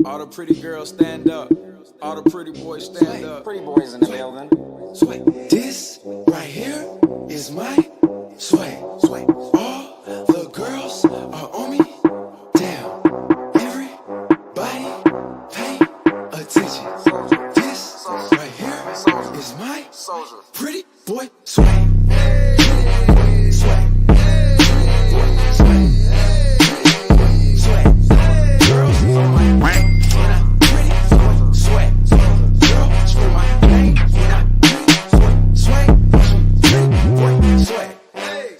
All the pretty girls stand up. All the pretty boys stand up. Pretty boys in the building. Sway. This right here is my sway. Sway. All the girls are on me. Damn. Everybody pay attention. This right here is my pretty boy sway. Sway. Sway. Sway. Girls on my right. When I'm pretty sway. Girl, screw my name. When I'm pretty sway. Pretty boy sway.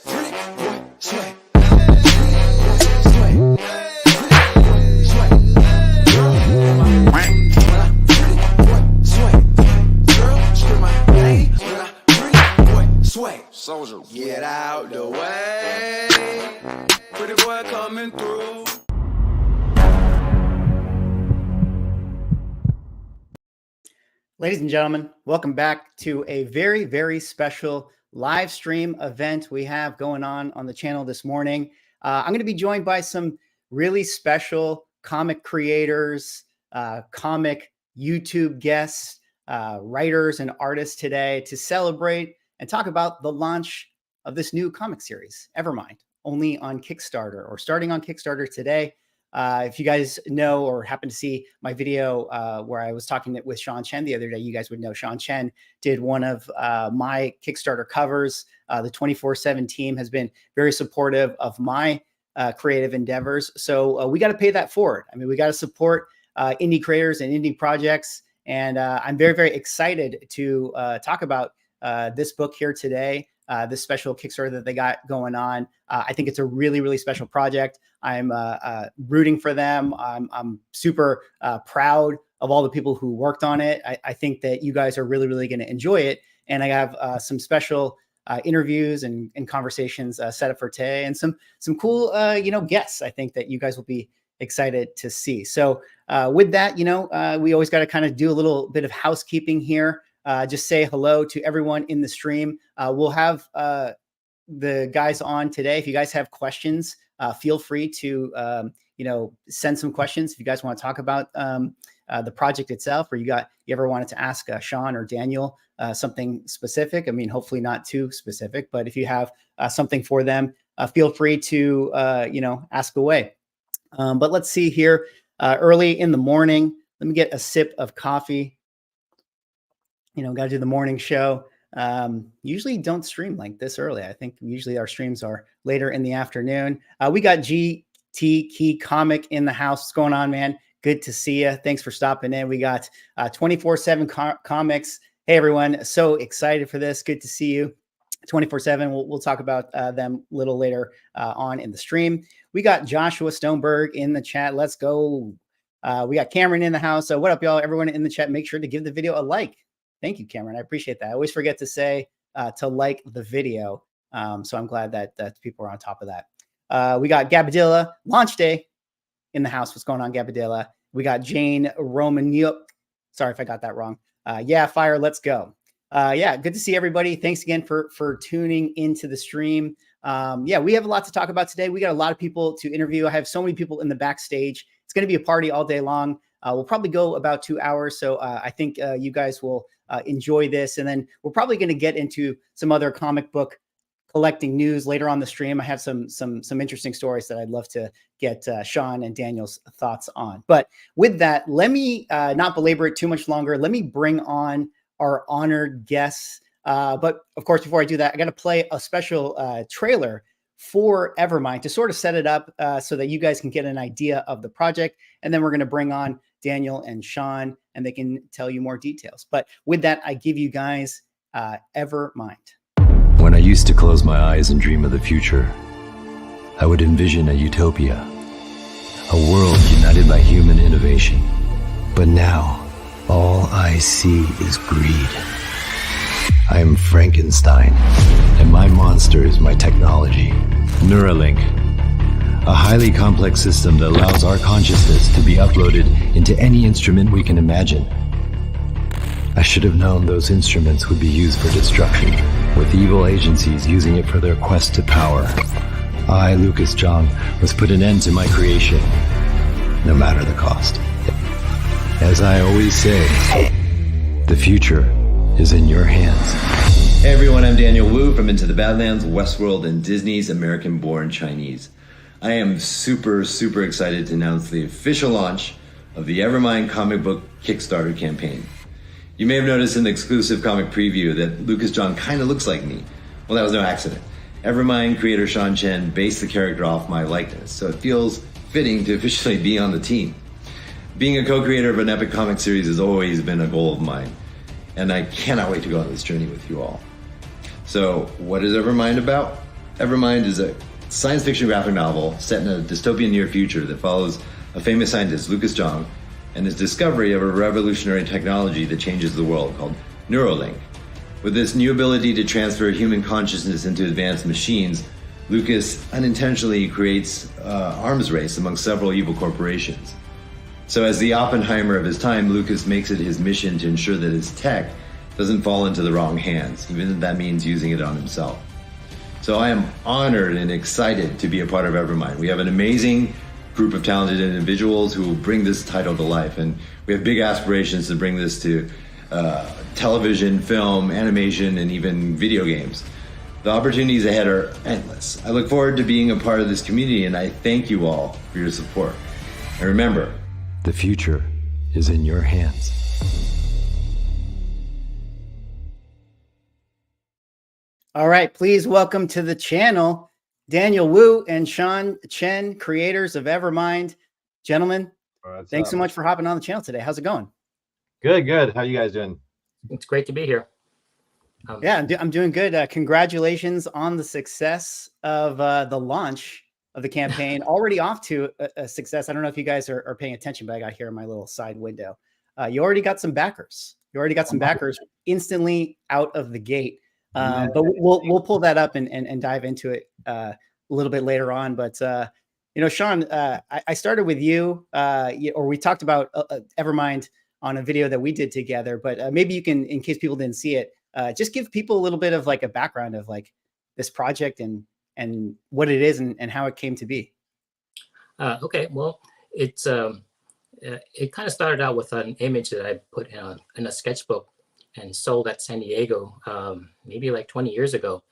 Pretty boy sway. Sway. Sway. Girl, on my right. When I'm pretty boy sway. Girl, screw my name. When I'm pretty boy sway. Soldier. Get out the way. Pretty boy coming through. Ladies and gentlemen, welcome back to a very, very special live stream event we have going on the channel this morning. I'm going to be joined by some really special comic creators, comic YouTube guests, writers and artists today to celebrate and talk about the launch of this new comic series, Evermind, only on Kickstarter or starting on Kickstarter today. If you guys know or happen to see my video where I was talking with CHEN the other day, you guys would know CHEN did one of my Kickstarter covers. The 24/7 team has been very supportive of my creative endeavors. So we got to pay that forward. I mean, we got to support indie creators and indie projects. And I'm very, very excited to talk about this book here today. This special Kickstarter that they got going on. I think it's a really, really special project. I'm rooting for them. I'm super proud of all the people who worked on it. I think that you guys are really, really going to enjoy it. And I have some special interviews and conversations set up for today, and some cool guests. I think that you guys will be excited to see. So with that, we always got to kind of do a little bit of housekeeping here. Just say hello to everyone in the stream. We'll have the guys on today. If you guys have questions, feel free to send some questions. If you guys want to talk about the project itself, or you ever wanted to ask Sean or Daniel something specific. I mean, hopefully not too specific, but if you have something for them, feel free to ask away. But let's see here. Early in the morning, let me get a sip of coffee. Got to do the morning show. Usually don't stream like this early. I think usually our streams are later in the afternoon. We got GT Key Comic in the house. What's going on, man? Good to see you. Thanks for stopping in. We got 24/7 Comics. Hey, everyone. So excited for this. Good to see you. 24/7. We'll talk about them a little later on in the stream. We got Joshua Stoneberg in the chat. Let's go. We got Cameron in the house. So what up, y'all? Everyone in the chat, make sure to give the video a like. Thank you, Cameron. I appreciate that. I always forget to say to like the video. So I'm glad that people are on top of that. We got Gabadilla launch day in the house. What's going on, Gabadilla? We got Jane Romaniuk. Sorry if I got that wrong. Yeah, fire. Let's go. Yeah, good to see everybody. Thanks again for tuning into the stream. Yeah, we have a lot to talk about today. We got a lot of people to interview. I have so many people in the backstage. It's going to be a party all day long. We'll probably go about 2 hours. So I think you guys will enjoy this. And then we're probably going to get into some other comic book collecting news later on the stream. I have some interesting stories that I'd love to get Sean and Daniel's thoughts on. But with that, let me not belabor it too much longer. Let me bring on our honored guests. But of course, before I do that, I got to play a special trailer for Evermind to sort of set it up so that you guys can get an idea of the project. And then we're going to bring on Daniel and Sean, and they can tell you more details. But with that, I give you guys Evermind. When I used to close my eyes and dream of the future, I would envision a utopia, a world united by human innovation. But now, all I see is greed. I am Frankenstein, and my monster is my technology, Neuralink, a highly complex system that allows our consciousness to be uploaded into any instrument we can imagine. I should have known those instruments would be used for destruction, with evil agencies using it for their quest to power. I, Lucas Jong, must put an end to my creation no matter the cost. As I always say, the future is in your hands. Hey everyone, I'm Daniel Wu from Into the Badlands, Westworld, and Disney's American-Born Chinese. I am super excited to announce the official launch of the Evermind comic book Kickstarter campaign. You may have noticed in the exclusive comic preview that Lucas John kind of looks like me. Well, that was no accident. Evermind creator CHEN based the character off my likeness, so it feels fitting to officially be on the team. Being a co-creator of an epic comic series has always been a goal of mine, and I cannot wait to go on this journey with you all. So, what is Evermind about? Evermind is a science fiction graphic novel set in a dystopian near future that follows a famous scientist, Lucas John, and his discovery of a revolutionary technology that changes the world called Neuralink. With this new ability to transfer human consciousness into advanced machines, Lucas unintentionally creates an arms race among several evil corporations. So as the Oppenheimer of his time, Lucas makes it his mission to ensure that his tech doesn't fall into the wrong hands, even if that means using it on himself. So I am honored and excited to be a part of Evermind. We have an amazing group of talented individuals who will bring this title to life, and we have big aspirations to bring this to television, film, animation, and even video games. The opportunities ahead are endless. I look forward to being a part of this community, and I thank you all for your support. And remember, the future is in your hands. All right, please welcome to the channel, Daniel Wu and CHEN, creators of Evermind. Gentlemen, thanks so much for hopping on the channel today. How's it going? Good. How you guys doing? It's great to be here. Yeah, I'm doing good. Congratulations on the success of the launch of the campaign. Already off to a success. I don't know if you guys are paying attention, but I got here in my little side window. You already got some backers. Instantly out of the gate. But we'll pull that up and dive into it a little bit later on. But Sean, I started with you, or we talked about Evermind on a video that we did together. But maybe you can, in case people didn't see it, just give people a little bit of like a background of like this project and what it is and how it came to be. Okay, well, it kind of started out with an image that I put in a sketchbook and sold at San Diego maybe like 20 years ago.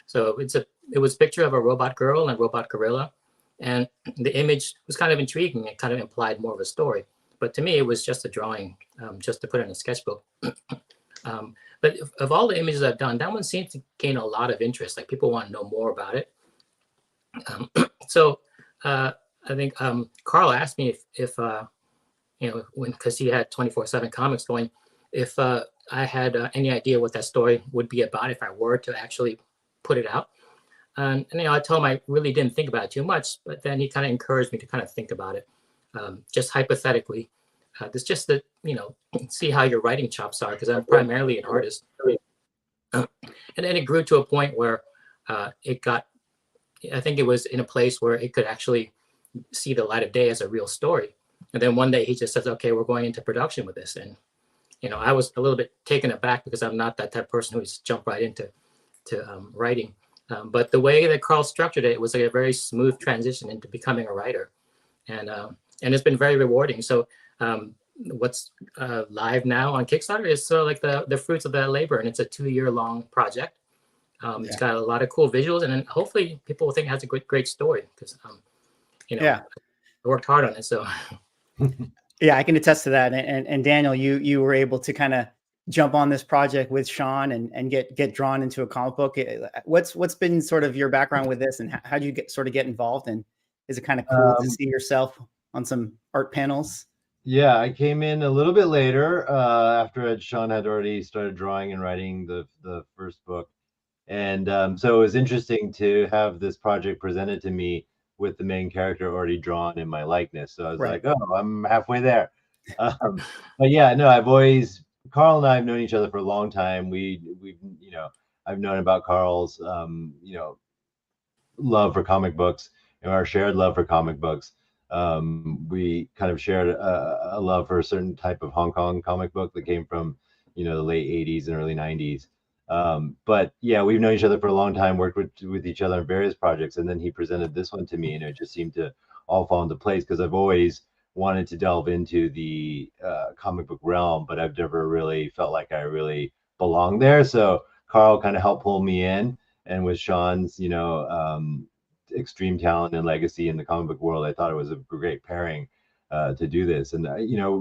So it was a picture of a robot girl and a robot gorilla, and the image was kind of intriguing. It kind of implied more of a story, but to me it was just a drawing, just to put in a sketchbook. But of all the images I've done, that one seems to gain a lot of interest. Like people want to know more about it. So I think Carl asked me if because he had 24/7 comics going, if I had any idea what that story would be about if I were to actually put it out. And I told him I really didn't think about it too much, but then he kind of encouraged me to kind of think about it, just hypothetically. It's just that, see how your writing chops are, because I'm primarily an artist. And then it grew to a point where I think it was in a place where it could actually see the light of day as a real story. And then one day he just says, okay, we're going into production with this. And, I was a little bit taken aback because I'm not that type of person who's jumped right into writing. But the way that Carl structured it was like a very smooth transition into becoming a writer. And it's been very rewarding. So what's live now on Kickstarter is sort of like the fruits of that labor. And it's a 2-year-long project. It's got a lot of cool visuals. And then hopefully people will think it has a great story because, I worked hard on it. So. Yeah, I can attest to that. And Daniel, you were able to kind of jump on this project with Sean and get drawn into a comic book. What's been sort of your background with this, and how did you get involved? And is it kind of cool to see yourself on some art panels? Yeah, I came in a little bit later after Sean had already started drawing and writing the first book. And so it was interesting to have this project presented to me with the main character already drawn in my likeness. So I was like, oh, I'm halfway there. But yeah, no, Carl and I have known each other for a long time. We've I've known about Carl's, love for comic books and our shared love for comic books. We kind of shared a love for a certain type of Hong Kong comic book that came from, the late 80s and early 90s. But yeah, we've known each other for a long time, worked with each other on various projects. And then he presented this one to me, and it just seemed to all fall into place because I've always wanted to delve into the comic book realm, but I've never really felt like I really belonged there. So Carl kind of helped pull me in, and with Sean's, extreme talent and legacy in the comic book world, I thought it was a great pairing to do this. And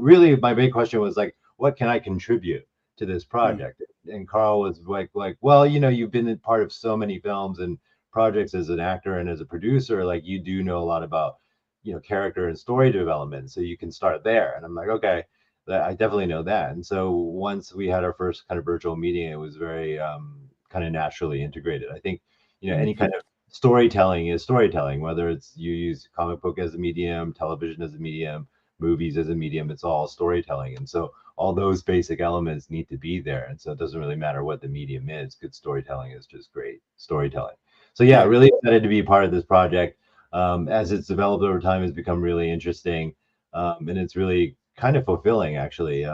really, my big question was like, what can I contribute to this project? And Carl was like, well, you've been part of so many films and projects as an actor and as a producer, like you do know a lot about character and story development, so you can start there. And I'm like, okay, I definitely know that. And so once we had our first kind of virtual meeting, it was very kind of naturally integrated. I think any kind of storytelling is storytelling, whether it's you use comic book as a medium, television as a medium, movies as a medium, it's all storytelling. And so all those basic elements need to be there. And so it doesn't really matter what the medium is. Good storytelling is just great storytelling. So yeah, really excited to be part of this project. As it's developed over time, it's become really interesting, and it's really kind of fulfilling, actually.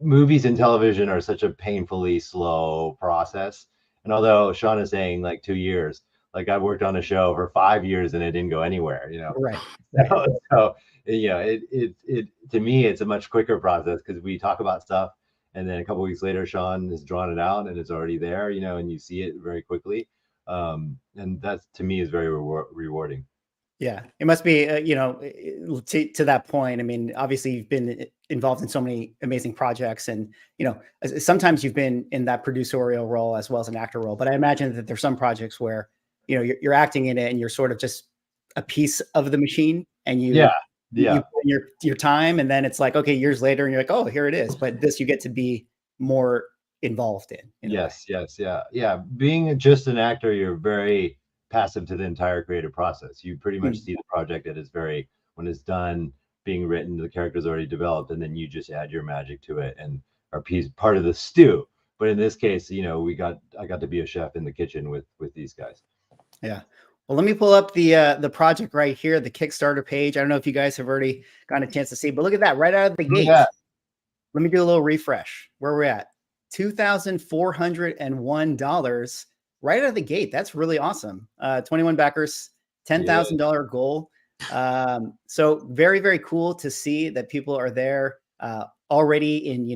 Movies and television are such a painfully slow process, and although Sean is saying like 2 years, like I worked on a show for 5 years and it didn't go anywhere. Right. So it to me it's a much quicker process because we talk about stuff, and then a couple weeks later, Sean has drawn it out and it's already there, and you see it very quickly. And that to me is very rewarding. Yeah, it must be, to that point. I mean, obviously you've been involved in so many amazing projects, and, sometimes you've been in that producerial role as well as an actor role, but I imagine that there's some projects where, you're acting in it and you're sort of just a piece of the machine, and you put in your time, and then it's like, okay, years later and you're like, oh, here it is. But this, you get to be more involved in Yes. Yeah. Being just an actor, you're very passive to the entire creative process. You pretty much see the project that is when it's done being written, the character's already developed, and then you just add your magic to it and are part of the stew. But in this case, I got to be a chef in the kitchen with these guys. Yeah. Well, let me pull up the project right here, the Kickstarter page. I don't know if you guys have already gotten a chance to see, but look at that right out of the gate. Yeah. Let me do a little refresh. Where we're at, $2,401 right out of the gate. That's really awesome. 21 backers, $10,000 goal. So very, very cool to see that people are there already in,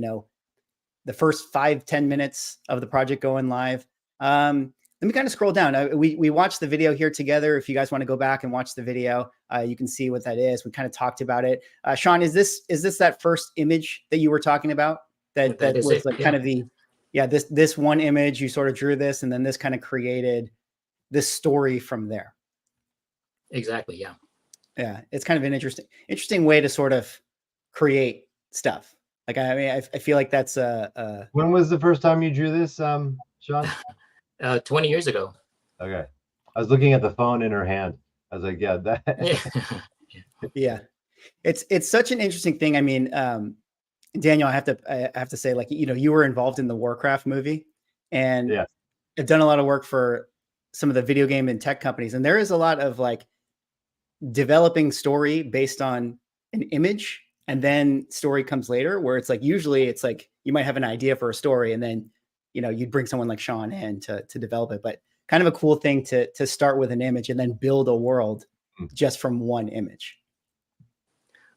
the first 5-10 minutes of the project going live. Let me kind of scroll down. We watched the video here together. If you guys want to go back and watch the video, you can see what that is. We kind of talked about it. Sean, is this that first image that you were talking about? That was it, like kind of this one image, you sort of drew this, and then this kind of created this story from there. Exactly. Yeah. Yeah. It's kind of an interesting way to sort of create stuff. Like, I mean, I feel like that's When was the first time you drew this, Sean? 20 years ago. Okay. I was looking at the phone in her hand. I was like, yeah, that. Yeah. It's such an interesting thing. I mean, Daniel, I have to say, like, you were involved in the Warcraft movie, and I've done a lot of work for some of the video game and tech companies. And there is a lot of like developing story based on an image, and then story comes later, where it's like, usually it's like, you might have an idea for a story, and then, you'd bring someone like Sean in to develop it. But kind of a cool thing to start with an image and then build a world just from one image.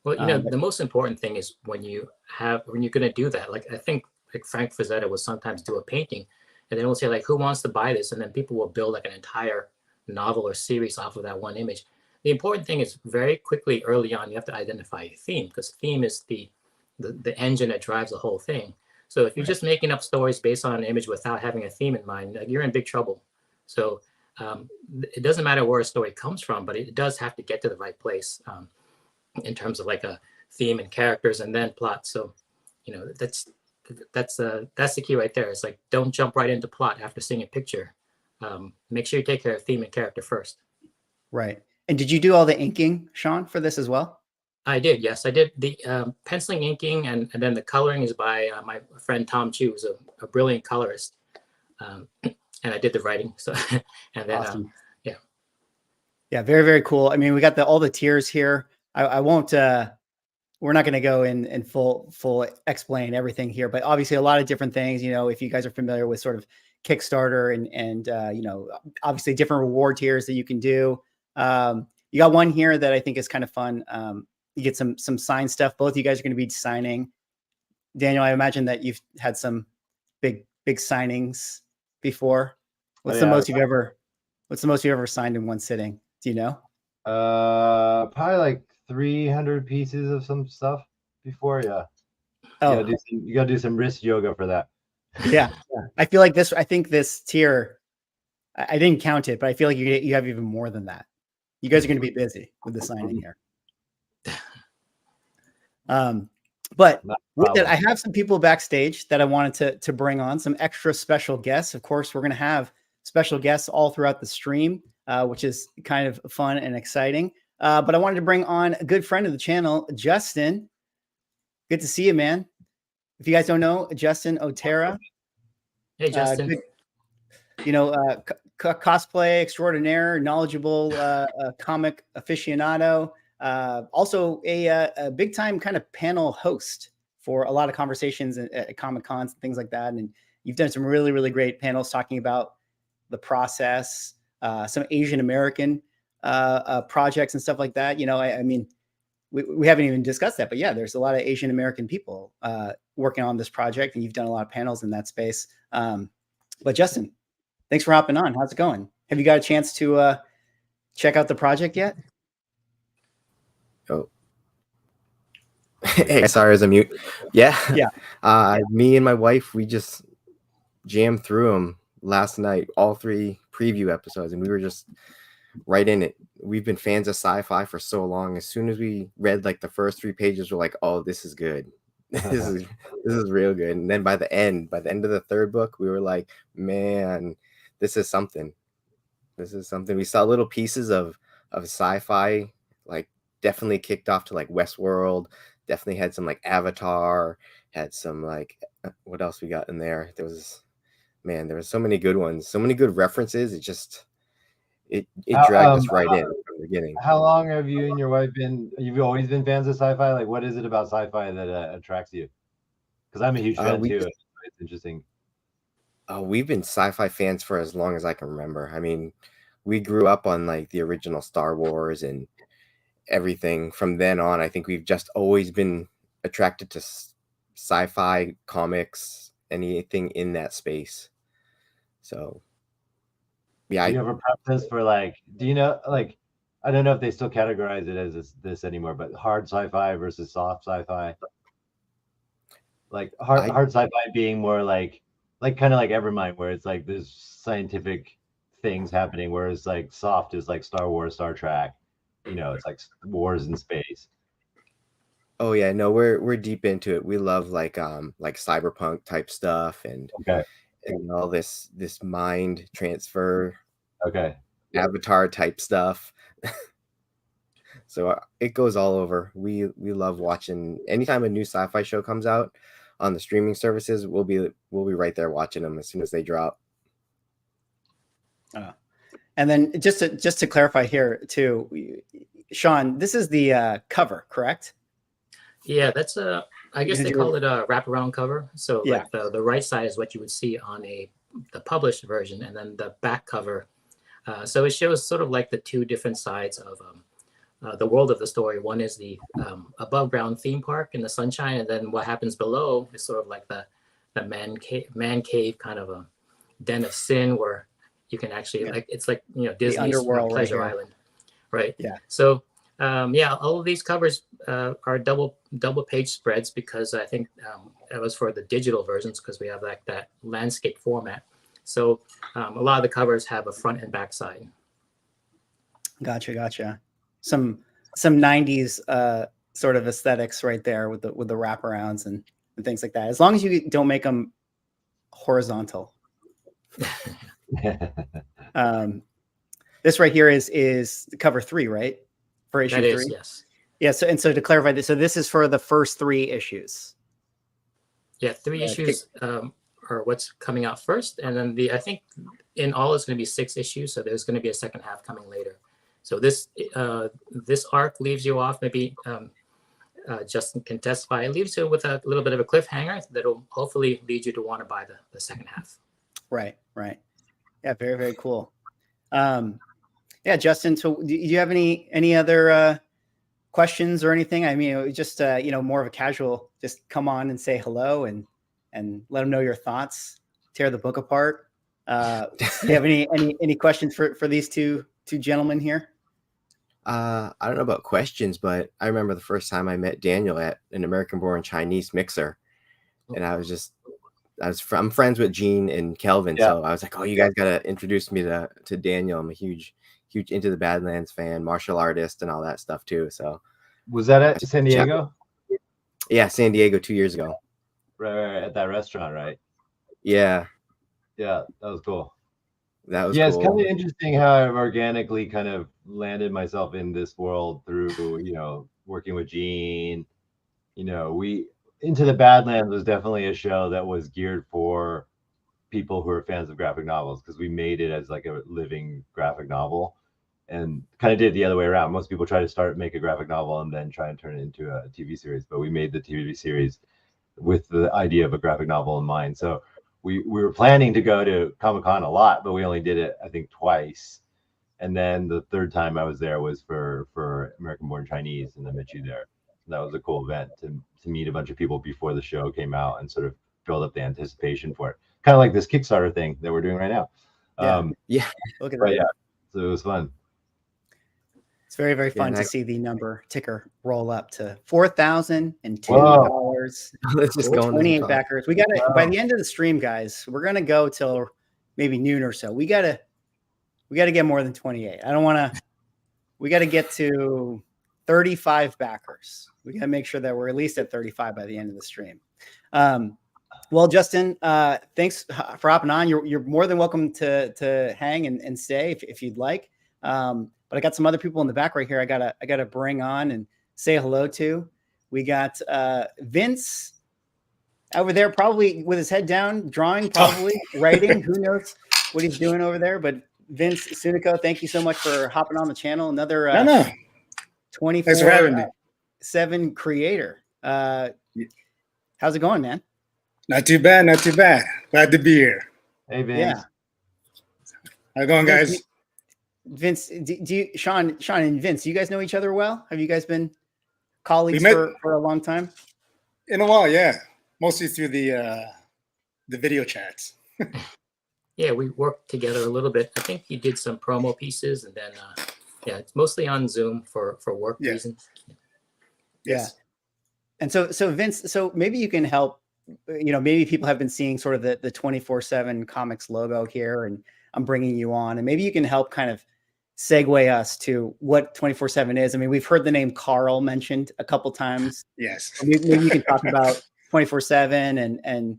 Well, the most important thing is when you're going to do that. Like, I think like Frank Frazetta will sometimes do a painting, and then we'll say like, who wants to buy this? And then people will build like an entire novel or series off of that one image. The important thing is very quickly early on, you have to identify a theme, because theme is the engine that drives the whole thing. So if you're just making up stories based on an image without having a theme in mind, like, you're in big trouble. So it doesn't matter where a story comes from, but it does have to get to the right place in terms of like a theme and characters and then plot. So, that's the key right there. It's like, don't jump right into plot after seeing a picture. Make sure you take care of theme and character first. Right. And did you do all the inking, Sean, for this as well? I did. Yes, I did the penciling, inking, and then the coloring is by my friend Tom Chu, who's a brilliant colorist. And I did the writing. So, and then, awesome. Yeah, very, very cool. I mean, we got all the tiers here. I won't, we're not going to go in full explain everything here, but obviously a lot of different things, if you guys are familiar with sort of Kickstarter and obviously different reward tiers that you can do. You got one here that I think is kind of fun. You get some signed stuff. Both of you guys are going to be signing. Daniel, I imagine that you've had some big signings before. What's the most you've ever signed in one sitting? Do you know? Probably like 300 pieces of some stuff before. Yeah. Oh, you gotta do some wrist yoga for that. yeah. I feel like I think this tier, I didn't count it, but I feel like you have even more than that. You guys are going to be busy with the signing here. But with that, I have some people backstage that I wanted to bring on, some extra special guests. Of course, we're going to have special guests all throughout the stream, which is kind of fun and exciting. But I wanted to bring on a good friend of the channel, Justin. Good to see you, man. If you guys don't know, Justin Otero. Hey, Justin. Cosplay extraordinaire, knowledgeable comic aficionado. Also a big time kind of panel host for a lot of conversations at Comic Cons and things like that. And you've done some really, really great panels talking about the process, some Asian American projects and stuff like that. I mean, we haven't even discussed that, but yeah, there's a lot of Asian American people working on this project, and you've done a lot of panels in that space. But Justin, thanks for hopping on. How's it going? Have you got a chance to check out the project yet? Oh, hey, sorry, I was on mute. Yeah. Me and my wife, we just jammed through them last night, all 3 preview episodes, and we were just right in it. We've been fans of sci-fi for so long. As soon as we read like the first 3 pages, we're like, "Oh, this is good. This is real good." And then by the end of the 3rd book, we were like, "Man, this is something. This is something." We saw little pieces of sci-fi, like definitely kicked off to like Westworld. Definitely had some like Avatar. Had some like what else we got in there? There was so many good ones, so many good references. It dragged us right in from the beginning. How long have you and your wife been? You've always been fans of sci-fi. Like, what is it about sci-fi that attracts you? Because I'm a huge fan too. It's interesting. We've been sci-fi fans for as long as I can remember. I mean, we grew up on like the original Star Wars and everything. From then on, I think we've just always been attracted to sci-fi comics, anything in that space. So, yeah. Do you have a preference for like? Do you know like? I don't know if they still categorize it as this anymore, but hard sci-fi versus soft sci-fi. Like hard sci-fi being more like kind of like Evermind, where it's like there's scientific things happening, whereas like soft is like Star Wars, Star Trek. It's like wars in space. Oh yeah, no, we're deep into it. We love like cyberpunk type stuff and all this mind transfer, Avatar type stuff. So it goes all over. We love watching anytime a new sci-fi show comes out on the streaming services. We'll be right there watching them as soon as they drop. And then just to clarify here too, Sean, this is the cover, correct? Yeah, that's I guess they call it a wraparound cover. So like the right side is what you would see on the published version, and then the back cover. So it shows sort of like the 2 different sides of the world of the story. One is the above ground theme park in the sunshine, and then what happens below is sort of like the man cave kind of a den of sin where you can actually like it's like Disney's underworld Pleasure right Island, right? Yeah. So all of these covers are double page spreads because I think it was for the digital versions because we have like that landscape format. So a lot of the covers have a front and back side. Gotcha. Some 90s sort of aesthetics right there with the wraparounds and things like that. As long as you don't make them horizontal. This right here is cover 3, right? For issue 3. Yes. Yeah. So to clarify this, so this is for the first 3 issues. Yeah, 3 issues are what's coming out first, and then I think in all it's going to be 6 issues. So there's going to be a second half coming later. So this arc leaves you off. Maybe Justin can testify. It leaves you with a little bit of a cliffhanger that'll hopefully lead you to want to buy the second half. Right. Yeah, very, very cool. Yeah, Justin. So, do you have any other questions or anything? I mean, it was just more of a casual. Just come on and say hello and let them know your thoughts. Tear the book apart. Do you have any questions for these two gentlemen here? I don't know about questions, but I remember the first time I met Daniel at an American-born Chinese mixer, and I'm friends with Gene and Kelvin, so I was like, oh, you guys gotta introduce me to Daniel. I'm a huge Into the Badlands fan, martial artist, and all that stuff too. So Was that at San Diego? Yeah, San Diego 2 years ago. Right, at that restaurant, right? Yeah, Yeah, that was cool. that was Yeah, cool. it's kind of interesting how I've organically kind of landed myself in this world through, working with Gene. Into the Badlands was definitely a show that was geared for people who are fans of graphic novels, because we made it as like a living graphic novel, and kind of did it the other way around. Most people try to make a graphic novel and then try and turn it into a TV series, but we made the TV series with the idea of a graphic novel in mind. So we were planning to go to Comic-Con a lot, but we only did it, I think, twice. And then the third time I was there was for American-Born Chinese, and I met you there. That was a cool event to meet a bunch of people before the show came out and sort of build up the anticipation for it. Kind of like this Kickstarter thing that we're doing right now. Yeah. Look at that. Yeah, so it was fun. It's very, very fun to see the number ticker roll up to $4,002. Let's just go on 28 backers. We got to, by the end of the stream, guys, we're going to go till maybe noon or so. We got to get more than 28. We got to get to 35 backers. We got to make sure that we're at least at 35 by the end of the stream. Well, Justin, thanks for hopping on. You're more than welcome to hang and stay if you'd like. But I got some other people in the back right here. I gotta bring on and say hello to. We got Vince over there, probably with his head down, drawing, probably writing. Who knows what he's doing over there? But Vince Sunico, thank you so much for hopping on the channel. Another 24/7 creator. How's it going, man? Not too bad, not too bad. Glad to be here. Hey, Vince. Yeah. How's it going, guys? Vince, do you, Sean and Vince, do you guys know each other well? Have you guys been colleagues for a long time? In a while, yeah. Mostly through the video chats. Yeah, we worked together a little bit. I think you did some promo pieces, and then it's mostly on Zoom for work reasons. Yes. Yeah. And so Vince, so maybe you can help. Maybe people have been seeing sort of the 24/7 comics logo here, and I'm bringing you on, and maybe you can help kind of segue us to what 24/7 is. I mean, we've heard the name Carl mentioned a couple times. Yes. Maybe you can talk about 24/7 and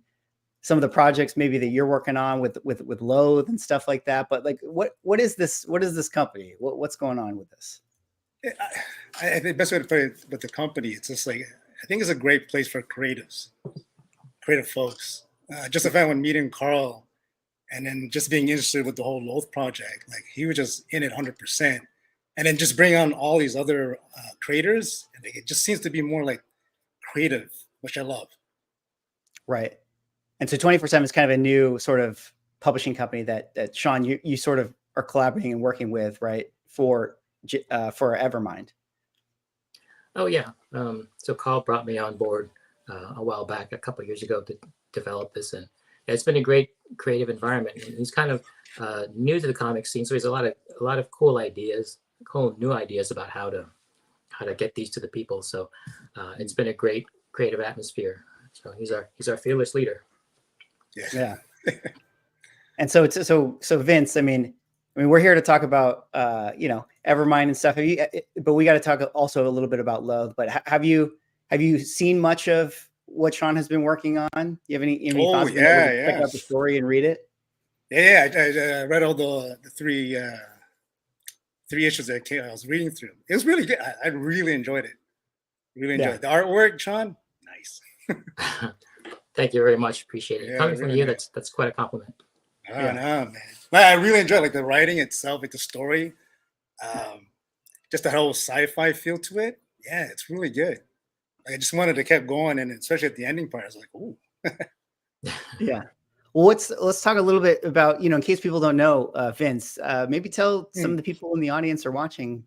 some of the projects maybe that you're working on with Loathe and stuff like that. But like, what is this? What is this company? What's going on with this? I think the best way to put it with the company, it's just like, I think it's a great place for creative folks. Just the fact when meeting Carl and then just being interested with the whole Loathe project, like he was just in it 100%. And then just bring on all these other creators, and it just seems to be more like creative, which I love. Right. And so 24/7 is kind of a new sort of publishing company that Sean, you sort of are collaborating and working with, right? For Evermind. Oh yeah. So Carl brought me on board a while back, a couple of years ago, to develop this, and it's been a great creative environment. And he's kind of new to the comic scene, so he's a lot of cool new ideas about how to get these to the people. So it's been a great creative atmosphere. So he's our fearless leader. Yeah. And so Vince, I mean, we're here to talk about Evermind and stuff. But we got to talk also a little bit about Loathe. But have you seen much of what Sean has been working on? Do you have any thoughts? Yeah. Check out the story and read it. Yeah. I read all the three issues that I was reading through. It was really good. I really enjoyed it. Really enjoyed it. The artwork, Sean, nice. Thank you very much. Appreciate it. Yeah, Coming from really you, nice. that's quite a compliment. Oh, no, man. But I really enjoyed like the writing itself, like the story, just the whole sci-fi feel to it. Yeah, it's really good. I just wanted to keep going, and especially at the ending part, I was like, "Ooh." Yeah. Well, let's talk a little bit about, in case people don't know, Vince, maybe tell some of the people in the audience are watching,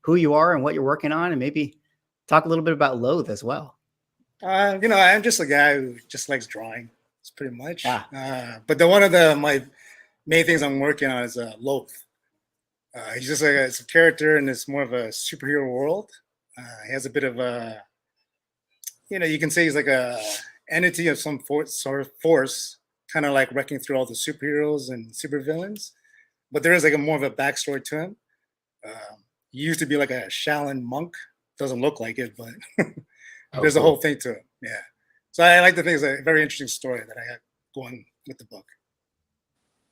who you are and what you're working on, and maybe talk a little bit about Loathe as well. I'm just a guy who just likes drawing. It's pretty much. But one of my main things I'm working on is Loathe. He's just it's a character, and it's more of a superhero world. He has a bit of a, you can say he's like a entity of some sort of force, kind of like wrecking through all the superheroes and supervillains. But there is like more of a backstory to him. He used to be like a Shaolin monk. Doesn't look like it, but there's a whole thing to it. Yeah. So I like to think it's a very interesting story that I got going with the book.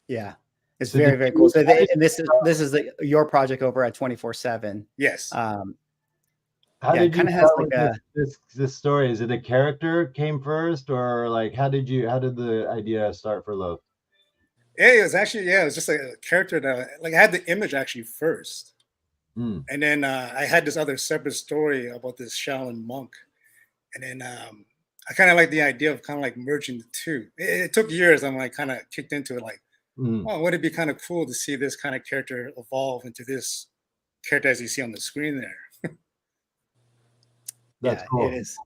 Yeah. It's very, very cool. So and this is your project over at 24/7. Yes. How did you have like this story? Is it a character came first, or like how did the idea start for Loathe? It was actually it was just like a character that I had the image actually first. And then I had this other separate story about this Shaolin monk. And then I kind of like the idea of kind of like merging the two. It took years. I'm like kind of kicked into it like, oh, would it be kind of cool to see this kind of character evolve into this character as you see on the screen there? That's cool. It is.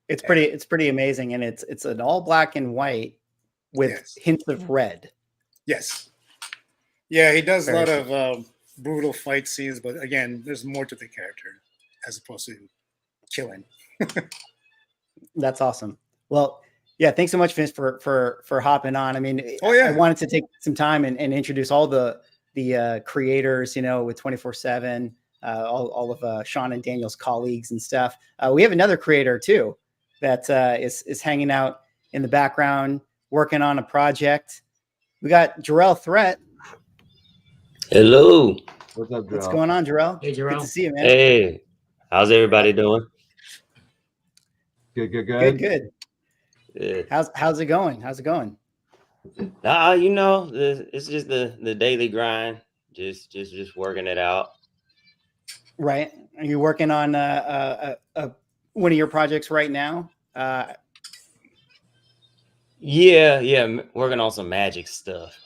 It's pretty amazing. And it's an all black and white with hints of red. Yes. Yeah, he does a lot of brutal fight scenes, but again, there's more to the character as opposed to killing. That's awesome. Well, yeah, thanks so much, Vince, for hopping on. I mean, I wanted to take some time and introduce all the creators, with 24/7, all of Sean and Daniel's colleagues and stuff. We have another creator too that is hanging out in the background working on a project. We got Jarrell Threat. Hello. What's up, Jarrell? What's going on, Jarrell? Hey, Jarrell. Good to see you, man. Hey, how's everybody doing? Good. Good. How's it going? It's just the daily grind, just working it out. Right. Are you working on one of your projects right now? Yeah, working on some magic stuff.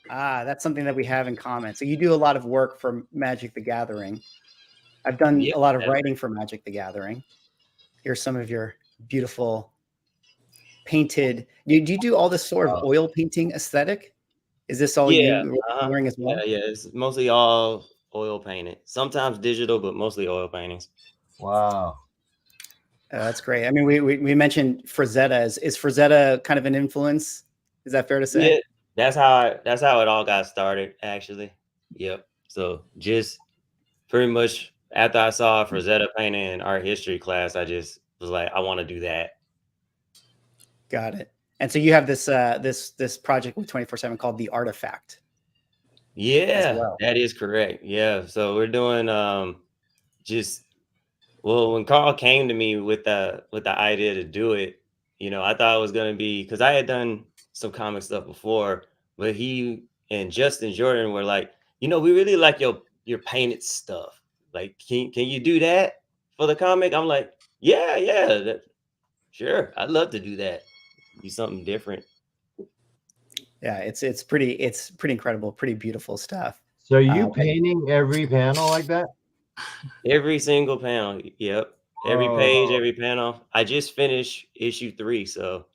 That's something that we have in common. So you do a lot of work for Magic the Gathering. I've done a lot of writing for Magic the Gathering. Here's some of your beautiful painted. Do you do all this sort of oil painting aesthetic? Is this all you're wearing as well? Yeah, it's mostly all oil painted. Sometimes digital, but mostly oil paintings. Wow. That's great. I mean, we mentioned Frazetta. Is Frazetta kind of an influence? Is that fair to say? Yeah, that's how it all got started, actually. Yep. So just pretty much after I saw Frazetta painting in art history class, I just was like, I want to do that. Got it. And so you have this this project with 24/7 called The Artifact. Yeah, that is correct. Yeah. So we're doing when Carl came to me with the idea to do it, I thought it was gonna be, because I had done some comic stuff before, but he and Justin Jordan were like, we really like your painted stuff. Like, can you do that for the comic? I'm like, yeah, sure. I'd love to do that. Do something different. Yeah, it's pretty incredible, pretty beautiful stuff. So are you painting every panel like that? Every single panel. Yep. Every page, every panel. I just finished issue 3, so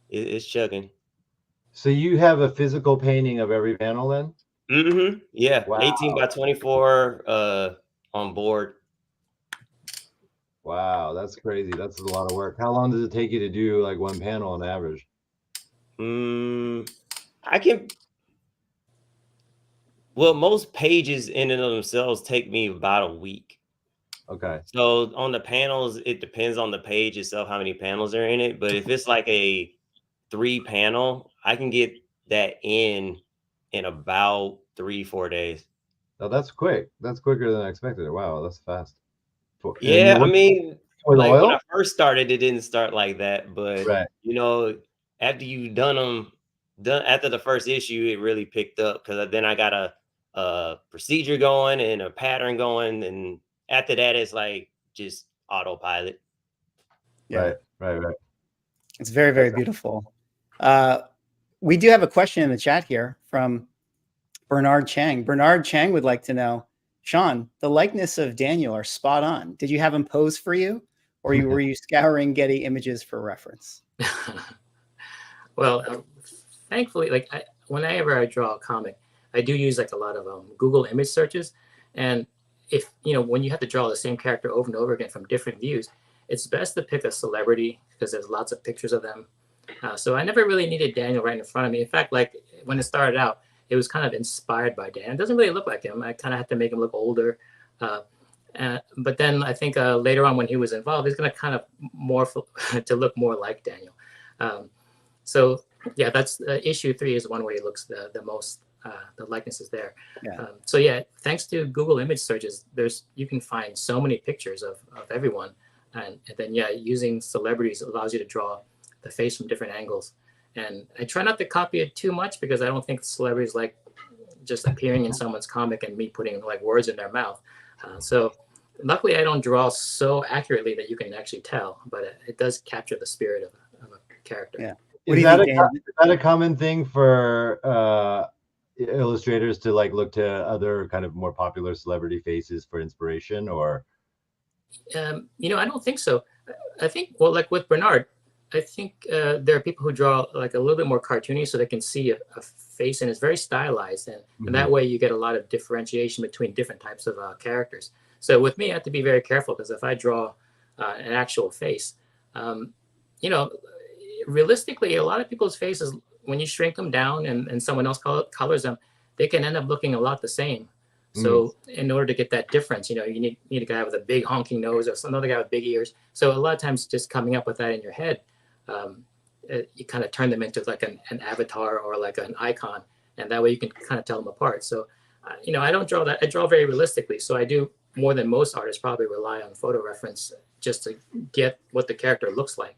it's chugging. So you have a physical painting of every panel then? Mm-hmm. Yeah. Wow. 18 by 24 on board. Wow, that's crazy. That's a lot of work. How long does it take you to do like one panel on average? Most pages in and of themselves take me about a week. Okay. So on the panels, it depends on the page itself, how many panels are in it. But if it's like a 3 panel, I can get that in about 3-4 days. Oh, that's quick. That's quicker than I expected. Wow, that's fast. Yeah, I mean, with like oil? when I first started, it didn't start like that. But after you've done them, after the first issue, it really picked up, because then I got a procedure going and a pattern going, and after that, it's like just autopilot. Yeah. Right. It's very, very beautiful. We do have a question in the chat here from Bernard Chang. Bernard Chang would like to know, Sean, the likeness of Daniel are spot on. Did you have him pose for you, or were you scouring Getty images for reference? Well, thankfully, like whenever I draw a comic, I do use like a lot of Google image searches. And if, when you have to draw the same character over and over again from different views, it's best to pick a celebrity because there's lots of pictures of them. So I never really needed Daniel right in front of me. In fact, like when it started out, it was kind of inspired by Dan. It doesn't really look like him. I kind of had to make him look older. But then I think later on when he was involved, he's going to kind of morph to look more like Daniel. So yeah, that's issue 3 is one where he looks the most, the likeness is there. Yeah. So yeah, thanks to Google image searches, you can find so many pictures of everyone. And then yeah, using celebrities allows you to draw the face from different angles. And I try not to copy it too much because I don't think celebrities like just appearing in someone's comic and me putting like words in their mouth. So luckily I don't draw so accurately that you can actually tell, but it does capture the spirit of a character. Yeah. Is that a common thing for illustrators to like look to other kind of more popular celebrity faces for inspiration, or? I don't think so. I think, well, like with Bernard, I think there are people who draw like a little bit more cartoony so they can see a face and it's very stylized. And that way you get a lot of differentiation between different types of characters. So with me, I have to be very careful because if I draw an actual face, realistically, a lot of people's faces, when you shrink them down and someone else colors them, they can end up looking a lot the same. So in order to get that difference, you need a guy with a big honking nose or another guy with big ears. So a lot of times just coming up with that in your head, you kind of turn them into like an avatar or like an icon. And that way you can kind of tell them apart. So, I don't draw that. I draw very realistically. So I do more than most artists probably rely on photo reference just to get what the character looks like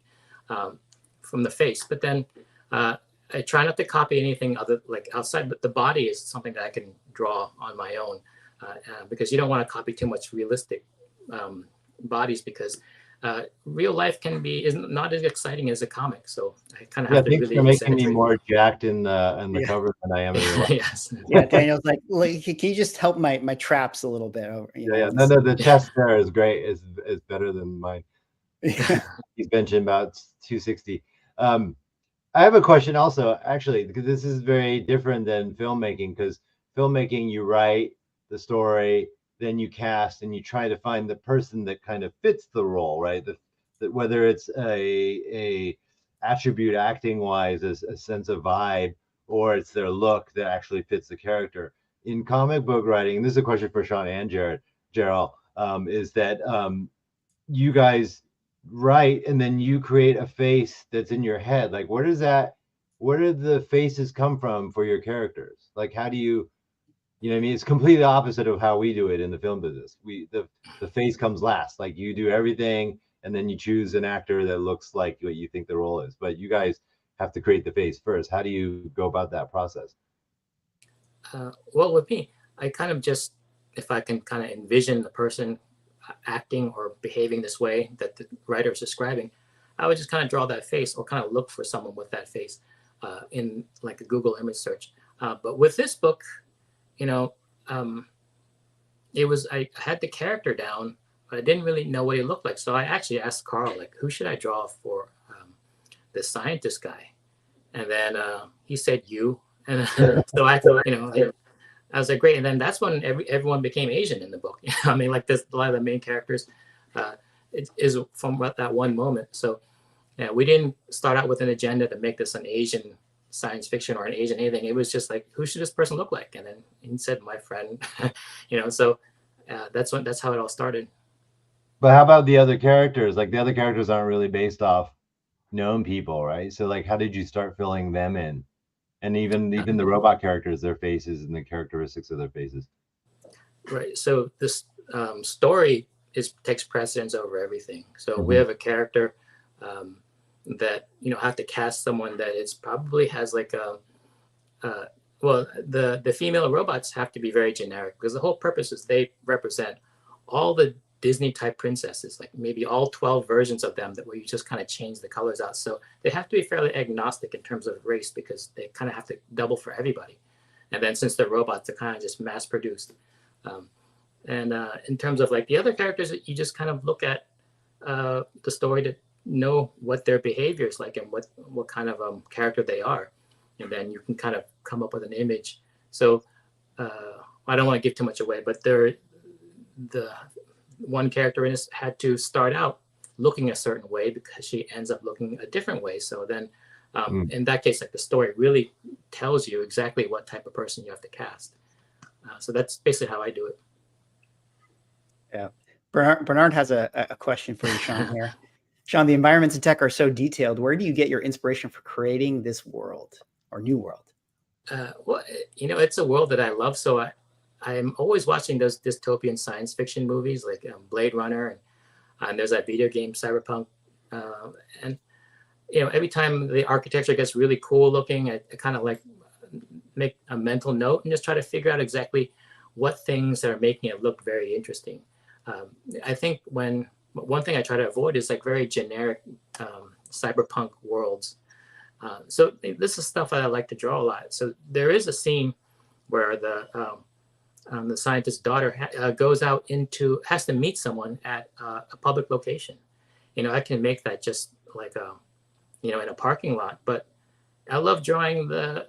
from the face. But then I try not to copy anything other like outside, but the body is something that I can draw on my own because you don't want to copy too much realistic bodies because real life is not as exciting as a comic. So I kind of have to really. You're making me more jacked in the cover than I am in real life. Yes. Yeah, Daniel's like, can you just help my traps a little bit? No, the chest there is great. Is better than mine. He's benching about 260. I have a question also, actually, because this is very different than filmmaking. Because filmmaking, you write the story, then you cast, and you try to find the person that kind of fits the role, right? Whether it's a attribute acting wise, as a sense of vibe, or it's their look that actually fits the character. In comic book writing, and this is a question for Sean and Gerald, is that you guys write and then you create a face that's in your head. Like, where do the faces come from for your characters? Like, how do you know what I mean? It's completely opposite of how we do it in the film business. The face comes last. Like, you do everything and then you choose an actor that looks like what you think the role is. But you guys have to create the face first. How do you go about that process? Well, with me, I kind of just, if I can kind of envision the person acting or behaving this way that the writer is describing, I would just kind of draw that face or kind of look for someone with that face in like a Google image search. But with this book, I had the character down, but I didn't really know what he looked like. So I actually asked Carl, like, who should I draw for the scientist guy? And then he said you. And so I thought, I was like, great. And then that's when everyone became Asian in the book. I mean, like a lot of the main characters is from that one moment. So yeah, we didn't start out with an agenda to make this an Asian science fiction or an Asian anything. It was just like, who should this person look like? And then he said, my friend, so that's how it all started. But how about the other characters? Like, the other characters aren't really based off known people, right? So like, how did you start filling them in? And even the robot characters, their faces and the characteristics of their faces. Right. So this story takes precedence over everything. So we have a character that have to cast someone that probably has like the female robots have to be very generic because the whole purpose is they represent all the Disney type princesses, like maybe all 12 versions of them that where you just kind of change the colors out. So they have to be fairly agnostic in terms of race because they kind of have to double for everybody. And then since they're robots, they're kind of just mass produced. And in terms of like the other characters, you just kind of look at the story to know what their behavior is like and what kind of character they are. And then you can kind of come up with an image. So I don't want to give too much away, but the one character in this had to start out looking a certain way because she ends up looking a different way. So then in that case, like the story really tells you exactly what type of person you have to cast. So that's basically how I do it. Yeah. Bernard has a question for you, Sean, here. Sean, the environments in tech are so detailed. Where do you get your inspiration for creating this world or new world? Well, you know, it's a world that I love. So I'm always watching those dystopian science fiction movies like Blade Runner, and there's that video game Cyberpunk. And, you know, every time the architecture gets really cool looking, I kind of like make a mental note and just try to figure out exactly what things are making it look very interesting. I think one thing I try to avoid is like very generic cyberpunk worlds. So this is stuff that I like to draw a lot. So there is a scene where the scientist's daughter goes out has to meet someone at a public location. You know, I can make that just like you know, in a parking lot, but I love drawing the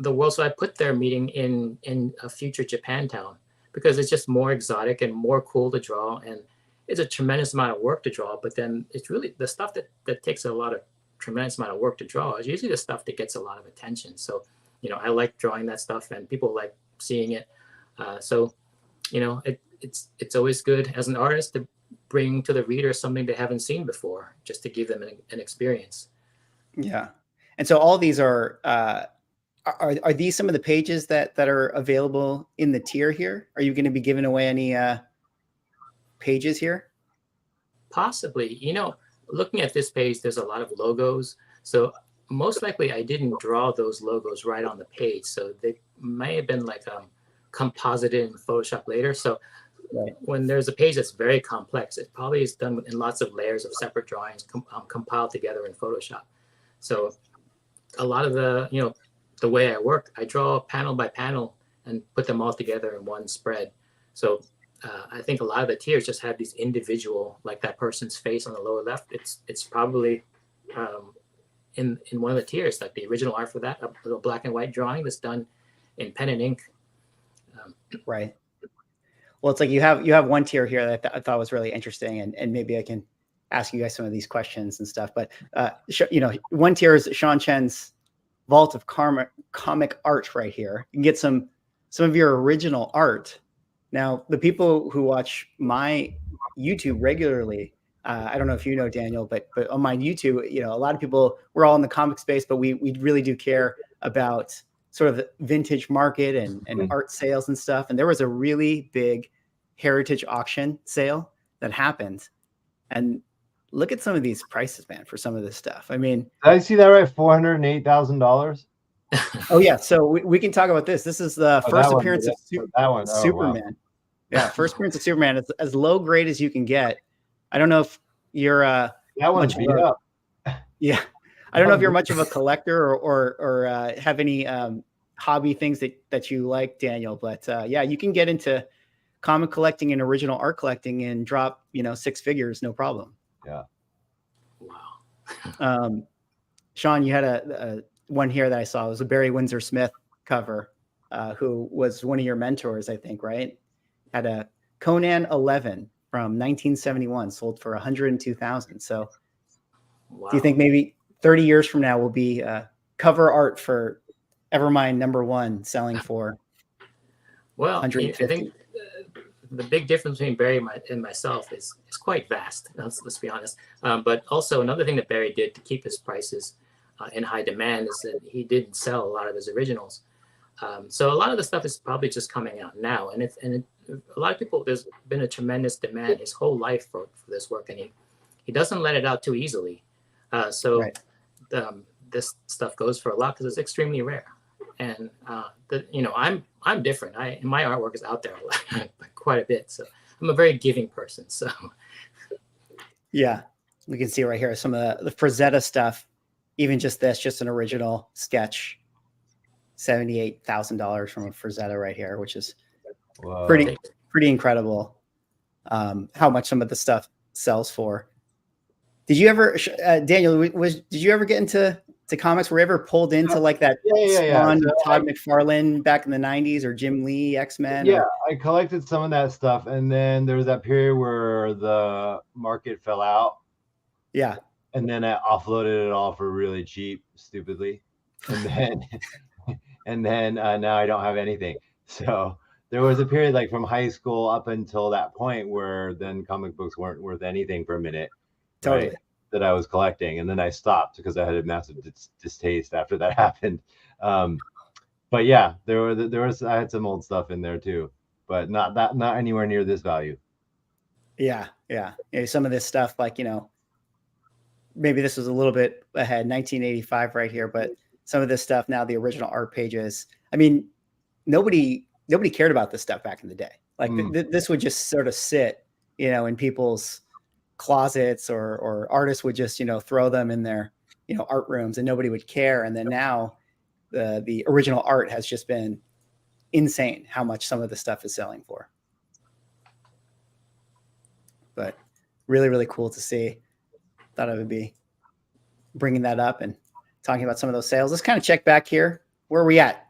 world. So I put their meeting in a future Japantown because it's just more exotic and more cool to draw, and it's a tremendous amount of work to draw. But then it's really the stuff that takes a tremendous amount of work to draw is usually the stuff that gets a lot of attention. So, you know, I like drawing that stuff, and people like seeing it. So, you know, it's always good as an artist to bring to the reader something they haven't seen before, just to give them an experience. Yeah. And so all these are these some of the pages that are available in the tier here? Are you going to be giving away any pages here? Possibly. You know, looking at this page, there's a lot of logos. So most likely I didn't draw those logos right on the page. So they may have been like composited in Photoshop later. So when there's a page that's very complex, it probably is done in lots of layers of separate drawings compiled together in Photoshop. So a lot of the way I work, I draw panel by panel and put them all together in one spread. So I think a lot of the tiers just have these individual, like that person's face on the lower left. It's probably in one of the tiers, like the original art for that, a little black and white drawing that's done in pen and ink. Right. Well, it's like you have one tier here that I thought was really interesting, and maybe I can ask you guys some of these questions and stuff. But you know, one tier is Sean Chen's Vault of comic art right here. You can get some of your original art. Now, the people who watch my YouTube regularly, I don't know if you know, Daniel, but on my YouTube, you know, a lot of people, we're all in the comic space, but we really do care about sort of the vintage market and art sales and stuff. And there was a really big heritage auction sale that happened. And look at some of these prices, man, for some of this stuff. I mean, did I see that right? $408,000. Oh yeah. So we can talk about this. This is the first appearance of Superman. Wow. Yeah, first appearance of Superman. It's as low grade as you can get. I don't know if you're that one's beat up. Yeah, I don't know if you're much of a collector or have any hobby things that you like, Daniel. But yeah, you can get into comic collecting and original art collecting and drop, you know, 6 figures, no problem. Yeah. Wow. Sean, you had a one here that I saw. It was a Barry Windsor Smith cover, who was one of your mentors, I think, right? Had a Conan 11 from 1971, sold for $102,000. So wow. Do you think maybe 30 years from now will be cover art for Evermind #1 selling for I think the big difference between Barry and myself is quite vast. Let's be honest. But also another thing that Barry did to keep his prices in high demand is that he didn't sell a lot of his originals. So a lot of the stuff is probably just coming out now, and a lot of people, there's been a tremendous demand his whole life for this work, and he doesn't let it out too easily. This stuff goes for a lot because it's extremely rare. And you know, I'm different. My artwork is out there quite a bit, so I'm a very giving person. So Yeah, we can see right here some of the Frazetta stuff. Even just this, just an original sketch, $78,000 from a Frazetta right here, which is Whoa. pretty incredible. How much some of the stuff sells for. Did you ever, Daniel? Did you ever get into comics? Were you ever pulled into like that Spawn, So Todd McFarlane back in the '90s, or Jim Lee, X-Men? Yeah, I collected some of that stuff, and then there was that period where the market fell out. Yeah. And then I offloaded it all for really cheap, stupidly, and then now I don't have anything. So there was a period like from high school up until that point where then comic books weren't worth anything for a minute, Totally. right? That I was collecting, and then I stopped because I had a massive distaste after that happened. But yeah, there was I had some old stuff in there too, but not anywhere near this value. Yeah. Some of this stuff, like, maybe this was a little bit ahead, 1985 right here, but some of this stuff now, the original art pages. I mean, nobody cared about this stuff back in the day. Like this would just sort of sit, in people's closets, or artists would just, throw them in their, art rooms, and nobody would care. And then now the original art has just been insane how much some of the stuff is selling for. But really, really cool to see. Thought I would be bringing that up and talking about some of those sales. Let's kind of check back here. Where are we at?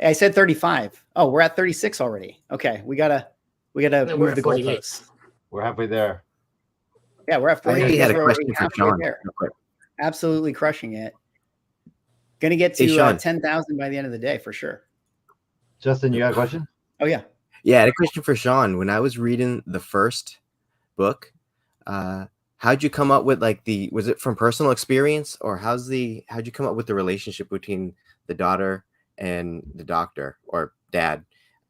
I said 35. Oh, we're at 36 already. Okay, we gotta move the goalposts. We're halfway there. Yeah, we're at 48. I had a question for Sean. Absolutely crushing it. Gonna get to 10,000 by the end of the day for sure. Justin, you got a question? Oh yeah. Yeah, I had a question for Sean. When I was reading the first book, how'd you come up with was it from personal experience, or how'd you come up with the relationship between the daughter and the doctor or dad?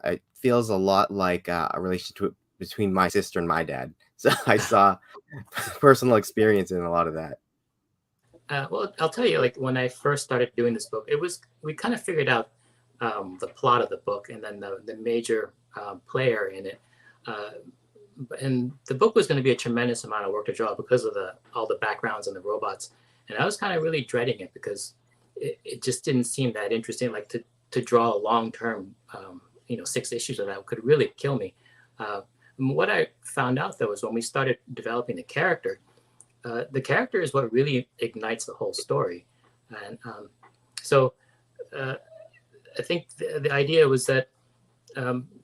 It feels a lot like a relationship between my sister and my dad. So I saw personal experience in a lot of that. Well, I'll tell you, like when I first started doing this book, we kind of figured out the plot of the book and then the major player in it. And the book was going to be a tremendous amount of work to draw because of all the backgrounds and the robots. And I was kind of really dreading it because it just didn't seem that interesting. Like to draw a long-term, 6 issues of that could really kill me. What I found out though is when we started developing the character is what really ignites the whole story. And so I think the idea was that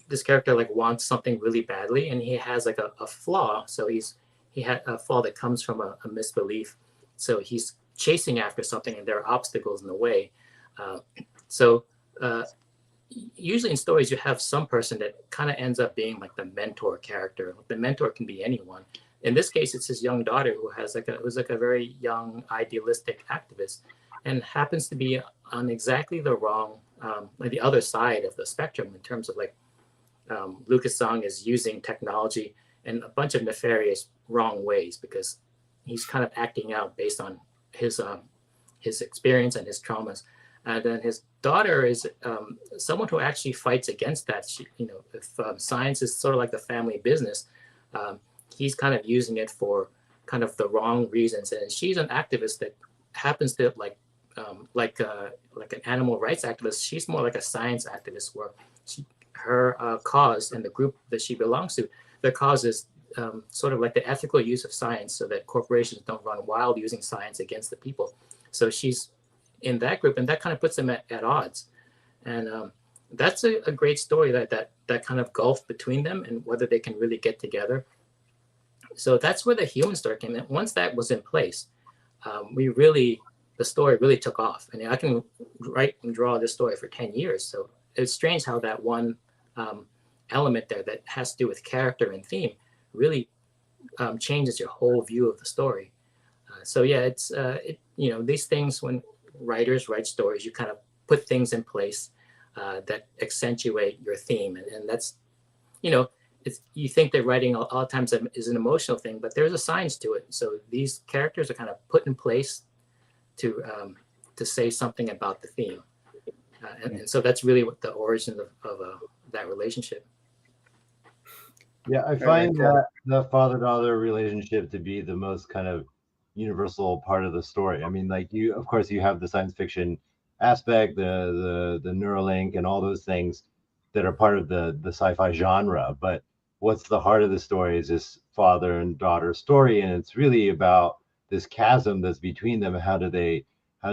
this character wants something really badly, and he has a flaw. So he had a flaw that comes from a misbelief. So he's chasing after something, and there are obstacles in the way. Usually in stories, you have some person that kind of ends up being like the mentor character. The mentor can be anyone. In this case, it's his young daughter who was a very young, idealistic activist, and happens to be on exactly the wrong, the other side of the spectrum in terms of Lucas Song is using technology in a bunch of nefarious wrong ways because he's kind of acting out based on his experience and his traumas. And then his daughter is someone who actually fights against that. If science is sort of like the family business, he's kind of using it for kind of the wrong reasons. And she's an activist that happens to like an animal rights activist. She's more like a science activist where her cause and the group that she belongs to, their cause is sort of like the ethical use of science so that corporations don't run wild using science against the people. So she's in that group, and that kind of puts them at odds. And that's a great story that kind of gulf between them and whether they can really get together. So that's where the human story came in. Once that was in place, the story really took off. And I can write and draw this story for 10 years. So it's strange how that one element there that has to do with character and theme really changes your whole view of the story. So yeah, it's these things, when writers write stories, you kind of put things in place that accentuate your theme, and that's you think that writing a lot of times is an emotional thing, but there's a science to it. So these characters are kind of put in place to say something about the theme, and so that's really what the origin of that relationship. Yeah, I find that the father-daughter relationship to be the most kind of universal part of the story. I mean, like you, of course, you have the science fiction aspect, the Neuralink, and all those things that are part of the sci-fi genre. But what's the heart of the story is this father and daughter story, and it's really about this chasm that's between them. How do they how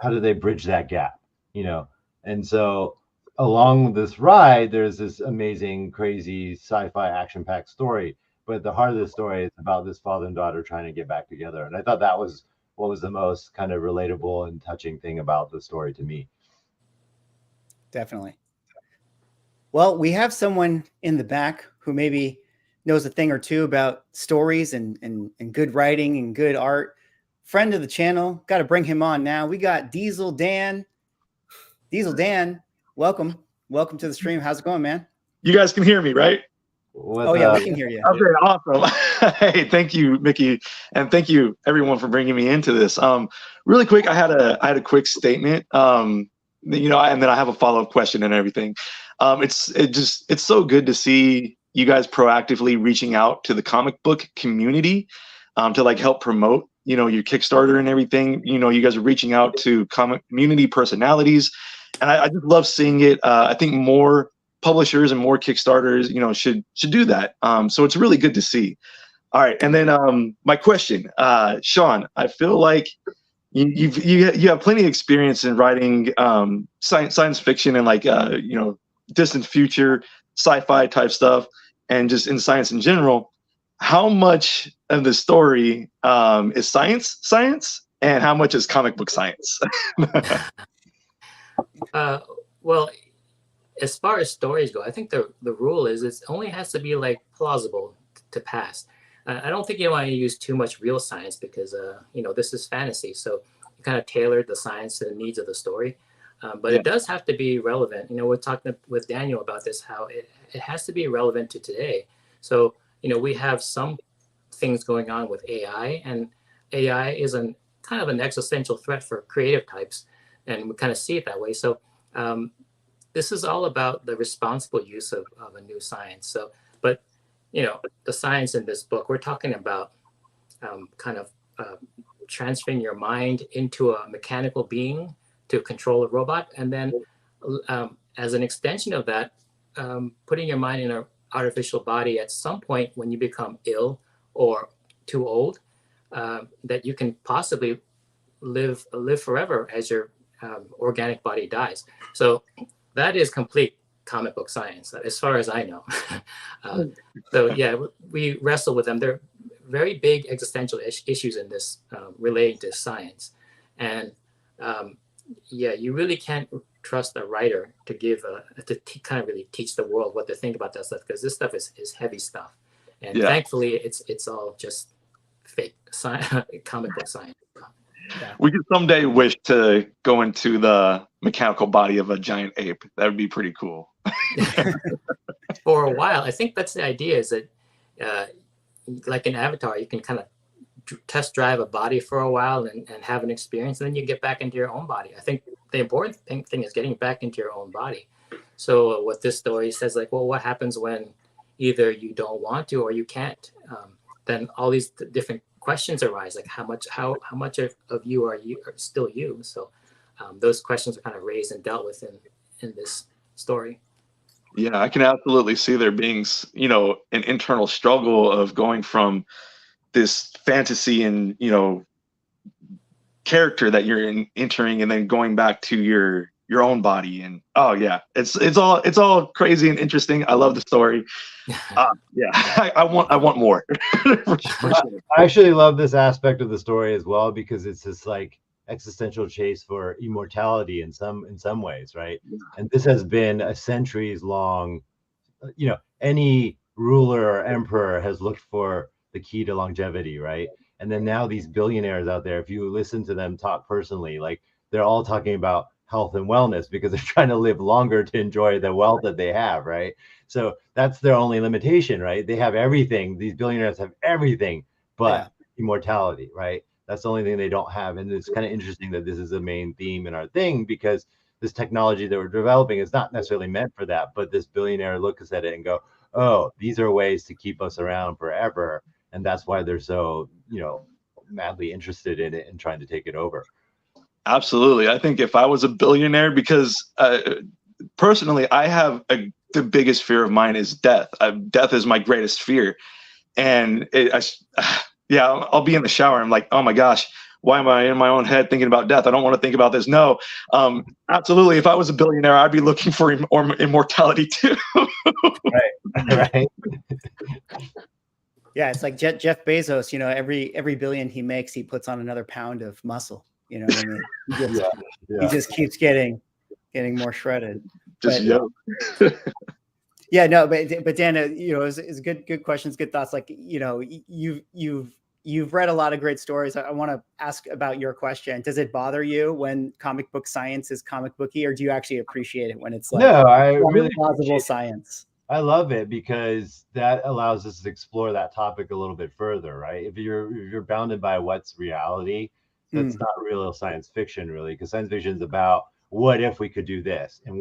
do they bridge that gap? You know, and so along this ride, there's this amazing, crazy sci-fi action-packed story. But at the heart of the story is about this father and daughter trying to get back together. And I thought that was what was the most kind of relatable and touching thing about the story to me. Definitely. Well, we have someone in the back who maybe knows a thing or two about stories and good writing and good art. Friend of the channel, got to bring him on now. We got Diesel Dan. Diesel Dan, welcome to the stream. How's it going, man? You guys can hear me, right? Oh yeah, we can hear you. Okay, awesome. Hey, thank you, Mickey, and thank you everyone for bringing me into this. Really quick, I had a quick statement. You know, and then I have a follow-up question and everything. It's so good to see you guys proactively reaching out to the comic book community to like help promote, you know, your Kickstarter and everything. You know, you guys are reaching out to comic community personalities, and I just love seeing it. I think more publishers and more Kickstarters, you know, should do that. So it's really good to see. All right, and then my question, Sean, I feel like you have plenty of experience in writing science fiction and like you know, distant future sci-fi type stuff, and just in science in general. How much of the story is science, and how much is comic book science? Well, as far as stories go, I think the rule is it only has to be like plausible to pass. I don't think you want to use too much real science because you know, this is fantasy, so you kind of tailor the science to the needs of the story. But it does have to be relevant. You know, we're talking with Daniel about this, how it has to be relevant to today. So, you know, we have some things going on with AI, and AI is kind of an existential threat for creative types, and we kind of see it that way. So this is all about the responsible use of a new science. So, but, you know, the science in this book, we're talking about kind of transferring your mind into a mechanical being to control a robot. And then as an extension of that, putting your mind in an artificial body at some point when you become ill or too old, that you can possibly live forever as your organic body dies. So that is complete comic book science, as far as I know. So yeah, we wrestle with them. They're very big existential issues in this relating to science. And yeah, you really can't trust a writer to give kind of really teach the world what to think about that stuff, because this stuff is heavy stuff. And thankfully it's all just fake comic book science. Yeah. We could someday wish to go into the mechanical body of a giant ape. That would be pretty cool. For a while, I think that's the idea, is that like in Avatar, you can kind of test drive a body for a while and have an experience, and then you get back into your own body. I think the important thing is getting back into your own body. So what this story says, like, well, what happens when either you don't want to or you can't? Then all these different questions arise, like how much of you are still you? So those questions are kind of raised and dealt with in this story. Yeah, I can absolutely see there being, you know, an internal struggle of going from this fantasy and, you know, character that you're entering, and then going back to your own body. And oh yeah, it's all crazy and interesting. I love the story. Yeah, I want more. for sure. I actually love this aspect of the story as well, because it's this like existential chase for immortality in some ways, right? And this has been a centuries long, you know, any ruler or emperor has looked for the key to longevity, right? And then now these billionaires out there, if you listen to them talk personally, like they're all talking about health and wellness because they're trying to live longer to enjoy the wealth that they have, right? So that's their only limitation, right? They have everything. These billionaires have everything but immortality, right? That's the only thing they don't have. And it's kind of interesting that this is the main theme in our thing, because this technology that we're developing is not necessarily meant for that, but this billionaire looks at it and go, oh, these are ways to keep us around forever, and that's why they're so, madly interested in it and trying to take it over. Absolutely. I think if I was a billionaire, because personally, I have the biggest fear of mine is death. Death is my greatest fear. And I'll be in the shower. I'm like, oh my gosh, why am I in my own head thinking about death? I don't want to think about this. No, absolutely. If I was a billionaire, I'd be looking for immortality too. Right. Yeah, it's like Jeff Bezos. Every billion he makes, he puts on another pound of muscle. You know what I mean? He just keeps getting more shredded. Just yeah, no, but Dan, it's good questions, good thoughts. Like, you've read a lot of great stories. I want to ask about your question. Does it bother you when comic book science is comic booky, or do you actually appreciate it when it's like I really plausible science? I love it because that allows us to explore that topic a little bit further, right? If you're bounded by what's reality, that's not real science fiction, really, because science fiction is about what if we could do this, and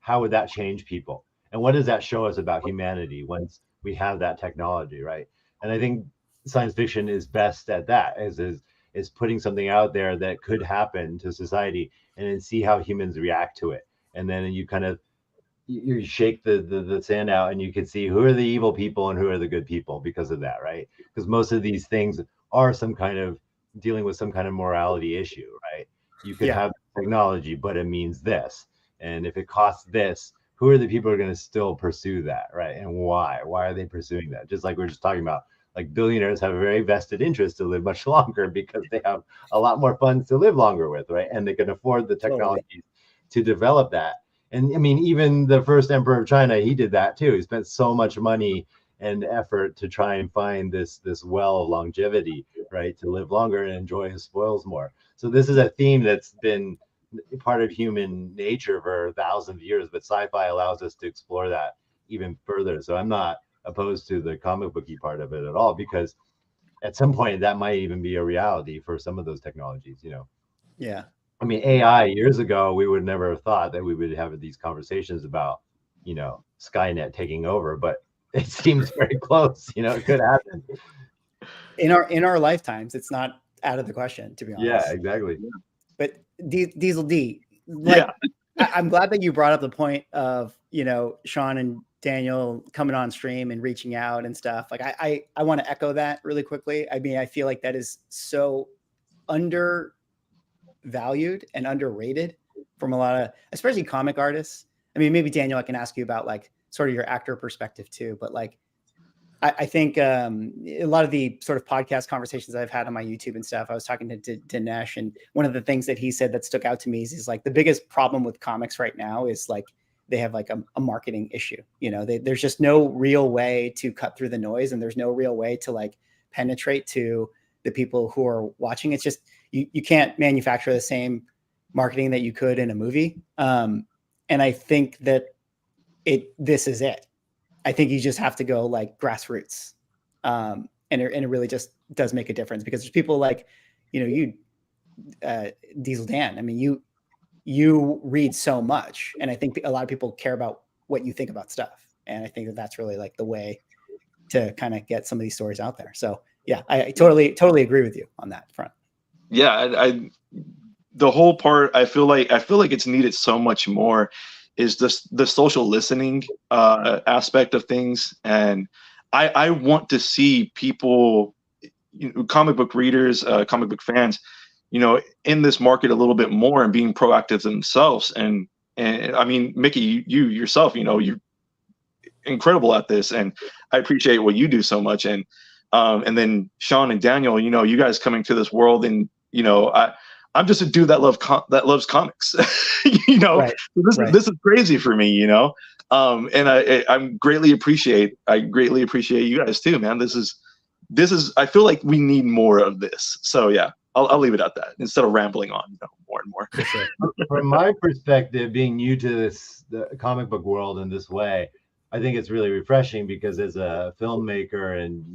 how would that change people, and what does that show us about humanity once we have that technology, right? And I think science fiction is best at that, is putting something out there that could happen to society, and then see how humans react to it, and then you shake the sand out, and you can see who are the evil people and who are the good people because of that, right? Because most of these things are some kind of dealing with some kind of morality issue, right? You could have technology, but it means this, and if it costs this, who are the people who are going to still pursue that, right? And why are they pursuing that? Just like we we're just talking about, like, billionaires have a very vested interest to live much longer because they have a lot more funds to live longer with, right? And they can afford the technologies to develop that. And I mean, even the first emperor of China, he did that too. He spent so much money and effort to try and find this well of longevity, right? To live longer and enjoy his spoils more. So this is a theme that's been part of human nature for thousands of years, but sci-fi allows us to explore that even further. So I'm not opposed to the comic booky part of it at all, because at some point that might even be a reality for some of those technologies, Yeah. I mean, AI years ago, we would never have thought that we would have these conversations about, Skynet taking over, but it seems very close. It could happen in our lifetimes. It's not out of the question, to be honest. Yeah, exactly. But Diesel D, I'm glad that you brought up the point of, Sean and Daniel coming on stream and reaching out and stuff. Like, I want to echo that really quickly. I mean, I feel like that is so undervalued and underrated from a lot of, especially comic artists. I mean, maybe Daniel, I can ask you about like sort of your actor perspective too, but like, I think a lot of the sort of podcast conversations I've had on my YouTube and stuff, I was talking to Dinesh, and one of the things that he said that stuck out to me is like the biggest problem with comics right now is like they have like a marketing issue. There's just no real way to cut through the noise, and there's no real way to like penetrate to the people who are watching. It's just you can't manufacture the same marketing that you could in a movie. And I think that this is it. I think you just have to go like grassroots. And it really just does make a difference, because there's people like, Diesel Dan. I mean, you read so much, and I think a lot of people care about what you think about stuff. And I think that that's really like the way to kind of get some of these stories out there. So yeah, I totally agree with you on that front. Yeah. The whole part, I feel like it's needed so much more, is the social listening aspect of things. And I want to see people, comic book readers, comic book fans, in this market a little bit more and being proactive themselves. And I mean, Mickey, you yourself, you're incredible at this, and I appreciate what you do so much. And then Sean and Daniel, you guys coming to this world, and I'm just a dude that loves comics. Right. This is crazy for me, and I greatly appreciate you guys too, man. This is I feel like we need more of this. So yeah, I'll leave it at that instead of rambling on more and more. From my perspective, being new to the comic book world in this way, I think it's really refreshing, because as a filmmaker and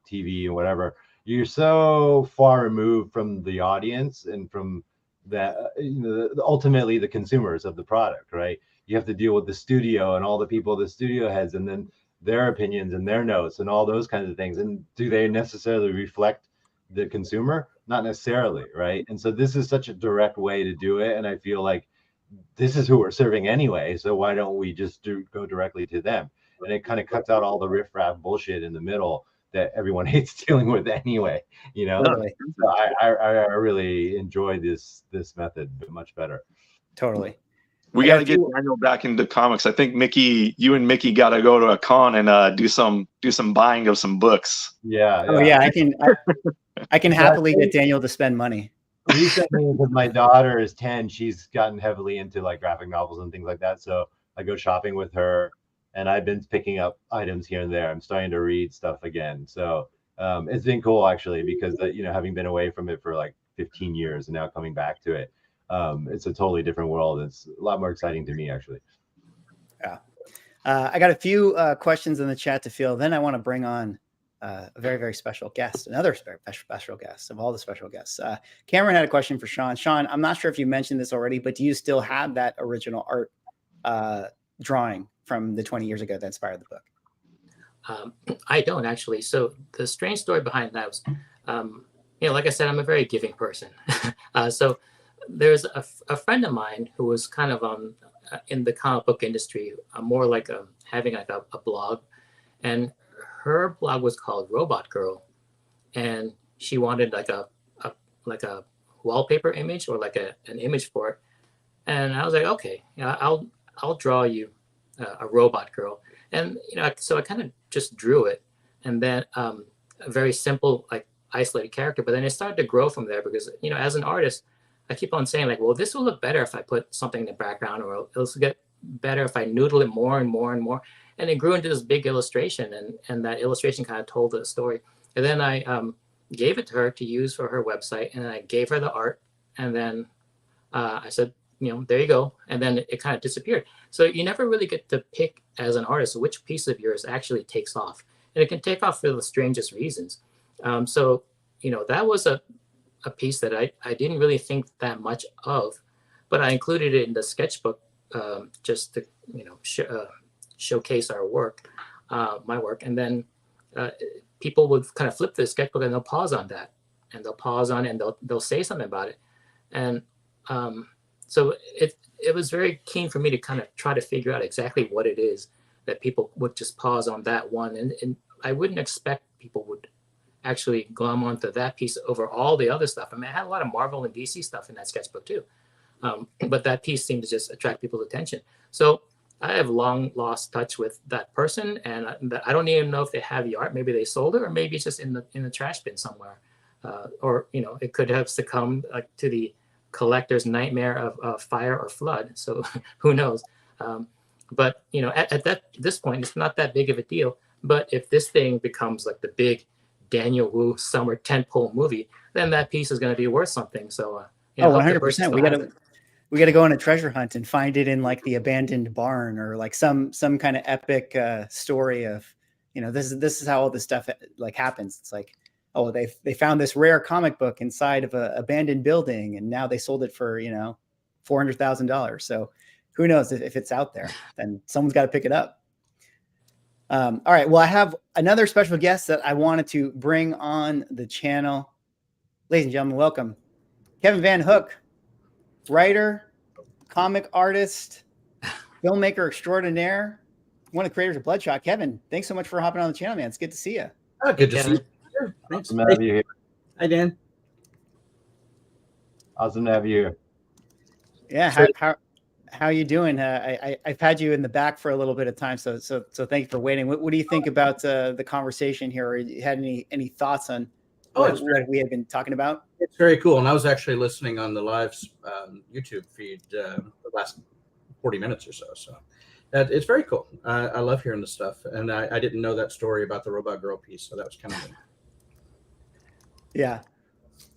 TV and whatever, you're so far removed from the audience and from that, ultimately the consumers of the product, right? You have to deal with the studio and all the people the studio heads, and then their opinions and their notes and all those kinds of things. And do they necessarily reflect the consumer? Not necessarily, right? And so this is such a direct way to do it. And I feel like this is who we're serving anyway. So why don't we just go directly to them? And it kind of cuts out all the riffraff bullshit in the middle that everyone hates dealing with anyway, you know. Totally. So I really enjoy this method much better. Totally. We got to get Daniel back into comics. I think Mickey, you and Mickey got to go to a con and do some buying of some books. Yeah. Oh yeah, I can happily get Daniel to spend money. Recently, because my daughter is 10, she's gotten heavily into like graphic novels and things like that. So I go shopping with her, and I've been picking up items here and there. I'm starting to read stuff again. So it's been cool actually, because you know, having been away from it for like 15 years and now coming back to it, it's a totally different world. It's a lot more exciting to me actually. Yeah. I got a few questions in the chat to fill. Then I want to bring on a very, very special guest, another special guest of all the special guests. Cameron had a question for Sean. Sean, I'm not sure if you mentioned this already, but do you still have that original art drawing from the 20 years ago that inspired the book? I don't actually. So the strange story behind that was, you know, like I said, I'm a very giving person. So there's a friend of mine who was kind of in the comic book industry, more like having like a blog, and her blog was called Robot Girl, and she wanted like a wallpaper image or like an image for it, and I was like, okay, yeah, I'll draw you a robot girl, and you know, so I kind of just drew it, and then a very simple like isolated character, but then it started to grow from there because, you know, as an artist, I keep on saying like, well, this will look better if I put something in the background, or it'll get better if I noodle it more and more and more. And it grew into this big illustration, and that illustration kind of told the story. And then I gave it to her to use for her website, and I gave her the art, and then I said, you know, there you go. And then it kind of disappeared. So you never really get to pick as an artist which piece of yours actually takes off, and it can take off for the strangest reasons. So, you know, that was a piece that I didn't really think that much of, but I included it in the sketchbook just to, you know, showcase our work, my work. And then people would kind of flip the sketchbook and they'll pause on that, and they'll pause on it, and they'll say something about it. And so it was very keen for me to kind of try to figure out exactly what it is that people would just pause on that one. And I wouldn't expect people would actually glom onto that piece over all the other stuff. I mean, I had a lot of Marvel and DC stuff in that sketchbook too. But that piece seemed to just attract people's attention. So I have long lost touch with that person, and I don't even know if they have the art. Maybe they sold it, or maybe it's just in the trash bin somewhere. Or, you know, it could have succumbed to the collector's nightmare of fire or flood. So who knows? But, you know, at this point, it's not that big of a deal. But if this thing becomes like the big Daniel Wu summer tentpole movie, then that piece is going to be worth something. So, you know, 100%. We got to go on a treasure hunt and find it in like the abandoned barn, or like some kind of epic story of, you know, this is how all this stuff like happens. It's like, oh, they found this rare comic book inside of an abandoned building, and now they sold it for, you know, $400,000. So who knows if it's out there? Then someone's got to pick it up. All right. Well, I have another special guest that I wanted to bring on the channel. Ladies and gentlemen, welcome Kevin Van Hook, writer, comic artist, filmmaker extraordinaire, one of the creators of Bloodshot. Kevin, thanks so much for hopping on the channel, man. It's good to see you. Oh, good to see you. Sure. Thanks. Awesome to have you here. Hi, Dan. Awesome to have you here. Yeah. How you doing? I've had you in the back for a little bit of time, so thank you for waiting. What do you think about the conversation here? Or you had any thoughts on what we had been talking about? It's very cool, and I was actually listening on the live YouTube feed the last 40 minutes or so. So it's very cool. I love hearing this stuff, and I didn't know that story about the Robot Girl piece, so that was kind of neat. Yeah.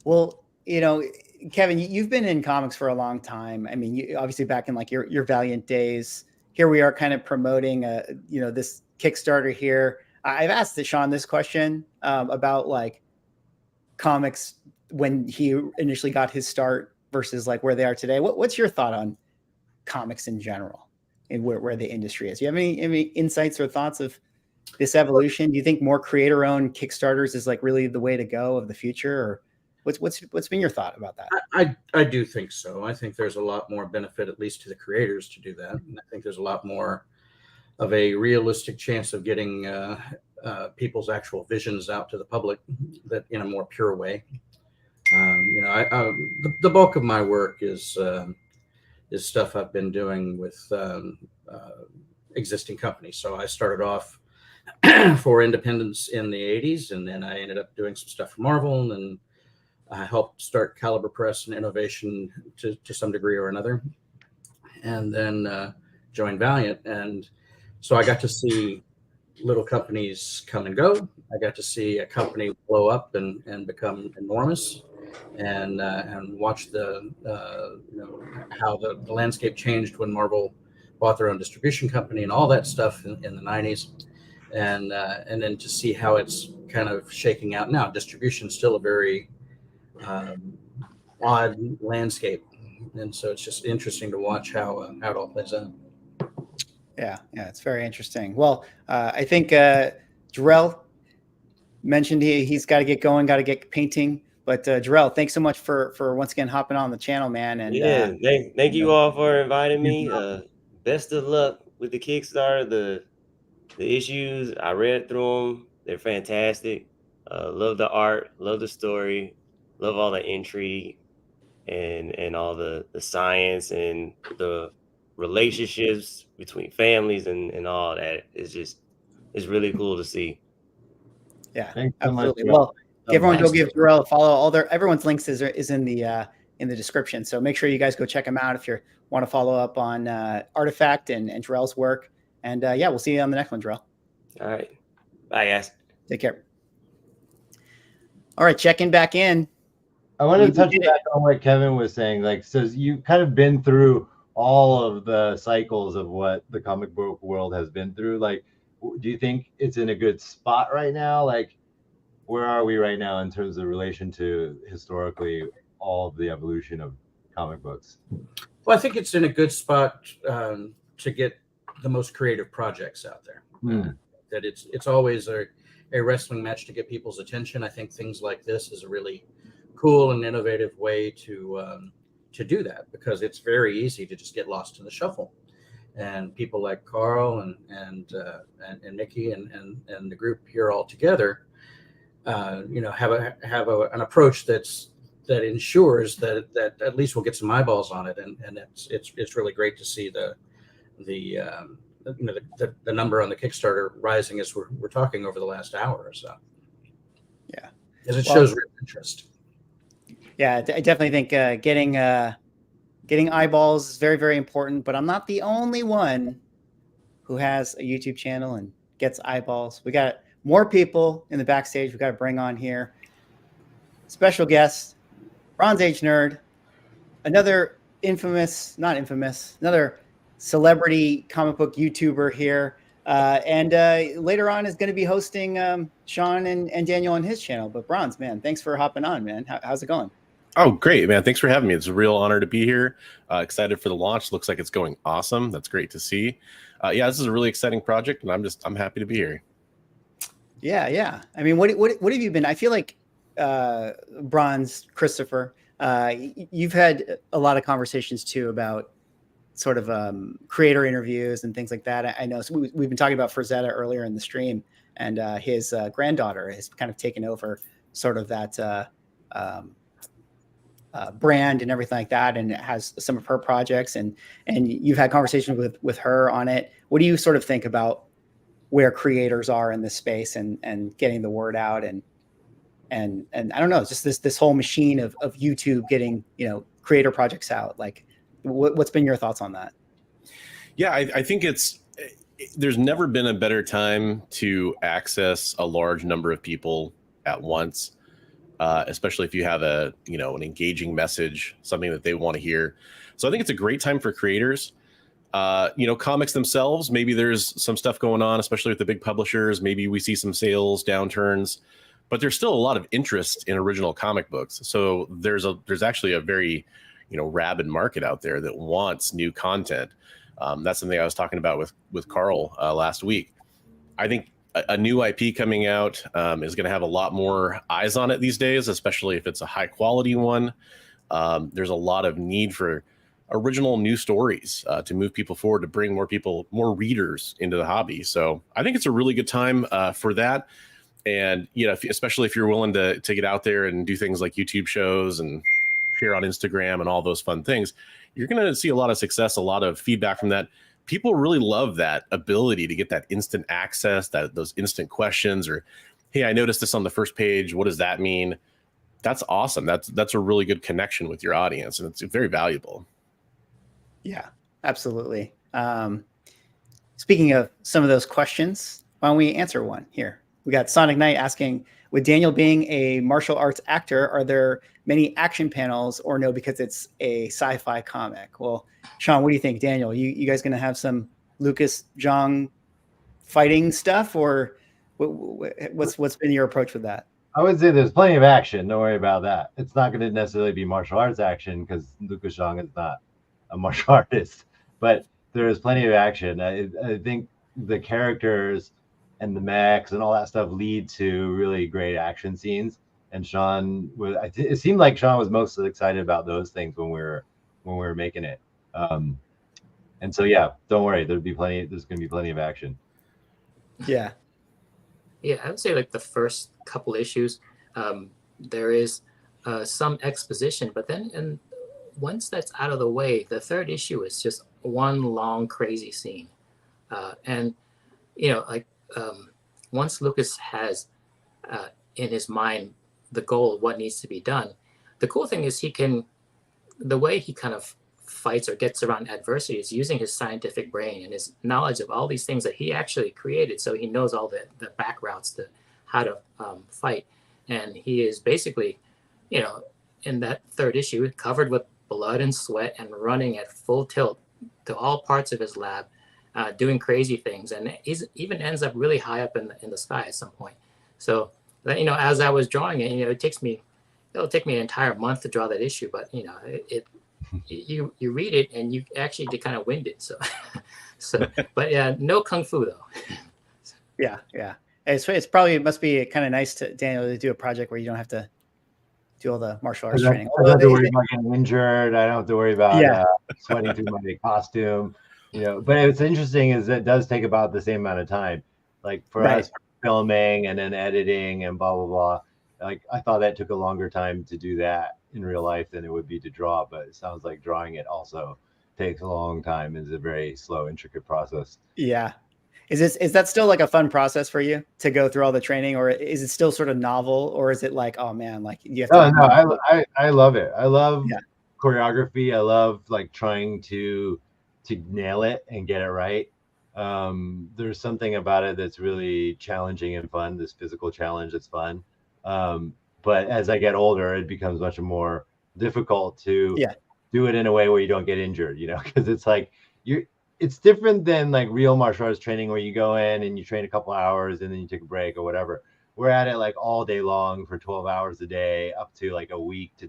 Well, you know, Kevin, you've been in comics for a long time. I mean, you obviously back in like your Valiant days. Here we are kind of promoting you know, this Kickstarter here. I've asked Sean this question about like comics when he initially got his start versus like where they are today. What's your thought on comics in general and where the industry is? Do you have any insights or thoughts of this evolution? Do you think more creator-owned Kickstarters is like really the way to go of the future, or what's been your thought about that? I do think so. I think there's a lot more benefit, at least to the creators, to do that. And I think there's a lot more of a realistic chance of getting people's actual visions out to the public that in a more pure way. The bulk of my work is stuff I've been doing with existing companies. So I started off for independents in the 80s, and then I ended up doing some stuff for Marvel, and I helped start Caliber Press and Innovation to some degree or another, and then joined Valiant. And so I got to see little companies come and go. I got to see a company blow up and become enormous, and watch the how the landscape changed when Marvel bought their own distribution company and all that stuff in the 90s, and then to see how it's kind of shaking out now. Distribution is still a very odd landscape, and so it's just interesting to watch how it all plays out. Yeah, it's very interesting. Well, I think Jarrell mentioned he's got to get going, got to get painting. But Jarrell, thanks so much for once again hopping on the channel, man. And thank you all for inviting me. Best of luck with the Kickstarter. The issues, I read through them. They're fantastic. Love the art, love the story, love all the intrigue and all the science and the relationships between families and all that. It's really cool to see. Yeah, Thanks so much, absolutely. Jarrell. Well, everyone go give Jarrell a follow. Everyone's links is in the description. So make sure you guys go check them out if you want to follow up on Artifact and Jarrell's work. And we'll see you on the next one, Jarrell. All right. Bye, guys. Take care. All right, checking back in. I wanted to touch back on what Kevin was saying. Like, so you've kind of been through all of the cycles of what the comic book world has been through. Like, do you think it's in a good spot right now? Like, where are we right now in terms of relation to historically all of the evolution of comic books? Well, I think it's in a good spot to get the most creative projects out there. That it's always a wrestling match to get people's attention. I think things like this is a really cool and innovative way to do that, because it's very easy to just get lost in the shuffle. And people like Carl and Nikki and the group here all together, have an approach that ensures that at least we'll get some eyeballs on it, and it's really great to see the number on the Kickstarter rising as we're talking over the last hour or so. Yeah, as it shows real interest. Yeah, I definitely think getting eyeballs is very, very important. But I'm not the only one who has a YouTube channel and gets eyeballs. We got more people in the backstage. We got to bring on here. Special guest, Bronze Age Nerd, another another celebrity comic book YouTuber here. And later on is going to be hosting Sean and Daniel on his channel. But Bronze, man, thanks for hopping on, man. How's it going? Oh, great, man. Thanks for having me. It's a real honor to be here. Excited for the launch. Looks like it's going awesome. That's great to see. This is a really exciting project, and I'm happy to be here. Yeah. I mean, what have you been? I feel like Bronze, Christopher, you've had a lot of conversations too about sort of creator interviews and things like that. I know we've been talking about Frazetta earlier in the stream, and his granddaughter has kind of taken over sort of that brand and everything like that, and it has some of her projects, and you've had conversations with her on it. What do you sort of think about where creators are in this space and getting the word out and I don't know, just this whole machine of YouTube getting creator projects out? Like, what's been your thoughts on that? Yeah, I think there's never been a better time to access a large number of people at once. Especially if you have an engaging message, something that they want to hear. So I think it's a great time for creators. Comics themselves, maybe there's some stuff going on, especially with the big publishers. Maybe we see some sales downturns, but there's still a lot of interest in original comic books. So there's actually a very, rabid market out there that wants new content. That's something I was talking about with Carl last week. I think a new IP coming out is going to have a lot more eyes on it these days, especially if it's a high quality one. There's a lot of need for original new stories to move people forward, to bring more readers into the hobby. So I think it's a really good time for that. And, you know, especially if you're willing to get out there and do things like YouTube shows and share on Instagram and all those fun things, you're going to see a lot of success, a lot of feedback from that. People really love that ability to get that instant access, those instant questions, or, hey, I noticed this on the first page. What does that mean? That's awesome. That's a really good connection with your audience, and it's very valuable. Yeah, absolutely. Speaking of some of those questions, why don't we answer one here? We got Sonic Knight asking, with Daniel being a martial arts actor, are there many action panels or no, because it's a sci-fi comic? Well, Sean, what do you think? Daniel, you guys going to have some Lucas Zhang fighting stuff, or what's been your approach with that? I would say there's plenty of action. Don't worry about that. It's not going to necessarily be martial arts action because Lucas Zhang is not a martial artist, but there is plenty of action. I think the characters and the mechs and all that stuff lead to really great action scenes. And Sean was, it seemed like Sean was most excited about those things when we were making it. And so, yeah, don't worry. There's going to be plenty of action. Yeah. Yeah, I would say like the first couple issues, there is some exposition, but then once that's out of the way, the third issue is just one long crazy scene. And, you know, like once Lucas has in his mind the goal of what needs to be done, the cool thing is the way he kind of fights or gets around adversity is using his scientific brain and his knowledge of all these things that he actually created. So he knows all the back routes to how to fight. And he is basically, you know, in that third issue, covered with blood and sweat and running at full tilt to all parts of his lab, doing crazy things. And he even ends up really high up in the sky at some point. So, you know, as I was drawing it, you know, it'll take me an entire month to draw that issue, but, you know, you read it and you actually get kind of winded. So, but yeah, no kung fu though. Yeah. It must be kind of nice to Daniel to do a project where you don't have to do all the martial arts training. I don't have to worry about getting injured. I don't have to worry about sweating through my costume. You know, but what's interesting is it does take about the same amount of time. Like for us filming and then editing and blah blah blah. Like I thought that took a longer time to do that in real life than it would be to draw, but it sounds like drawing it also takes a long time. It's a very slow, intricate process. Yeah. Is that still like a fun process for you to go through all the training, or is it still sort of novel, or is it like, oh man, like you have to I love it. I love choreography. I love like trying to nail it and get it right. There's something about it that's really challenging and fun, this physical challenge that's fun. But as I get older, it becomes much more difficult to do it in a way where you don't get injured, you know, because it's like it's different than like real martial arts training where you go in and you train a couple hours and then you take a break or whatever. We're at it like all day long for 12 hours a day, up to like a week to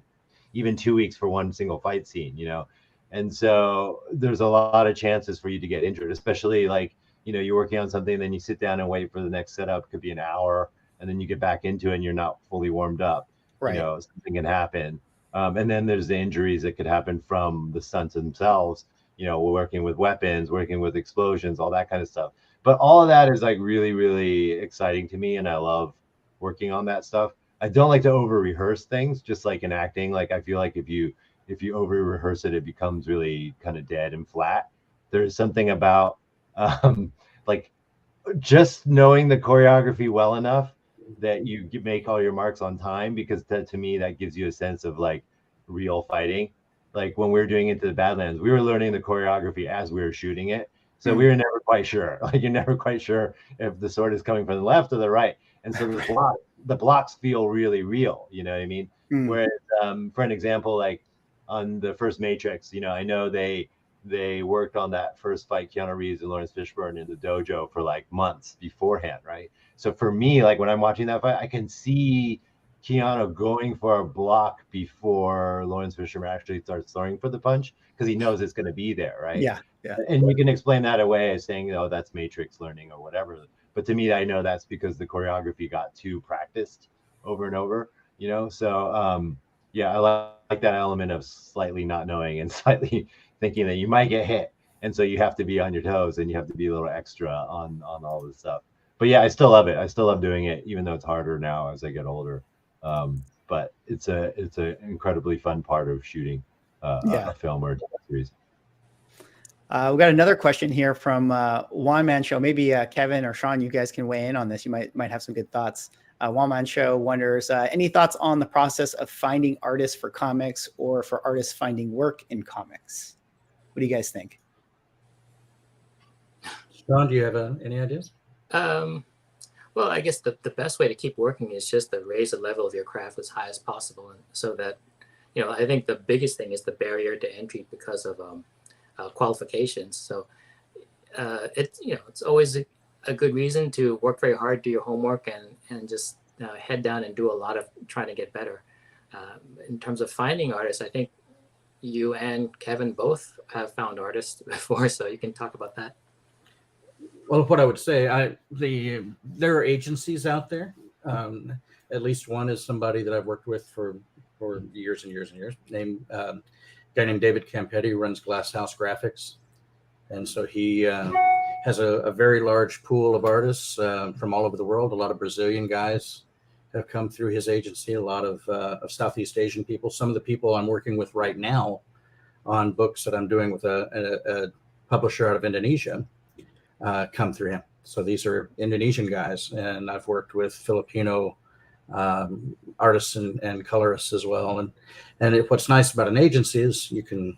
even 2 weeks for one single fight scene, you know? And so there's a lot of chances for you to get injured, especially like, you know, you're working on something, then you sit down and wait for the next setup. It could be an hour, and then you get back into it and you're not fully warmed up. You know, something can happen. And then there's the injuries that could happen from the stunts themselves. You know, we're working with weapons, working with explosions, all that kind of stuff. But all of that is like really, really exciting to me. And I love working on that stuff. I don't like to over rehearse things, just like in acting. Like I feel like if you over rehearse it, it becomes really kind of dead and flat. There's something about like just knowing the choreography well enough that you make all your marks on time, because to me, that gives you a sense of like real fighting. Like when we were doing Into the Badlands, we were learning the choreography as we were shooting it. So we were never quite sure. Like you're never quite sure if the sword is coming from the left or the right. And so the blocks feel really real, you know what I mean? Whereas for an example, like on the first Matrix, you know, I know they worked on that first fight, Keanu Reeves and Lawrence Fishburne, in the dojo for like months beforehand, right? So for me, like when I'm watching that fight, I can see Keanu going for a block before Lawrence Fishburne actually starts throwing for the punch, because he knows it's going to be there, right? Yeah. And you can explain that away as saying, oh, that's Matrix learning or whatever. But to me, I know that's because the choreography got too practiced over and over, you know? So yeah, I like that element of slightly not knowing and slightly thinking that you might get hit. And so you have to be on your toes and you have to be a little extra on all this stuff. But yeah, I still love it. I still love doing it, even though it's harder now as I get older. But it's an incredibly fun part of shooting a film or a series. We got another question here from One Man Show. Maybe Kevin or Sean, you guys can weigh in on this. You might have some good thoughts. One Man Show wonders, any thoughts on the process of finding artists for comics or for artists finding work in comics? What do you guys think? Sean, do you have any ideas? Well, I guess the best way to keep working is just to raise the level of your craft as high as possible, and so that, you know, I think the biggest thing is the barrier to entry because of qualifications. So it's, you know, it's always a good reason to work very hard, do your homework, and just head down and do a lot of trying to get better. In terms of finding artists, I think you and Kevin both have found artists before, so you can talk about that. Well, what I would say, there are agencies out there. At least one is somebody that I've worked with for years and years and years. A guy named David Campetti, who runs Glass House Graphics, and so he has a very large pool of artists from all over the world. A lot of Brazilian guys have come through his agency. A lot of Southeast Asian people. Some of the people I'm working with right now on books that I'm doing with a publisher out of Indonesia come through him. So these are Indonesian guys, and I've worked with Filipino artists and colorists as well. And what's nice about an agency is you can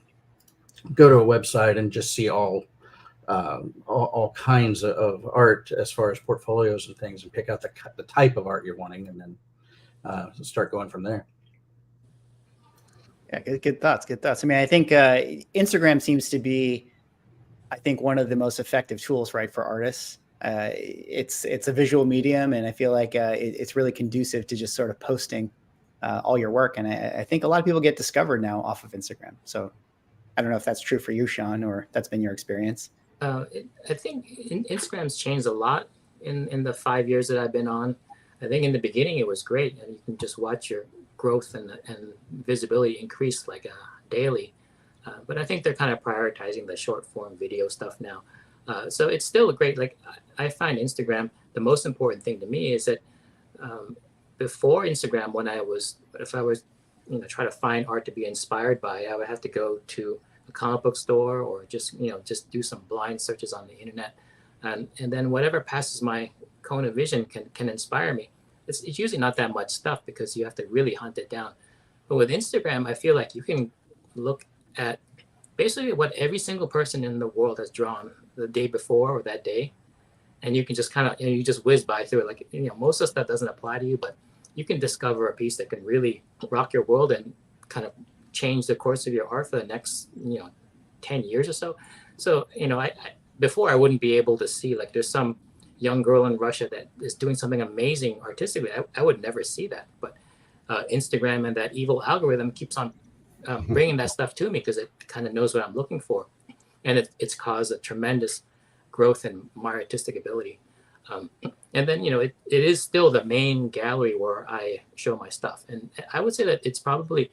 go to a website and just see all kinds of art as far as portfolios and things, and pick out the type of art you're wanting, and then start going from there. Yeah, good thoughts. Good thoughts. I mean, I think Instagram seems to be, I think, one of the most effective tools, right, for artists. It's a visual medium, and I feel like it's really conducive to just sort of posting all your work. And I think a lot of people get discovered now off of Instagram. So I don't know if that's true for you, Sean, or that's been your experience. I think Instagram's changed a lot in the 5 years that I've been on. I think in the beginning it was great, and you can just watch your growth and visibility increase like daily. But I think they're kind of prioritizing the short form video stuff now. So it's still great. Like, I find Instagram, the most important thing to me is that before Instagram, if I was, you know, try to find art to be inspired by, I would have to go to a comic book store or just do some blind searches on the internet. And then whatever passes my cone of vision can inspire me. It's usually not that much stuff because you have to really hunt it down. But with Instagram, I feel like you can look at basically what every single person in the world has drawn the day before or that day, and you can just kind of, you just whiz by through it. Like, most of the stuff doesn't apply to you, but you can discover a piece that can really rock your world and kind of change the course of your art for the next 10 years or so. So before I wouldn't be able to see, like, there's some young girl in Russia that is doing something amazing artistically. I would never see that, but Instagram and that evil algorithm keeps on bringing that stuff to me because it kind of knows what I'm looking for, and it's caused a tremendous growth in my artistic ability. And then it is still the main gallery where I show my stuff, and I would say that it's probably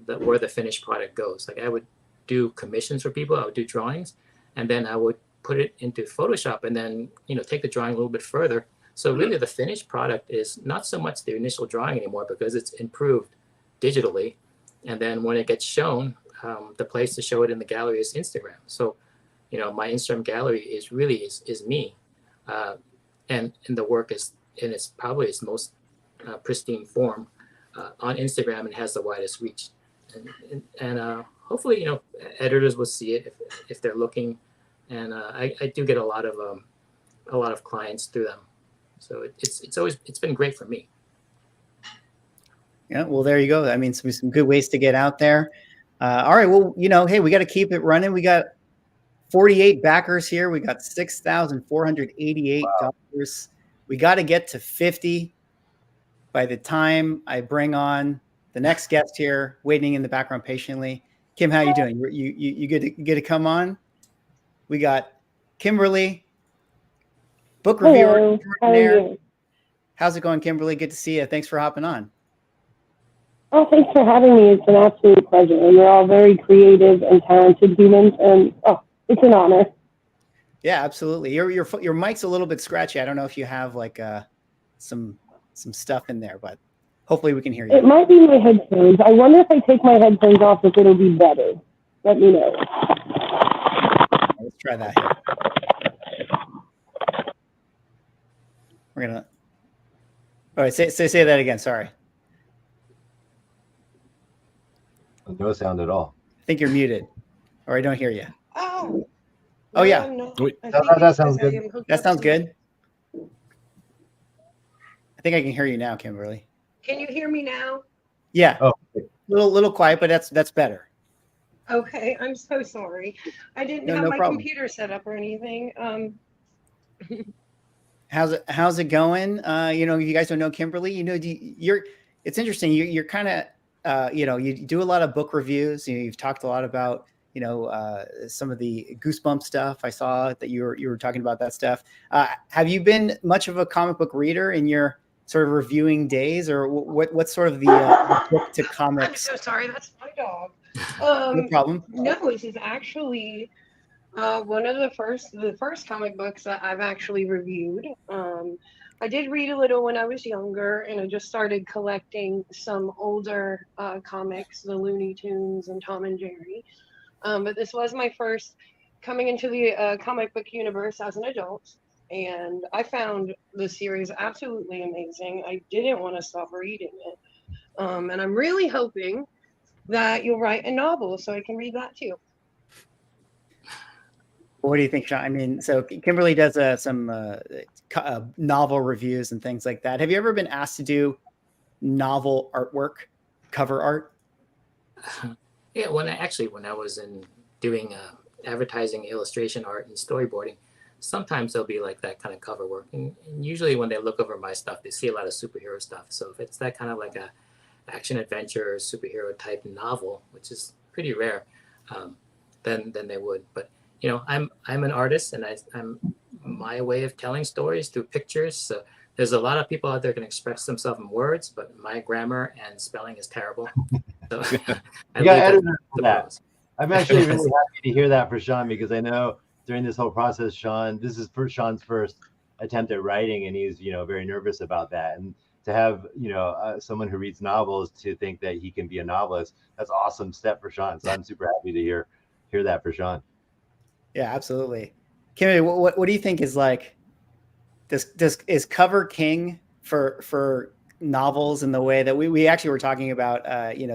where the finished product goes. Like, I would do commissions for people, I would do drawings, and then I would put it into Photoshop and then take the drawing a little bit further. So really the finished product is not so much the initial drawing anymore because it's improved digitally. And then when it gets shown, the place to show it in the gallery is Instagram. So, my Instagram gallery is really me. And the work is in its most pristine form on Instagram and has the widest reach. And hopefully, editors will see it if they're looking. And I do get a lot of clients through them. So it's been great for me. Yeah, well, there you go. I mean, some good ways to get out there. All right, well, hey, we got to keep it running. We got 48 backers here. We got $6,488. Wow. We got to get to 50 by the time I bring on the next guest here, waiting in the background patiently. Kim, how you doing? You good to come on? We got Kimberly book reviewer Hello. How are extraordinaire. you? How's it going, Kimberly? Good to see you. Thanks for hopping on. Oh, thanks for having me. It's an absolute pleasure. And you're all very creative and talented humans, and it's an honor. Yeah, absolutely. Your mic's a little bit scratchy. I don't know if you have like some stuff in there, but hopefully we can hear you. It might be my headphones. I wonder if I take my headphones off, if it'll be better. Let me know. Let's try that here. We're gonna. All right, say that again. Sorry. No sound at all. I think you're muted, or I don't hear you. Oh. Oh yeah. No. That sounds good. That sounds good. I think I can hear you now, Kimberly. Can you hear me now? Yeah. Oh. Little quiet, but that's better. Okay, I'm so sorry. I didn't have No my problem. computer set up or anything. How's it going? If you guys don't know Kimberly, it's interesting. You're kind of, you do a lot of book reviews. You've talked a lot about, some of the Goosebump stuff. I saw that you were talking about that stuff. Have you been much of a comic book reader in your sort of reviewing days, or what's sort of the book to comics? I'm so sorry. That's my dog. No problem. No, this is actually one of the first comic books that I've actually reviewed. I did read a little when I was younger, and I just started collecting some older comics, the Looney Tunes and Tom and Jerry. But this was my first coming into the comic book universe as an adult, and I found the series absolutely amazing. I didn't want to stop reading it, and I'm really hoping that you'll write a novel so I can read that too. What do you think, Sean? I mean, so Kimberly does some novel reviews and things like that. Have you ever been asked to do novel artwork, cover art? Yeah, when I was doing advertising, illustration art, and storyboarding, sometimes there'll be like that kind of cover work. And usually when they look over my stuff, they see a lot of superhero stuff. So if it's that kind of like a action adventure superhero type novel, which is pretty rare, then they would. But I'm an artist, and I'm my way of telling stories through pictures. So there's a lot of people out there can express themselves in words, but my grammar and spelling is terrible. So You got editors for that. I'm actually really happy to hear that for Sean, because I know during this whole process, this is Sean's first attempt at writing, and he's very nervous about that. And to have someone who reads novels to think that he can be a novelist, that's an awesome step for Sean. So I'm super happy to hear that for Sean. Yeah, absolutely. Kimberly, what do you think is like? Is cover king for novels in the way that we actually were talking about?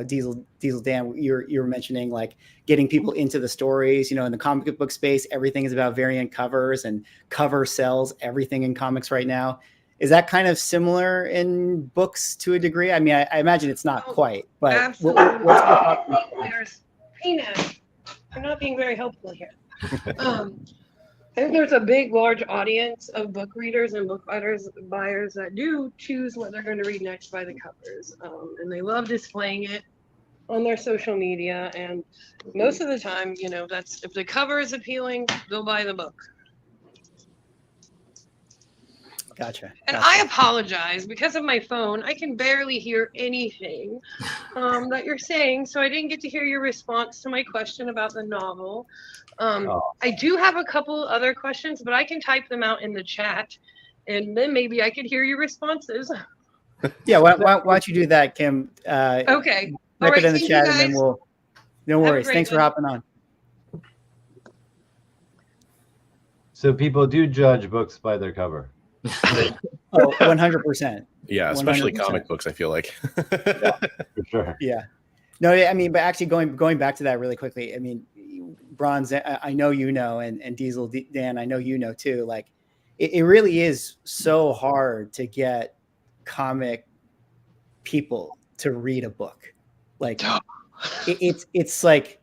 Diesel Dan, you were mentioning like getting people into the stories. In the comic book space, everything is about variant covers, and cover sells everything in comics right now. Is that kind of similar in books to a degree? I mean, I imagine it's not quite, but Absolutely. what's your thought? There's peanuts. I'm not being very helpful here. I think there's a big, large audience of book readers and book buyers that do choose what they're going to read next by the covers, and they love displaying it on their social media. And most of the time, that's if the cover is appealing, they'll buy the book. Gotcha. And I apologize, because of my phone, I can barely hear anything that you're saying. So I didn't get to hear your response to my question about the novel. I do have a couple other questions, but I can type them out in the chat, and then maybe I could hear your responses. Yeah, why don't you do that, Kim? Okay. Type it in the thank chat, you, and then guys. we'll. No Have a worries. great Thanks for one. hopping on. So people do judge books by their cover. 100%. Yeah, especially 100%. comic books, I feel like. Yeah, for sure. Yeah. No, I mean, but actually going back to that really quickly, I mean, Bronze, I know and Diesel Dan, I know too. Like, it really is so hard to get comic people to read a book. Like, it's like,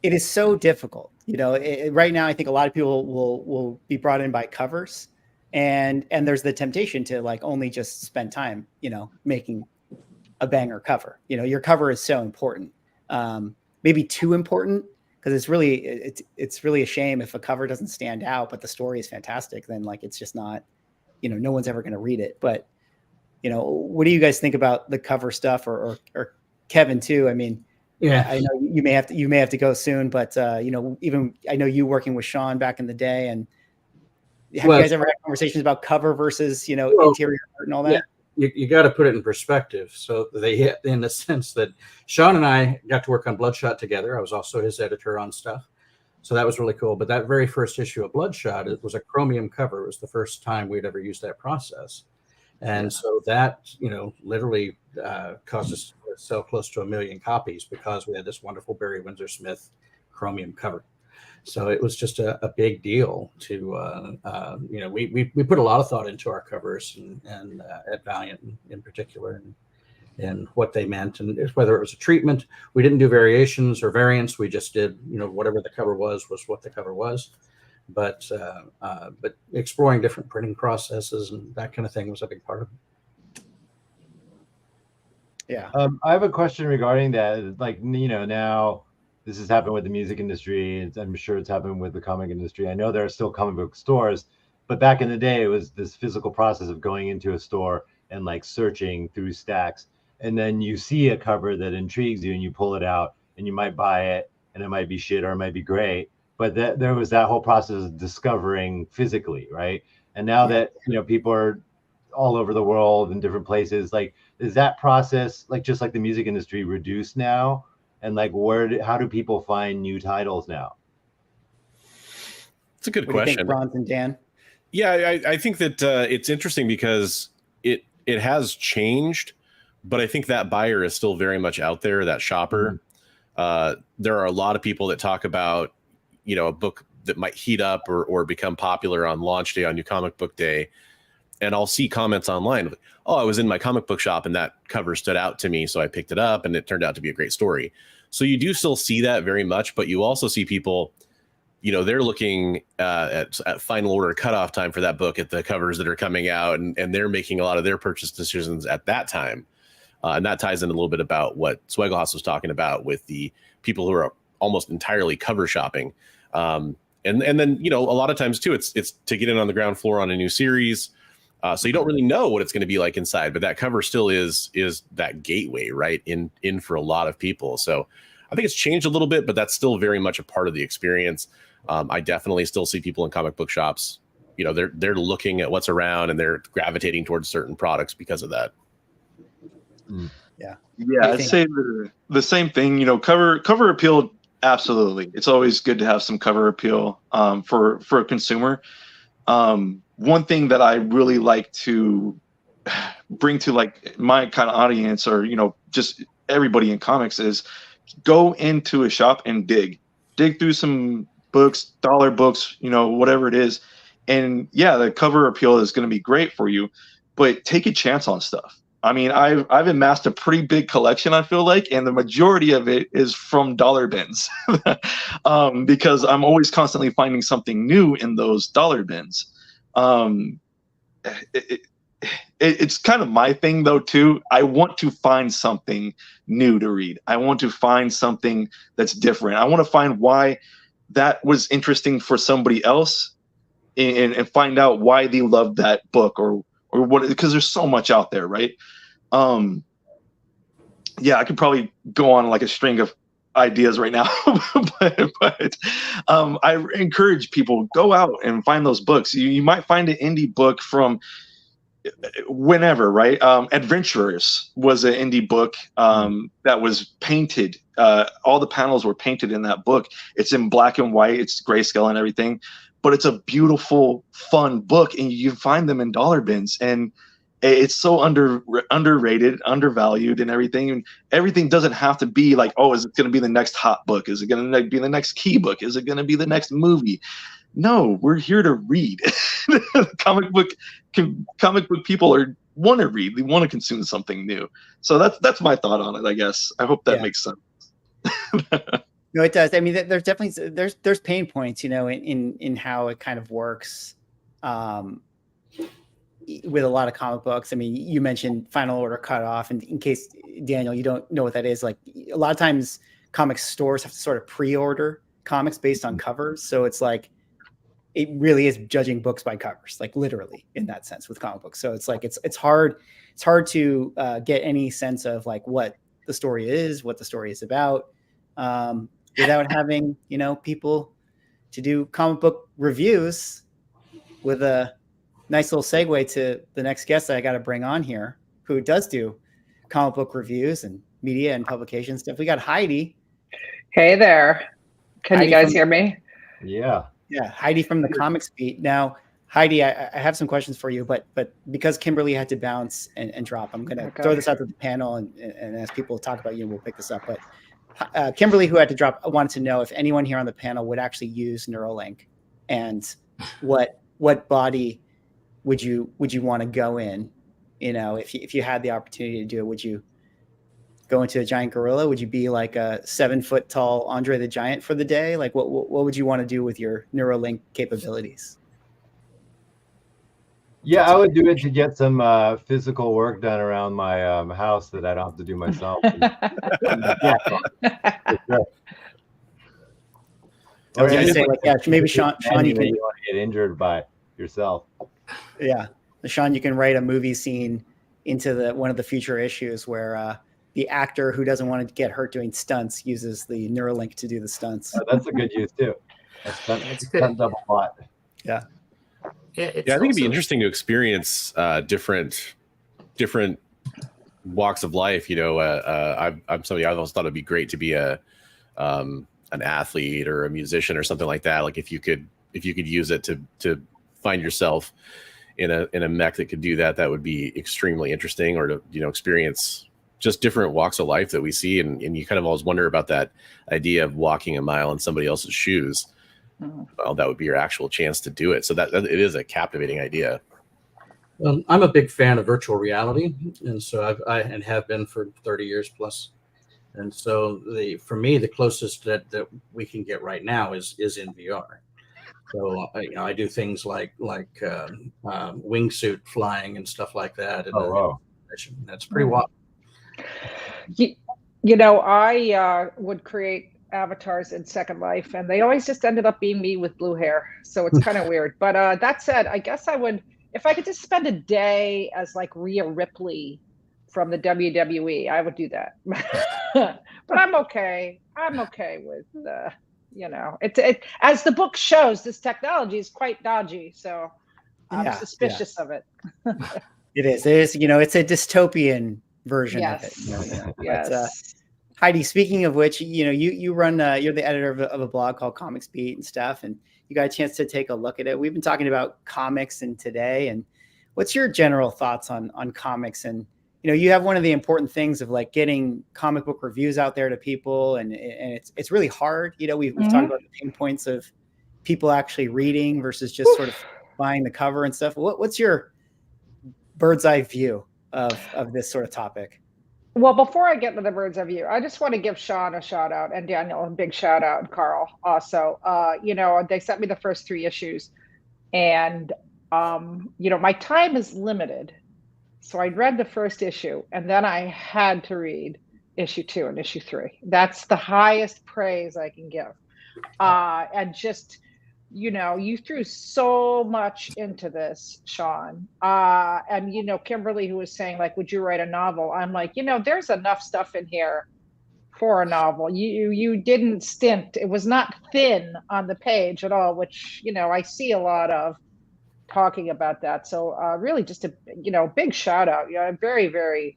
it is so difficult. Right now, I think a lot of people will be brought in by covers. And there's the temptation to like only just spend time, making a banger cover. Your cover is so important, maybe too important because it's really a shame if a cover doesn't stand out, but the story is fantastic. Then like it's just not, no one's ever going to read it. But what do you guys think about the cover stuff, or Kevin too? I mean, yeah, I know you may have to go soon, but even I know you working with Sean back in the day, and have you guys ever had conversations about cover versus interior art and all that? Yeah. You got to put it in perspective. So they hit in the sense that Sean and I got to work on Bloodshot together. I was also his editor on stuff. So that was really cool. But that very first issue of Bloodshot, it was a chromium cover. It was the first time we'd ever used that process. And so that, literally caused us to sell close to 1 million copies because we had this wonderful Barry Windsor Smith chromium cover. So it was just a big deal to, we put a lot of thought into our covers and at Valiant in particular and what they meant, and whether it was a treatment. We didn't do variations or variants. We just did, whatever the cover was what the cover was. But exploring different printing processes and that kind of thing was a big part of it. Yeah. I have a question regarding that. Like, now this has happened with the music industry. I'm sure it's happened with the comic industry. I know there are still comic book stores, but back in the day, it was this physical process of going into a store and like searching through stacks. And then you see a cover that intrigues you and you pull it out and you might buy it, and it might be shit or it might be great. But there was that whole process of discovering physically, right? And now that, people are all over the world in different places, like, is that process, like, just like the music industry, reduced now? And like, how do people find new titles now? It's a good What do you question. think, Bronze and Dan? Yeah, I think that it's interesting because it has changed, but I think that buyer is still very much out there, that shopper. There are a lot of people that talk about, a book that might heat up or become popular on launch day, on New Comic Book Day. And I'll see comments online like, oh, I was in my comic book shop and that cover stood out to me, so I picked it up and it turned out to be a great story. So you do still see that very much, but you also see people, they're looking at final order cutoff time for that book at the covers that are coming out, and they're making a lot of their purchase decisions at that time. And that ties in a little bit about what Swagglehaus was talking about with the people who are almost entirely cover shopping. And then, a lot of times too, it's to get in on the ground floor on a new series. So you don't really know what it's going to be like inside, but that cover still is that gateway, right, in for a lot of people. So I think it's changed a little bit, but that's still very much a part of the experience. I definitely still see people in comic book shops, they're looking at what's around and they're gravitating towards certain products because of that. Yeah. Yeah, I'd say the same thing. Cover appeal, absolutely. It's always good to have some cover appeal for a consumer. One thing that I really like to bring to like my kind of audience, or just everybody in comics, is go into a shop and dig through some books, dollar books, whatever it is. And yeah, the cover appeal is going to be great for you, but take a chance on stuff. I mean, I've amassed a pretty big collection, I feel like, and the majority of it is from dollar bins because I'm always constantly finding something new in those dollar bins. It's kind of my thing, though, too. I want to find something new to read. I want to find something that's different. I want to find why that was interesting for somebody else and find out why they loved that book or what, because there's so much out there, right? Yeah, I could probably go on like a string of ideas right now, but I encourage people, go out and find those books. You might find an indie book from whenever, right? Adventurers was an indie book that was painted. All the panels were painted in that book. It's in black and white. It's grayscale and everything, but it's a beautiful, fun book, and you find them in dollar bins. And it's so underrated, undervalued, and everything. And everything doesn't have to be like, oh, is it going to be the next hot book? Is it going to be the next key book? Is it going to be the next movie? No, we're here to read. Comic book people want to read. They want to consume something new. So that's my thought on it, I guess. I hope that makes sense. No, it does. I mean, there's definitely there's pain points, in how it kind of works. With a lot of comic books. I mean, you mentioned final order cutoff, and in case Daniel, you don't know what that is, like a lot of times comic stores have to sort of pre-order comics based on covers. So it's like, it really is judging books by covers, like literally in that sense with comic books. So it's like, it's hard to get any sense of like what the story is, what the story is about, without having, people to do comic book reviews, with a nice little segue to the next guest that I got to bring on here, who does do comic book reviews and media and publication stuff. We got Heidi. Hey there. Can Heidi you guys hear me? Yeah. Yeah, Heidi from the Comics Beat. Now, Heidi, I have some questions for you, but because Kimberly had to bounce and drop, I'm going to throw this out to the panel, and as people talk about you, we'll pick this up. But Kimberly, who had to drop, wanted to know if anyone here on the panel would actually use Neuralink, and what body would you want to go in? If you had the opportunity to do it, would you go into a giant gorilla? Would you be like a 7-foot tall Andre the Giant for the day? Like what would you want to do with your Neuralink capabilities? Yeah, I would do it to get some physical work done around my house that I don't have to do myself. Yeah. I was going to say, like, yeah, maybe Sean, you can want to get injured by yourself. Yeah, Sean, you can write a movie scene into one of the future issues where the actor who doesn't want to get hurt doing stunts uses the Neuralink to do the stunts. Oh, that's a good use too. That's good. Double plot. Yeah. Yeah, I think it'd be interesting to experience different walks of life. I'm somebody I've always thought it'd be great to be an athlete or a musician or something like that. Like if you could use it to find yourself in a mech that could do that, that would be extremely interesting. Or to experience just different walks of life that we see, and you kind of always wonder about that idea of walking a mile in somebody else's shoes. Well, that would be your actual chance to do it. So that it is a captivating idea. I'm a big fan of virtual reality, and so I have been for 30 years plus. And so for me, the closest that we can get right now is in VR. So I do things like wingsuit flying and stuff like that. And wow. That's pretty wild. I would create avatars in Second Life, and they always just ended up being me with blue hair. So it's kind of weird. But that said, I guess I would, if I could just spend a day as like Rhea Ripley from the WWE, I would do that. But I'm okay. I'm okay with, it as the book shows, this technology is quite dodgy. So I'm suspicious of it. It is. It's a dystopian version of it. Yes. But, Heidi, speaking of which, you run, you're the editor of a blog called Comics Beat and stuff, and you got a chance to take a look at it. We've been talking about comics and today, and what's your general thoughts on comics? And, you have one of the important things of like getting comic book reviews out there to people, and it's really hard. We've talked about the pain points of people actually reading versus just sort of buying the cover and stuff. What's your bird's eye view of this sort of topic? Well, before I get into the bird's eye view, I just want to give Sean a shout out, and Daniel a big shout out, and Carl also. They sent me the first 3 issues, and my time is limited, so I read the first issue, and then I had to read issue 2 and issue 3. That's the highest praise I can give, and just. You threw so much into this, Sean. And, Kimberly, who was saying, like, would you write a novel? I'm like, there's enough stuff in here for a novel. You didn't stint. It was not thin on the page at all, which, I see a lot of talking about that. So really just a, big shout out. Yeah, very, very,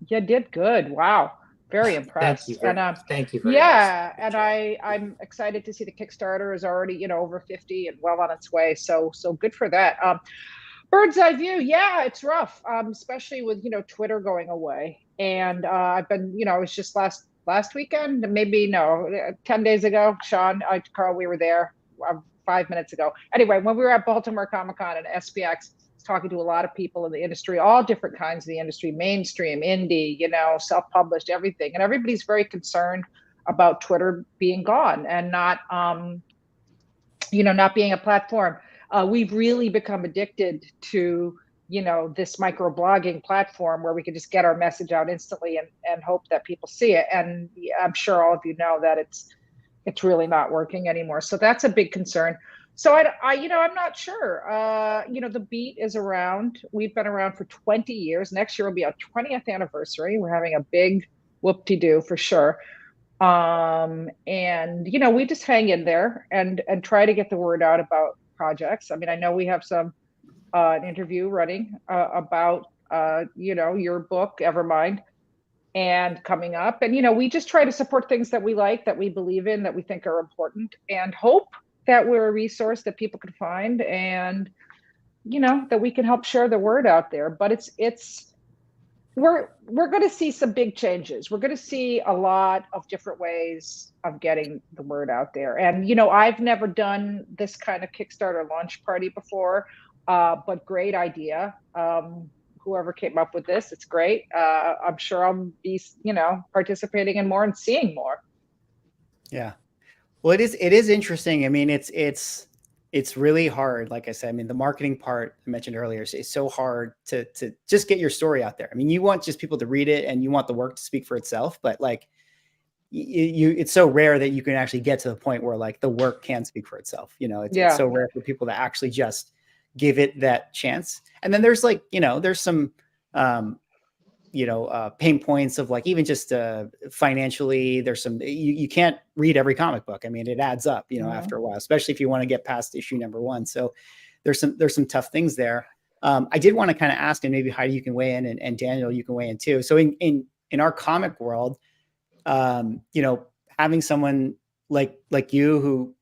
you did good. Wow. Very impressed. Thank you very much. And I'm excited to see the Kickstarter is already, over 50 and well on its way. So good for that. Bird's eye view. Yeah, it's rough. Especially with, Twitter going away. And I've been, it was just last weekend, maybe 10 days ago, Sean, Carl, we were there 5 minutes ago. Anyway, when we were at Baltimore Comic-Con and SPX, talking to a lot of people in the industry, all different kinds of the industry, mainstream, indie, self-published, everything. And everybody's very concerned about Twitter being gone and not, not being a platform. We've really become addicted to, this microblogging platform where we can just get our message out instantly and hope that people see it. And I'm sure all of you know that it's really not working anymore. So that's a big concern. So I'm not sure. The Beat is around. We've been around for 20 years. Next year will be our 20th anniversary. We're having a big whoop-de-doo for sure. We just hang in there and try to get the word out about projects. I mean, I know we have an interview running about your book, Evermind, and coming up. And we just try to support things that we like, that we believe in, that we think are important, and hope that we're a resource that people can find, and that we can help share the word out there. But we're going to see some big changes. We're going to see a lot of different ways of getting the word out there. And I've never done this kind of Kickstarter launch party before, but great idea. Whoever came up with this, it's great. I'm sure I'll be participating in more and seeing more. Yeah. Well, it is interesting. I mean, it's really hard. Like I said, I mean, the marketing part I mentioned earlier is so hard to just get your story out there. I mean, you want just people to read it and you want the work to speak for itself, but like it's so rare that you can actually get to the point where like the work can speak for itself. It's so rare for people to actually just give it that chance. And then there's like, there's some, pain points of like, even just financially, there's some, you can't read every comic book. I mean, it adds up, after a while, especially if you want to get past issue number 1. So there's some tough things there. I did want to kind of ask, and maybe Heidi, you can weigh in, and Daniel, you can weigh in too. So in our comic world, having someone like you who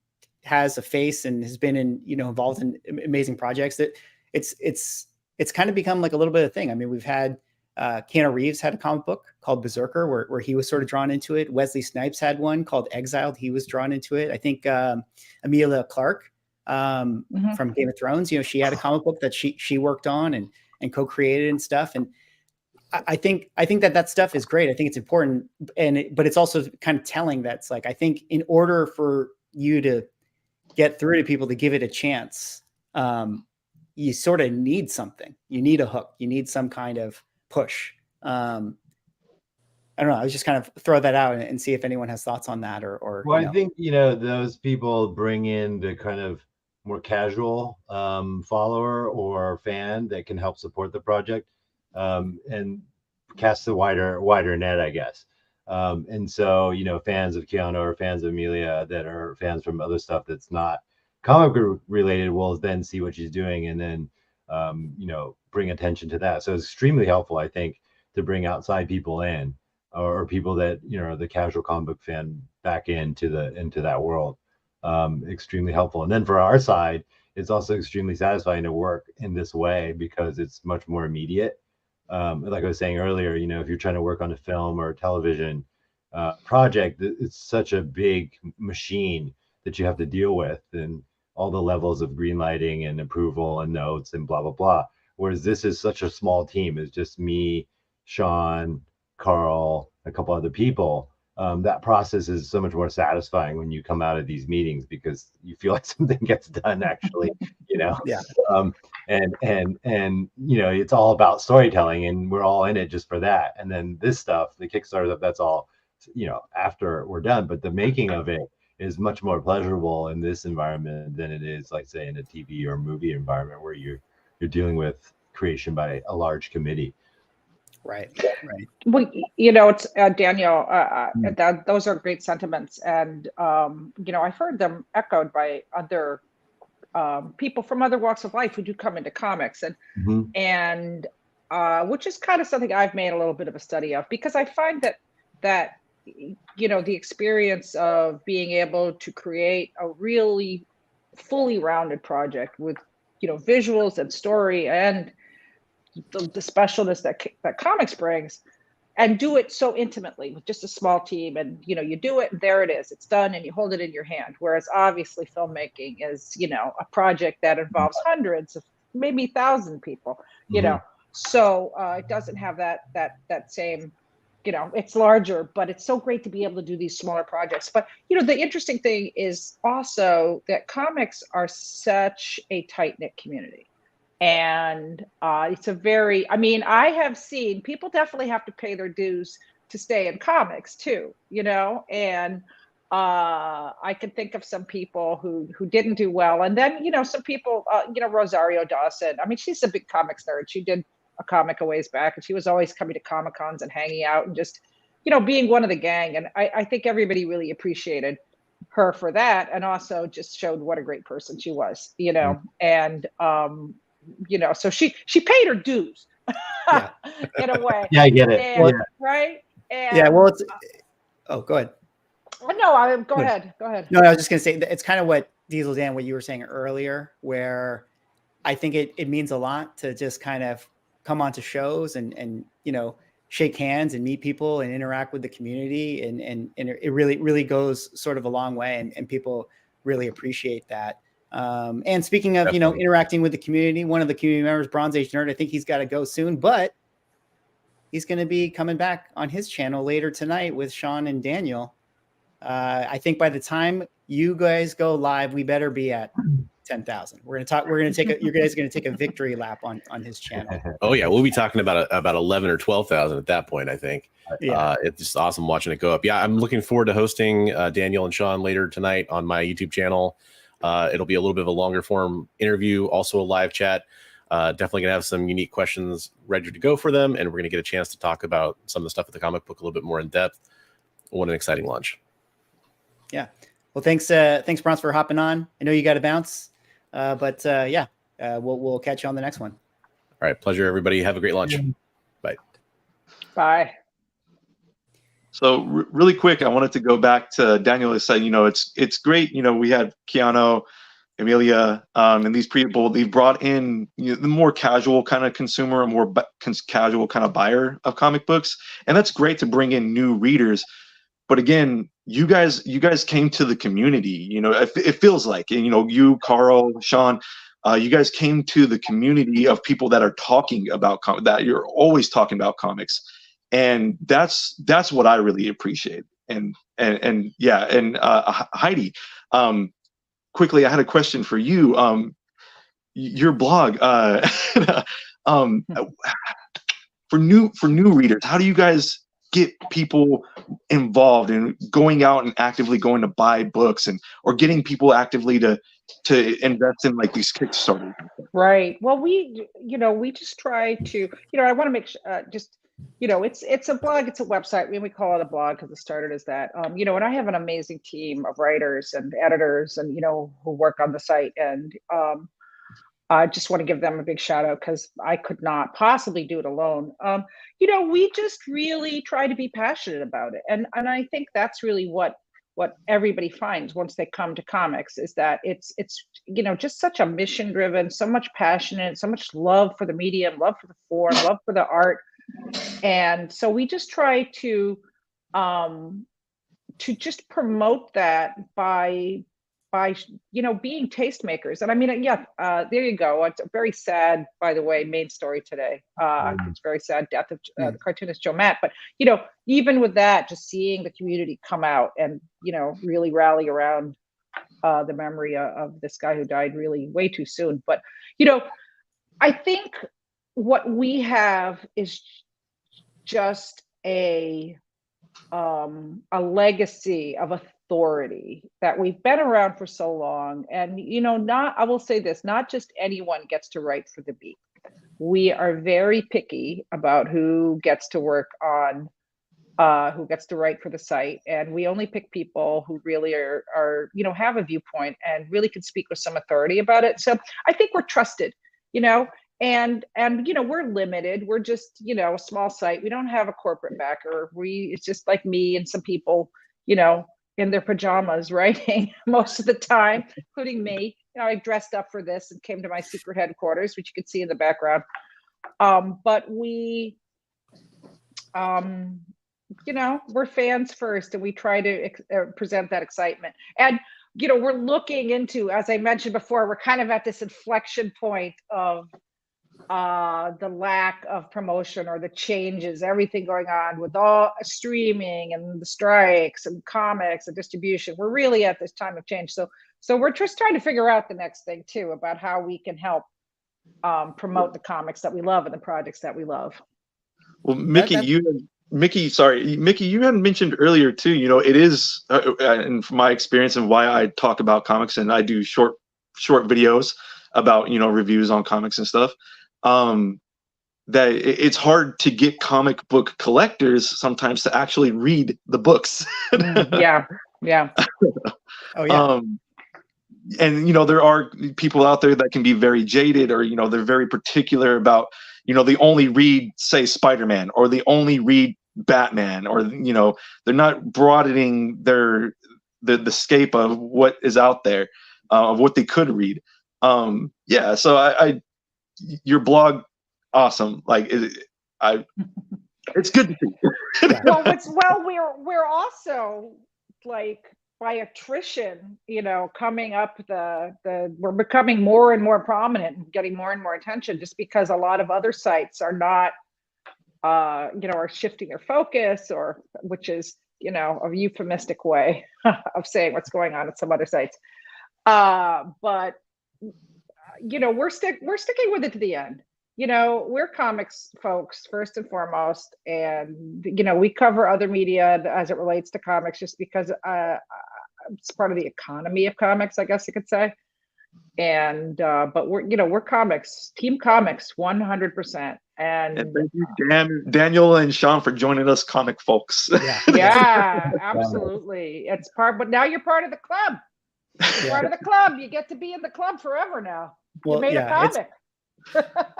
has a face and has been involved in amazing projects, that it's kind of become like a little bit of a thing. I mean, we've had Keanu Reeves had a comic book called Berserker where he was sort of drawn into it. Wesley Snipes had one called Exiled. He was drawn into it. I think Emilia Clarke from Game of Thrones, she had a comic book that she worked on and co-created and stuff. And I think that stuff is great. I think it's important, but it's also kind of telling that's like, I think in order for you to get through to people to give it a chance, you sort of need something. You need a hook. You need some kind of push. I don't know. I was just kind of throw that out and see if anyone has thoughts on that or. Well, I think, those people bring in the kind of more casual follower or fan that can help support the project and cast the wider net, I guess. And so, fans of Keanu or fans of Amelia that are fans from other stuff that's not comic book related will then see what she's doing and then, bring attention to that. So it's extremely helpful, I think, to bring outside people in or people that, the casual comic book fan back into that world. Extremely helpful. And then for our side, it's also extremely satisfying to work in this way because it's much more immediate. Like I was saying earlier, if you're trying to work on a film or a television project, it's such a big machine that you have to deal with and all the levels of green lighting and approval and notes and blah, blah, blah. Whereas this is such a small team. It's just me, Sean, Carl, a couple other people. That process is so much more satisfying when you come out of these meetings because you feel like something gets done actually, Yeah. And it's all about storytelling and we're all in it just for that. And then this stuff, the Kickstarter stuff, that's all, after we're done. But the making of it is much more pleasurable in this environment than it is, like say, in a TV or movie environment where you're dealing with creation by a large committee. Right. Well, it's Daniel. Those are great sentiments, and I've heard them echoed by other people from other walks of life who do come into comics, and which is kind of something I've made a little bit of a study of because I find that the experience of being able to create a really fully rounded project with visuals and story and the specialness that comics brings, and do it so intimately with just a small team, and you do it and there it is, it's done, and you hold it in your hand. Whereas obviously filmmaking is a project that involves hundreds of maybe 1,000 people, so it doesn't have that same, it's larger, but it's so great to be able to do these smaller projects. But the interesting thing is also that comics are such a tight-knit community. And it's a very, I have seen people definitely have to pay their dues to stay in comics too, and I could think of some people who didn't do well, and then some people, Rosario Dawson. I mean, she's a big comics nerd. She did a comic a ways back, and she was always coming to Comic Cons and hanging out and just being one of the gang. And I think everybody really appreciated her for that, and also just showed what a great person she was. And so she paid her dues in a way. Yeah, I get it. And, right? And, yeah. Well, oh, go ahead. No, go ahead. Go ahead. No, I was just going to say it's kind of what Diesel Dan, what you were saying earlier, where I think it means a lot to just kind of come onto shows and shake hands and meet people and interact with the community. And it really goes sort of a long way, and people really appreciate that. And speaking of, Definitely. Interacting with the community, one of the community members, Bronze Age Nerd, I think he's got to go soon, but he's going to be coming back on his channel later tonight with Sean and Daniel. I think by the time you guys go live, we better be at 10,000. You're guys are going to take a victory lap on his channel. Oh yeah, we'll be talking about 11 or 12,000 at that point. I think. Yeah. It's just awesome watching it go up. Yeah, I'm looking forward to hosting Daniel and Sean later tonight on my YouTube channel. It'll be a little bit of a longer form interview, also a live chat. Definitely gonna have some unique questions ready to go for them, and we're gonna get a chance to talk about some of the stuff with the comic book a little bit more in depth. What an exciting launch! Yeah. Well, thanks, Bronze, for hopping on. I know you got to bounce, but we'll catch you on the next one. All right, pleasure, everybody. Have a great lunch. Bye. Bye. So really quick, I wanted to go back to Daniel has said, it's great. We had Keanu, Amelia, and these people, they've brought in the more casual kind of consumer, a more casual kind of buyer of comic books. And that's great to bring in new readers. But again, you guys came to the community, it feels like, you, Carl, Sean, you guys came to the community of people that are talking about that you're always talking about comics. And that's what I really appreciate. And Heidi, quickly, I had a question for you. Your blog, for new readers, how do you guys get people involved in going out and actively going to buy books or getting people actively to invest in like these Kickstarters? Right. Well, we just try to, I want to make sure, it's a blog, it's a website. We call it a blog because it started as that. And I have an amazing team of writers and editors and, who work on the site. And I just want to give them a big shout out because I could not possibly do it alone. We just really try to be passionate about it. And I think that's really what everybody finds once they come to comics is that it's just such a mission driven, so much passionate, so much love for the medium, love for the form, love for the art. And so we just try to just promote that by being tastemakers. And I mean, there you go. It's a very sad, by the way, main story today. It's very sad death of the cartoonist Joe Matt. But even with that, just seeing the community come out and really rally around the memory of this guy who died really way too soon. But I think what we have is just a legacy of authority that we've been around for so long. And I will say this, not just anyone gets to write for the Beat. We are very picky about who gets to work on who gets to write for the site, and we only pick people who really are have a viewpoint and really can speak with some authority about it. So I think we're trusted, and we're limited. We're just a small site. We don't have a corporate backer. It's just like me and some people in their pajamas writing most of the time, including me. I dressed up for this and came to my secret headquarters, which you can see in the background. But we we're fans first, and we try to present that excitement. And we're looking into, as I mentioned before, we're kind of at this inflection point of the lack of promotion or the changes, everything going on with all streaming and the strikes and comics and distribution. We're really at this time of change. So we're just trying to figure out the next thing too, about how we can help promote the comics that we love and the projects that we love. Well, Mickey, Mickey, sorry, Mickey, you had mentioned earlier too, it is, and from my experience and why I talk about comics and I do short videos about, reviews on comics and stuff, that it's hard to get comic book collectors sometimes to actually read the books. Yeah. Oh yeah. And there are people out there that can be very jaded, or they're very particular about they only read, say, Spider-Man, or they only read Batman, or they're not broadening the scope of what is out there, of what they could read. Yeah, so I your blog, awesome. Like it's good to see. well, we're also like, by attrition, coming up we're becoming more and more prominent and getting more and more attention, just because a lot of other sites are not, are shifting their focus, or which is, a euphemistic way of saying what's going on at some other sites. But we're sticking with it to the end. We're comics folks first and foremost, and we cover other media as it relates to comics, just because it's part of the economy of comics, I guess you could say. And but we're comics, team comics, 100%. And thank you, Daniel and Sean, for joining us, comic folks. Yeah, absolutely. It's but now you're part of the club. You're part of the club. You get to be in the club forever now. You made a comic.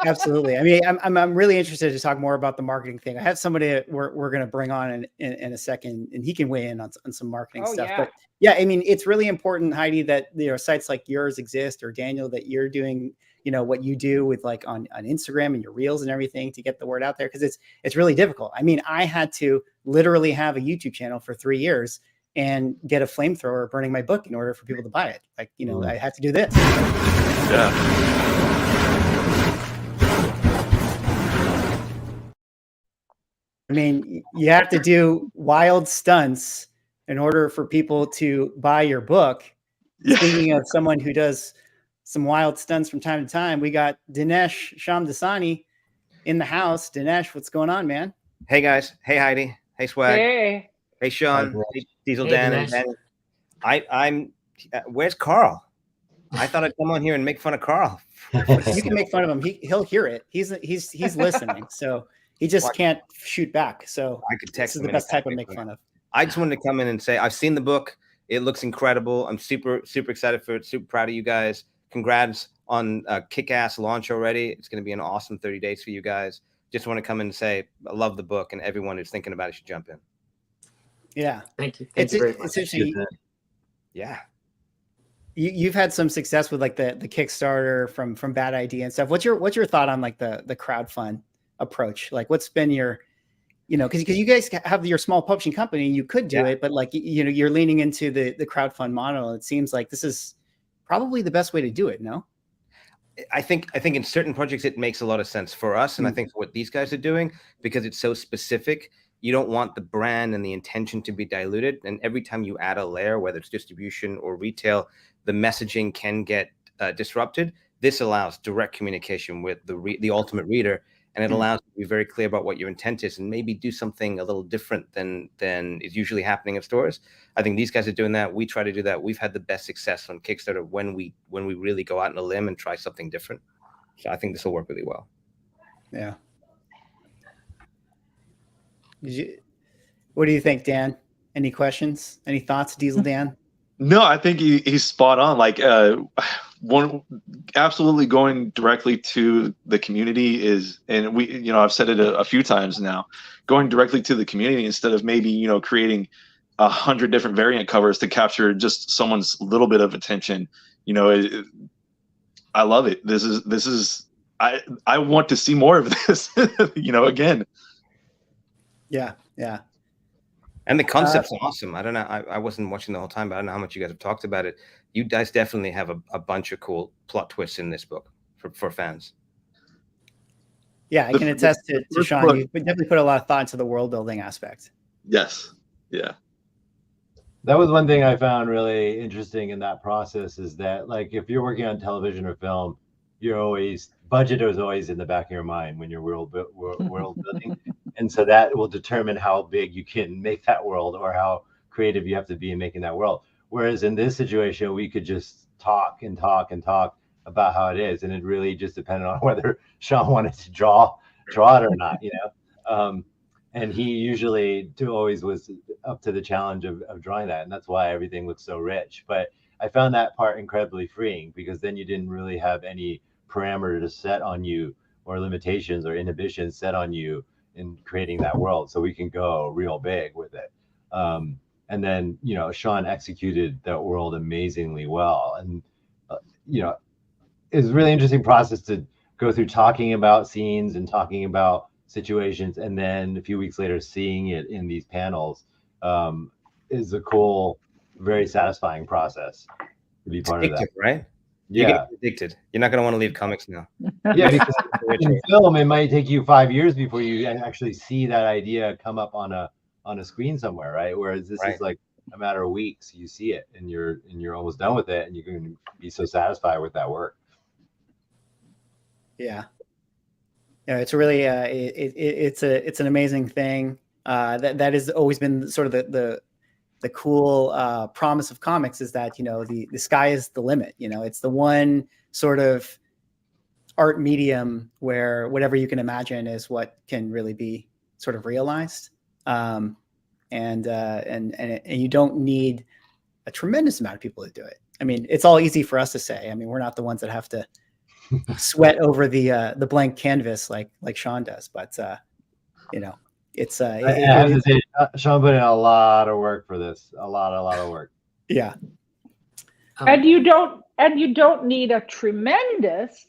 Absolutely. I mean, I'm really interested to talk more about the marketing thing. I have somebody that we're going to bring on in a second, and he can weigh in on some marketing stuff. Yeah. But yeah, I mean, it's really important, Heidi, that sites like yours exist, or Daniel, that you're doing what you do with like on Instagram and your reels and everything to get the word out there, because it's really difficult. I mean, I had to literally have a YouTube channel for 3 years and get a flamethrower burning my book in order for people to buy it. Like, I had to do this. Yeah. I mean, you have to do wild stunts in order for people to buy your book. Yeah. Speaking of someone who does some wild stunts from time to time, we got Dinesh Shamdasani in the house. Dinesh, what's going on, man? Hey, guys. Hey, Heidi. Hey, Swag. Hey. Hey, Sean. Hey, Diesel Dan. And Ben. I'm where's Carl? I thought I'd come on here and make fun of Carl. You can make fun of him. He'll hear it. He's listening. So he just can't shoot back. So I could text this is him the best type of make fun of. I just wanted to come in and say I've seen the book. It looks incredible. I'm super excited for it. Super proud of you guys. Congrats on a kick-ass launch already. It's going to be an awesome 30 days for you guys. Just want to come in and say I love the book, and everyone who's thinking about it should jump in. Yeah, thank you. It's interesting. Yeah. You've had some success with like the Kickstarter from Bad Idea and stuff. What's your thought on like the crowdfund approach? Like, what's been your, because you guys have your small publishing company, you could do it, but like, you're leaning into the crowdfund model. It seems like this is probably the best way to do it. No? I think in certain projects, it makes a lot of sense for us. And I think for what these guys are doing, because it's so specific, you don't want the brand and the intention to be diluted. And every time you add a layer, whether it's distribution or retail, the messaging can get disrupted. This allows direct communication with the ultimate reader, and it allows you to be very clear about what your intent is and maybe do something a little different than is usually happening in stores. I think these guys are doing that. We try to do that. We've had the best success on Kickstarter when we really go out on a limb and try something different. So I think this will work really well. Yeah. What do you think, Dan? Any questions? Any thoughts, Diesel Dan? No, I think he's spot on. Like, absolutely going directly to the community is, and we, I've said it a few times now, going directly to the community instead of maybe, creating 100 different variant covers to capture just someone's little bit of attention. I love it. This is, I want to see more of this, again. Yeah. Yeah. And the concept's awesome. I don't know. I wasn't watching the whole time, but I don't know how much you guys have talked about it. You guys definitely have a bunch of cool plot twists in this book for fans. Yeah, I can attest to Sean. You definitely put a lot of thought into the world building aspect. Yes. Yeah. That was one thing I found really interesting in that process, is that, like, if you're working on television or film, budget is always in the back of your mind when you're world building. And so that will determine how big you can make that world or how creative you have to be in making that world. Whereas in this situation, we could just talk and talk and talk about how it is, and it really just depended on whether Sean wanted to draw it or not, you know. And he usually always was up to the challenge of drawing that, and that's why everything looks so rich. But I found that part incredibly freeing, because then you didn't really have any parameter to set on you, or limitations or inhibitions set on you in creating that world, so we can go real big with it. And then, you know, Sean executed that world amazingly well. And, you know, it's a really interesting process to go through talking about scenes and talking about situations, and then a few weeks later seeing it in these panels is a cool, very satisfying process to be part of that. Right? Yeah. You get addicted. You're not going to want to leave comics now. Yeah, because in film, it might take you 5 years before you actually see that idea come up on a screen somewhere, right? Whereas this is like a matter of weeks. You see it, and you're almost done with it, and you can be so satisfied with that work. Yeah. Yeah, it's really it's an amazing thing. That has always been sort of the cool promise of comics, is that, you know, the sky is the limit. You know, it's the one sort of art medium where whatever you can imagine is what can really be sort of realized. And you don't need a tremendous amount of people to do it. I mean, it's all easy for us to say. I mean, we're not the ones that have to sweat over the blank canvas like Sean does, but you know, it's I have to say, Sean put in a lot of work for this. A lot of work. Yeah. And you don't need a tremendous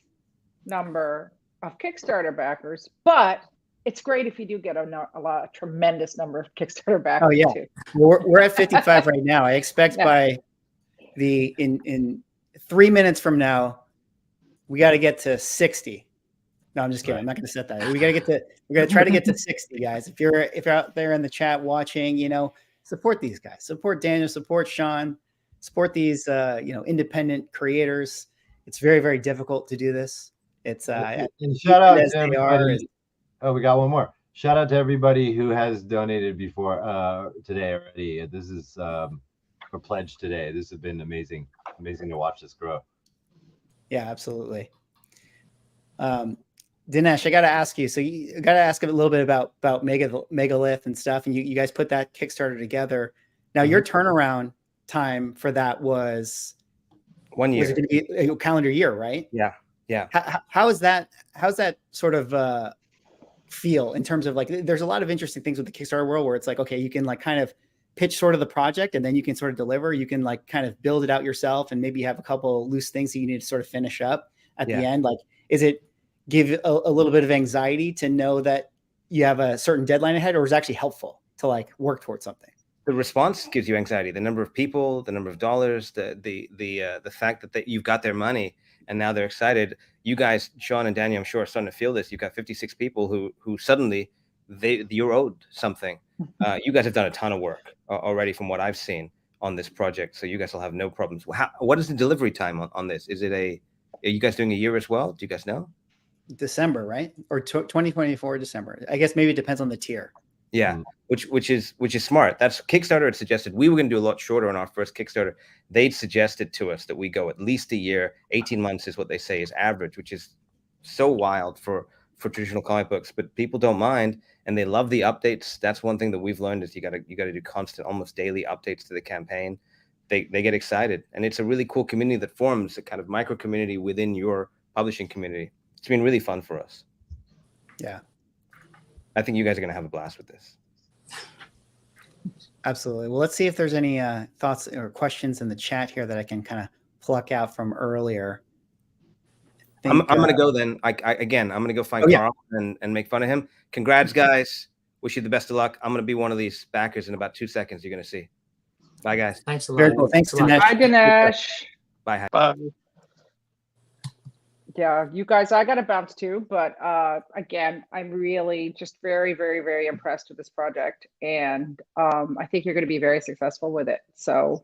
number of Kickstarter backers, but it's great if you do get a tremendous number of Kickstarter backers. Oh yeah, too. we're at 55 right now. I expect by in 3 minutes from now, we got to get to 60. No, I'm just kidding. Right. I'm not going to set that. We're going to try to get to 60, guys. If you're out there in the chat watching, you know, support these guys, support Daniel, support Sean, support these, you know, independent creators. It's very, very difficult to do this. It's and shout out to everybody. Oh, we got one more. Shout out to everybody who has donated before today already. This is a pledge today. This has been amazing to watch this grow. Yeah, absolutely. Dinesh, I got to ask you. So you got to ask a little bit about Megalith and stuff. And you guys put that Kickstarter together. Now, your turnaround time for that was 1 year. Was it going to be a calendar year, right? Yeah. Yeah. How's that sort of feel in terms of, like, there's a lot of interesting things with the Kickstarter world where it's like, okay, you can like kind of pitch sort of the project, and then you can sort of deliver. You can like kind of build it out yourself, and maybe have a couple loose things that you need to sort of finish up at the end. Like, is it give a little bit of anxiety to know that you have a certain deadline ahead, or is it actually helpful to like work towards something? The response gives you anxiety. The number of people, the number of dollars, the fact that you've got their money and now they're excited. You guys, Sean and Daniel, I'm sure, are starting to feel this. You've got 56 people who suddenly you're owed something. You guys have done a ton of work already from what I've seen on this project, so you guys will have no problems. What is the delivery time on this? Is it are you guys doing a year as well? Do you guys know? December, right? Or 2024 December. I guess maybe it depends on the tier. Yeah, which is smart. That's Kickstarter had suggested we were going to do a lot shorter on our first Kickstarter. They'd suggested to us that we go at least a year. 18 months is what they say is average, which is so wild for traditional comic books. But people don't mind, and they love the updates. That's one thing that we've learned is you got to do constant, almost daily updates to the campaign. They get excited, and it's a really cool community that forms a kind of micro community within your publishing community. It's been really fun for us. Yeah. I think you guys are going to have a blast with this. Absolutely. Well, let's see if there's any thoughts or questions in the chat here that I can kind of pluck out from earlier. I'm going to go then. I'm going to go find Carl and make fun of him. Congrats, guys. Wish you the best of luck. I'm going to be one of these backers in about 2 seconds. You're going to see. Bye, guys. Thanks a lot. Very cool. Thanks, Dinesh. Bye, Dinesh. Bye. Bye. Yeah, you guys, I got to bounce too. But again, I'm really just very, very, very impressed with this project. And I think you're going to be very successful with it. So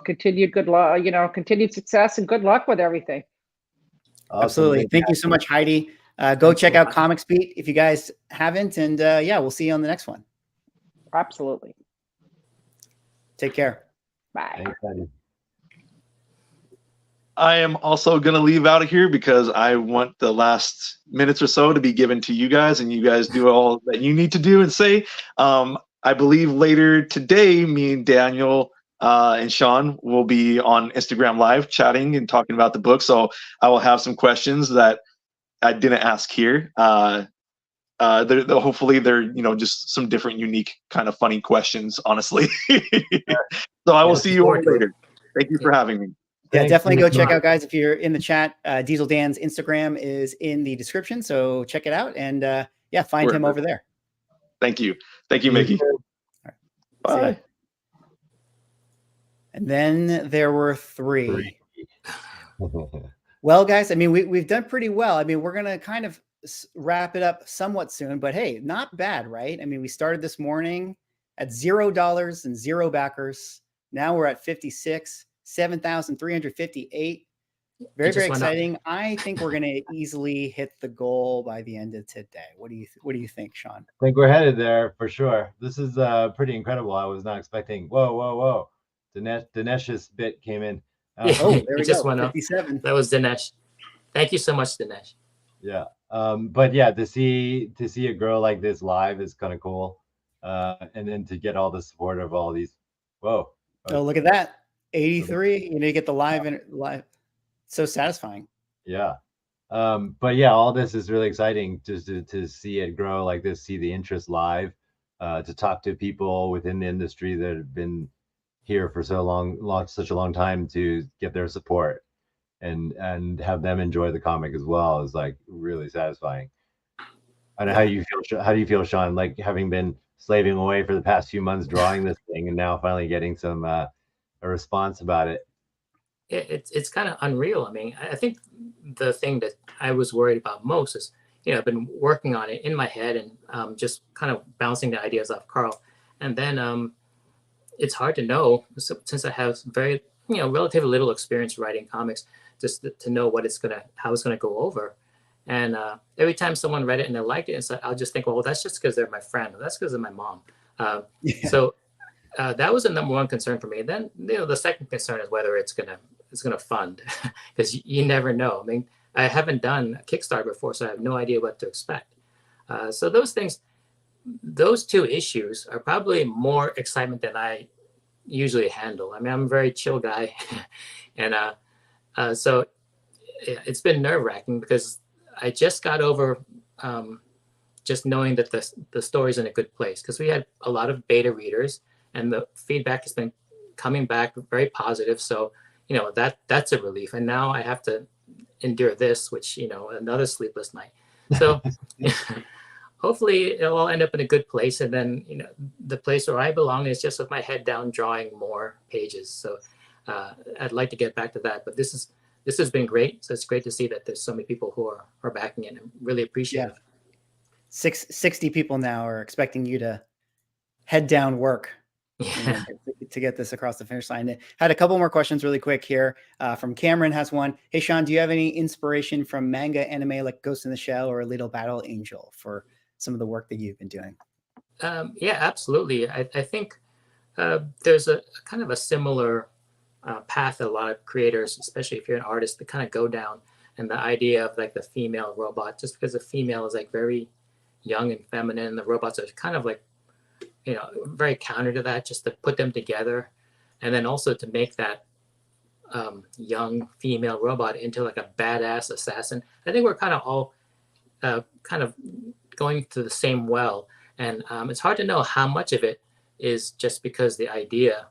continued good luck, continued success and good luck with everything. Absolutely. Thank you so much, Heidi. Go check out Comics Beat if you guys haven't. And yeah, we'll see you on the next one. Absolutely. Take care. Bye. Thanks, buddy. I am also going to leave out of here because I want the last minutes or so to be given to you guys, and you guys do all that you need to do and say. I believe later today, me and Daniel and Sean will be on Instagram Live chatting and talking about the book. So I will have some questions that I didn't ask here. Hopefully they're just some different, unique, kind of funny questions, honestly. So I will see you all later. Thank you for having me. Yeah, Thanks, definitely go Nick. check out, guys. If you're in the chat, Diesel Dan's Instagram is in the description, so check it out and yeah, find him over there. Thank you, Mickey. Right. Bye. And then there were three. Well, guys, I mean, we've done pretty well. I mean, we're gonna kind of wrap it up somewhat soon, but hey, not bad, right? I mean, we started this morning at $0 and 0 backers. Now we're at 56. 7,358. Very, very exciting. I think we're going to easily hit the goal by the end of today. What do you think, Sean? I think we're headed there for sure. This is pretty incredible. I was not expecting. Whoa. Dinesh's bit came in. Oh, there we just go. went up. 57. That was Dinesh. Thank you so much, Dinesh. Yeah. But yeah, to see a girl like this live is kind of cool. And then to get all the support of all these. Whoa. Oh, look at that. 83. You get the live. So satisfying. Yeah. But yeah, all this is really exciting just to see it grow like this, see the interest live, to talk to people within the industry that have been here for such a long time, to get their support and have them enjoy the comic as well is like really satisfying. I don't know how you feel. How do you feel, Sean? Like having been slaving away for the past few months drawing this thing and now finally getting some a response about it. It's kind of unreal. I mean, I think the thing that I was worried about most is, I've been working on it in my head and just kind of bouncing the ideas off Carl. And then it's hard to know, since I have very, relatively little experience writing comics, just to know how it's gonna go over. And every time someone read it and they liked it, and so I'll just think, well, that's just because they're my friend, or that's because of my mom. So that was the number one concern for me. Then the second concern is whether it's gonna fund, because you never know. I mean, I haven't done a Kickstarter before, so I have no idea what to expect. So those two issues are probably more excitement than I usually handle. I mean, I'm a very chill guy, and so it's been nerve-wracking because I just got over just knowing that the story's in a good place, because we had a lot of beta readers and the feedback has been coming back very positive. So, that's a relief. And now I have to endure this, which, another sleepless night. So hopefully it'll all end up in a good place. And then, the place where I belong is just with my head down, drawing more pages. So I'd like to get back to that, but this has been great. So it's great to see that there's so many people who are backing it and really appreciate it. 60 people now are expecting you to head down work to get this across the finish line. Had a couple more questions really quick here. From Cameron has one. Hey, Sean, do you have any inspiration from manga anime like Ghost in the Shell or Little Battle Angel for some of the work that you've been doing? Yeah, absolutely. I think there's a kind of a similar path that a lot of creators, especially if you're an artist, to kind of go down. And the idea of like the female robot, just because the female is like very young and feminine, and the robots are kind of like, very counter to that, just to put them together. And then also to make that young female robot into like a badass assassin. I think we're kind of all kind of going to the same well. And it's hard to know how much of it is just because the idea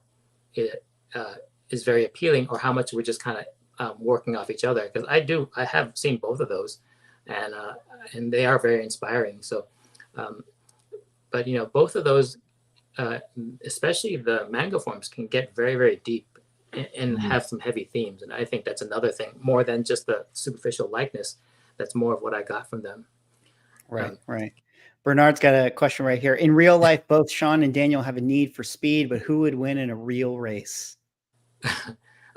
is very appealing, or how much we're just kind of working off each other. Because I have seen both of those, and they are very inspiring. So, but both of those, especially the manga forms, can get very, very deep and have some heavy themes. And I think that's another thing, more than just the superficial likeness. That's more of what I got from them. Right. Bernard's got a question right here. In real life, both Sean and Daniel have a need for speed, but who would win in a real race?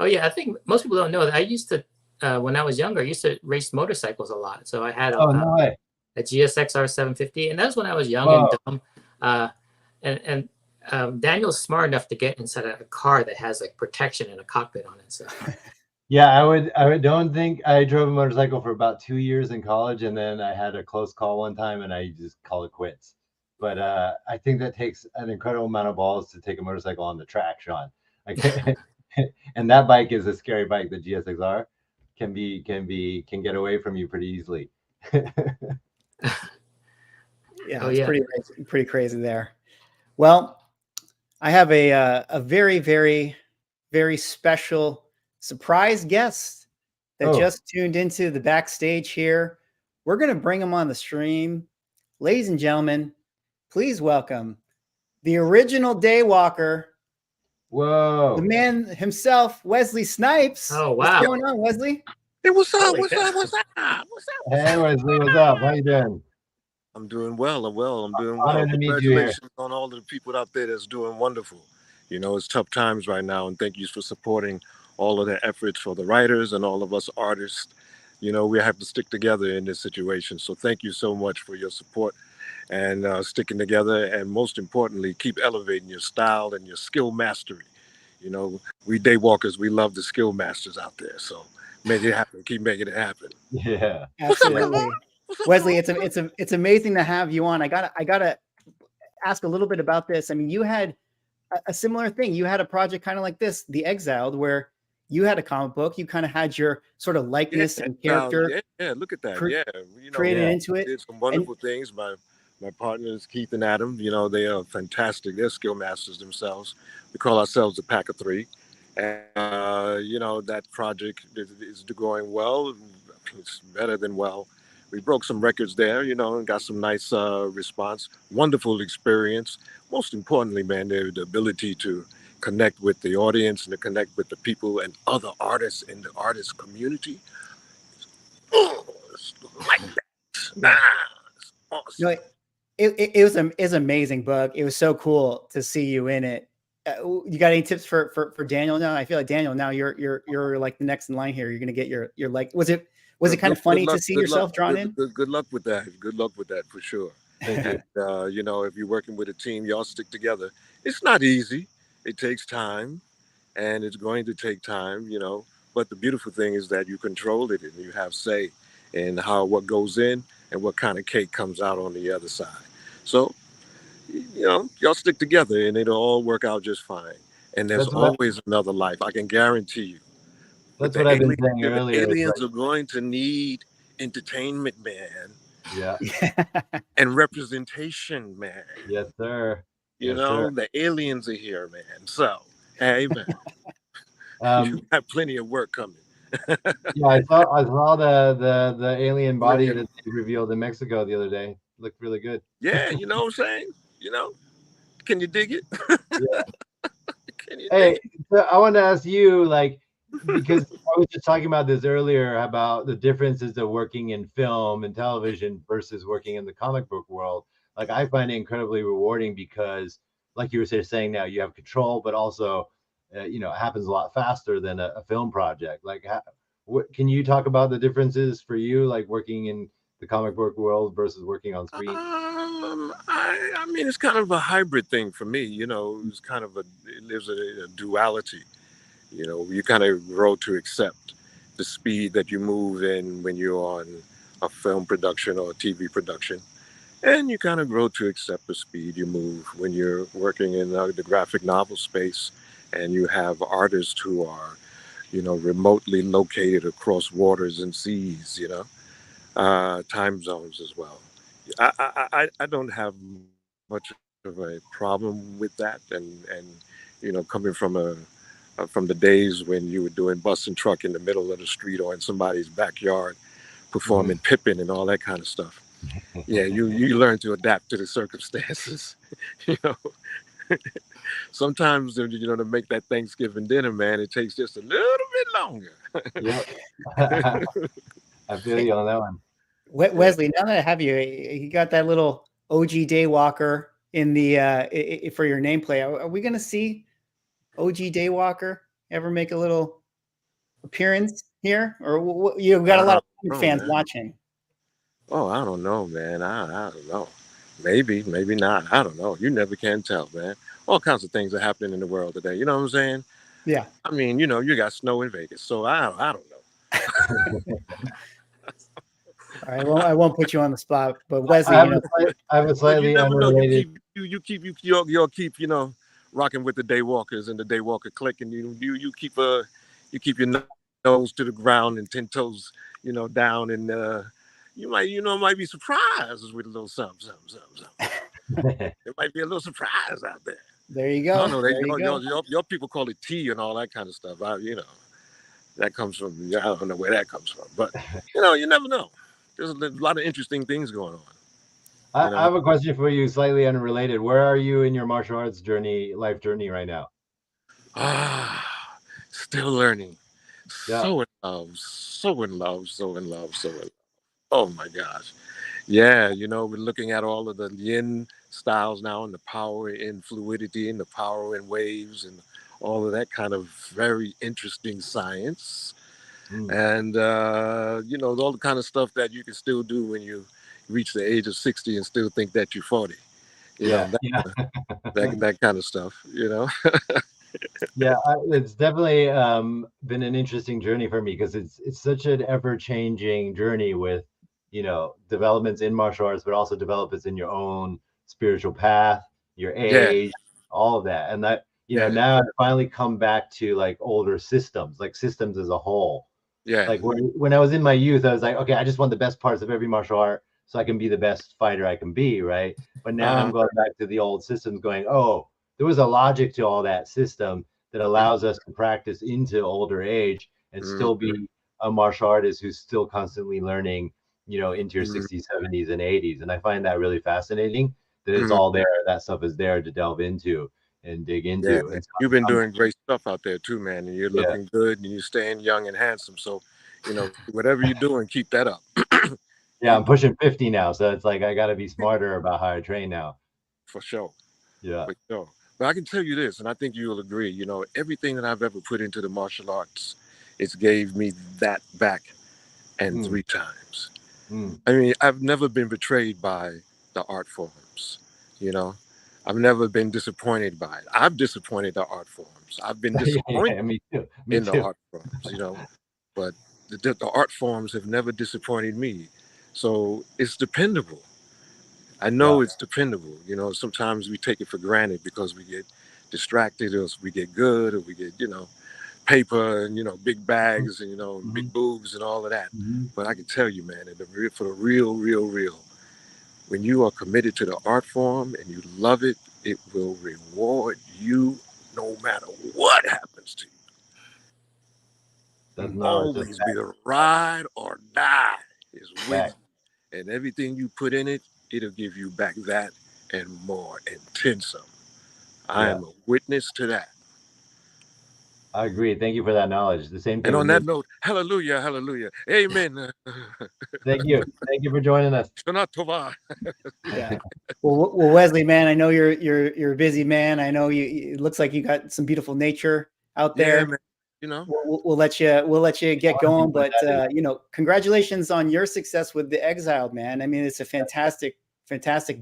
Oh yeah, I think most people don't know that I used to when I was younger, I used to race motorcycles a lot. So I had Oh, no way. a GSXR 750, and that was when I was young Whoa. and dumb. Daniel's smart enough to get inside a car that has like protection and a cockpit on it. So Yeah, I don't think I drove a motorcycle for about 2 years in college, and then I had a close call one time, and I just call it quits. But I think that takes an incredible amount of balls to take a motorcycle on the track, Sean. And that bike is a scary bike. The GSXR can get away from you pretty easily. Yeah, it's pretty crazy there. Well, I have a very, very, very special surprise guest that just tuned into the backstage here. We're going to bring him on the stream. Ladies and gentlemen, please welcome the original Daywalker. Whoa. The man himself, Wesley Snipes. Oh, wow. What's going on, Wesley? Hey, what's up? Holy What's cow. up? What's up? What's up? Hey, Wesley, what's up? How you doing? I'm doing well. I'm doing well. Honored to meet you here. Congratulations on all of the people out there that's doing wonderful. You know, it's tough times right now, and thank you for supporting all of the efforts for the writers and all of us artists. You know, we have to stick together in this situation. So thank you so much for your support and sticking together, and most importantly, keep elevating your style and your skill mastery. You know, we Daywalkers, we love the skill masters out there. So make it happen. Keep making it happen. Yeah, absolutely. Wesley, it's amazing to have you on. I gotta ask a little bit about this. I mean, you had a similar thing. You had a project kind of like this, The Exiled, where you had a comic book. You kind of had your sort of likeness and character. Yeah, look at that. Created into it. Did some wonderful things. My partners, Keith and Adam, you know, they are fantastic. They're skill masters themselves. We call ourselves a pack of three. And, you know, that project is going well. It's better than well. We broke some records there, you know, and got some nice response. Wonderful experience. Most importantly, man, the ability to connect with the audience and to connect with the people and other artists in the artist community. Oh, it's like that. It's awesome. No, it was an amazing book. It was so cool to see you in it. You got any tips for Daniel now? I feel like Daniel, now you're like the next in line here. You're gonna get your like. Was it kind of funny to see yourself drawn in? Good luck with that. Good luck with that for sure. And, you know, if you're working with a team, y'all stick together. It's not easy. It takes time, and it's going to take time, you know. But the beautiful thing is that you control it and you have say in what goes in and what kind of cake comes out on the other side. So, you know, y'all stick together and it'll all work out just fine. And there's always another life. I can guarantee you. That's what I've been saying The earlier. aliens are going to need entertainment, man. Yeah. And representation, man. Yes, sir. You Yes, know, sir. the aliens are here, man. So, hey, man. You got plenty of work coming. Yeah, I saw the alien body that they revealed in Mexico the other day. Looked really good. Yeah, you know what I'm saying? You know, can you dig it? Yeah. Can you dig Hey, it? so I want to ask you, like, because I was just talking about this earlier about the differences of working in film and television versus working in the comic book world. Like, I find it incredibly rewarding because, like you were saying, now you have control, but also, you know, it happens a lot faster than a film project. Like, can you talk about the differences for you, like working in the comic book world versus working on screen? I mean, it's kind of a hybrid thing for me. You know, it's kind of there's a duality. You know, you kind of grow to accept the speed that you move in when you're on a film production or a TV production. And you kind of grow to accept the speed you move when you're working in the graphic novel space and you have artists who are, you know, remotely located across waters and seas, you know, time zones as well. I don't have much of a problem with that. And you know, coming from the days when you were doing bus and truck in the middle of the street or in somebody's backyard, performing Pippin and all that kind of stuff. Yeah, you learn to adapt to the circumstances. You know, sometimes, you know, to make that Thanksgiving dinner, man, it takes just a little bit longer. Yep. I feel you on that one. Wesley, now that I have you got that little OG Daywalker in the for your nameplate. Are we going to see OG Daywalker ever make a little appearance here, or you got a lot of I don't fans know, man. watching? Oh, I don't know, man. I don't know. Maybe, maybe not. I don't know. You never can tell, man. All kinds of things are happening in the world today. You know what I'm saying? Yeah. I mean, you got snow in Vegas, so I don't know. All right, well, I won't put you on the spot, but Wesley, I you know, have a Well, you slightly never know. unrelated. You'll keep rocking with the daywalkers and the daywalker clique, and you keep your nose to the ground and 10 toes down, and might be surprised with a little something. There might be a little surprise out there. there you I go. don't know. There you go. Your people call it tea and all that kind of stuff. That comes from, I don't know where that comes from, but you never know. There's a lot of interesting things going on. I have a question for you, slightly unrelated. Where are you in your martial arts life journey right now? Still learning. Yeah. So in love. Oh my gosh. Yeah, we're looking at all of the yin styles now, and the power in fluidity and the power in waves and all of that kind of very interesting science. And all the kind of stuff that you can still do when you reach the age of 60 and still think that you're 40. That kind of stuff. Yeah, it's definitely been an interesting journey for me, because it's such an ever-changing journey with developments in martial arts, but also developments in your own spiritual path, your age, all of that. And that now I've finally come back to like older systems, like systems as a whole. Yeah. Like when I was in my youth, I was like, okay, I just want the best parts of every martial art so I can be the best fighter I can be, right? But now I'm going back to the old systems, going, oh, there was a logic to all that system that allows us to practice into older age and still be a martial artist who's still constantly learning, into your 60s, 70s, and 80s. And I find that really fascinating, that it's all there. That stuff is there to delve into and dig into. Yeah, And so you've been doing great stuff out there too, man. And you're looking good, and you're staying young and handsome. So, whatever you're doing, keep that up. Yeah, I'm pushing 50 now, so it's like I got to be smarter about how I train now. For sure. Yeah. For sure. But I can tell you this, and I think you'll agree, everything that I've ever put into the martial arts, it's gave me that back and 3 times. I mean, I've never been betrayed by the art forms, I've never been disappointed by it. I've disappointed the art forms. I've been disappointed me too. in the art forms, but the art forms have never disappointed me. So it's dependable. I know it's dependable. Sometimes we take it for granted because we get distracted, or we get good, or we get, paper and, big bags and, big boobs and all of that. But I can tell you, man, for the real, when you are committed to the art form and you love it, it will reward you no matter what happens to you. Always be the ride or die is with you. And everything you put in it, it'll give you back that and more and 10 some. I am a witness to that. I agree. Thank you for that knowledge. The same thing. And on that note, hallelujah, hallelujah. Amen. Thank you. Thank you for joining us. Yeah. Well, Wesley, man, I know you're a busy man. I know it looks like you got some beautiful nature out there. Yeah, man. We'll let you get going, but congratulations on your success with The Exiled, man. I mean, it's a fantastic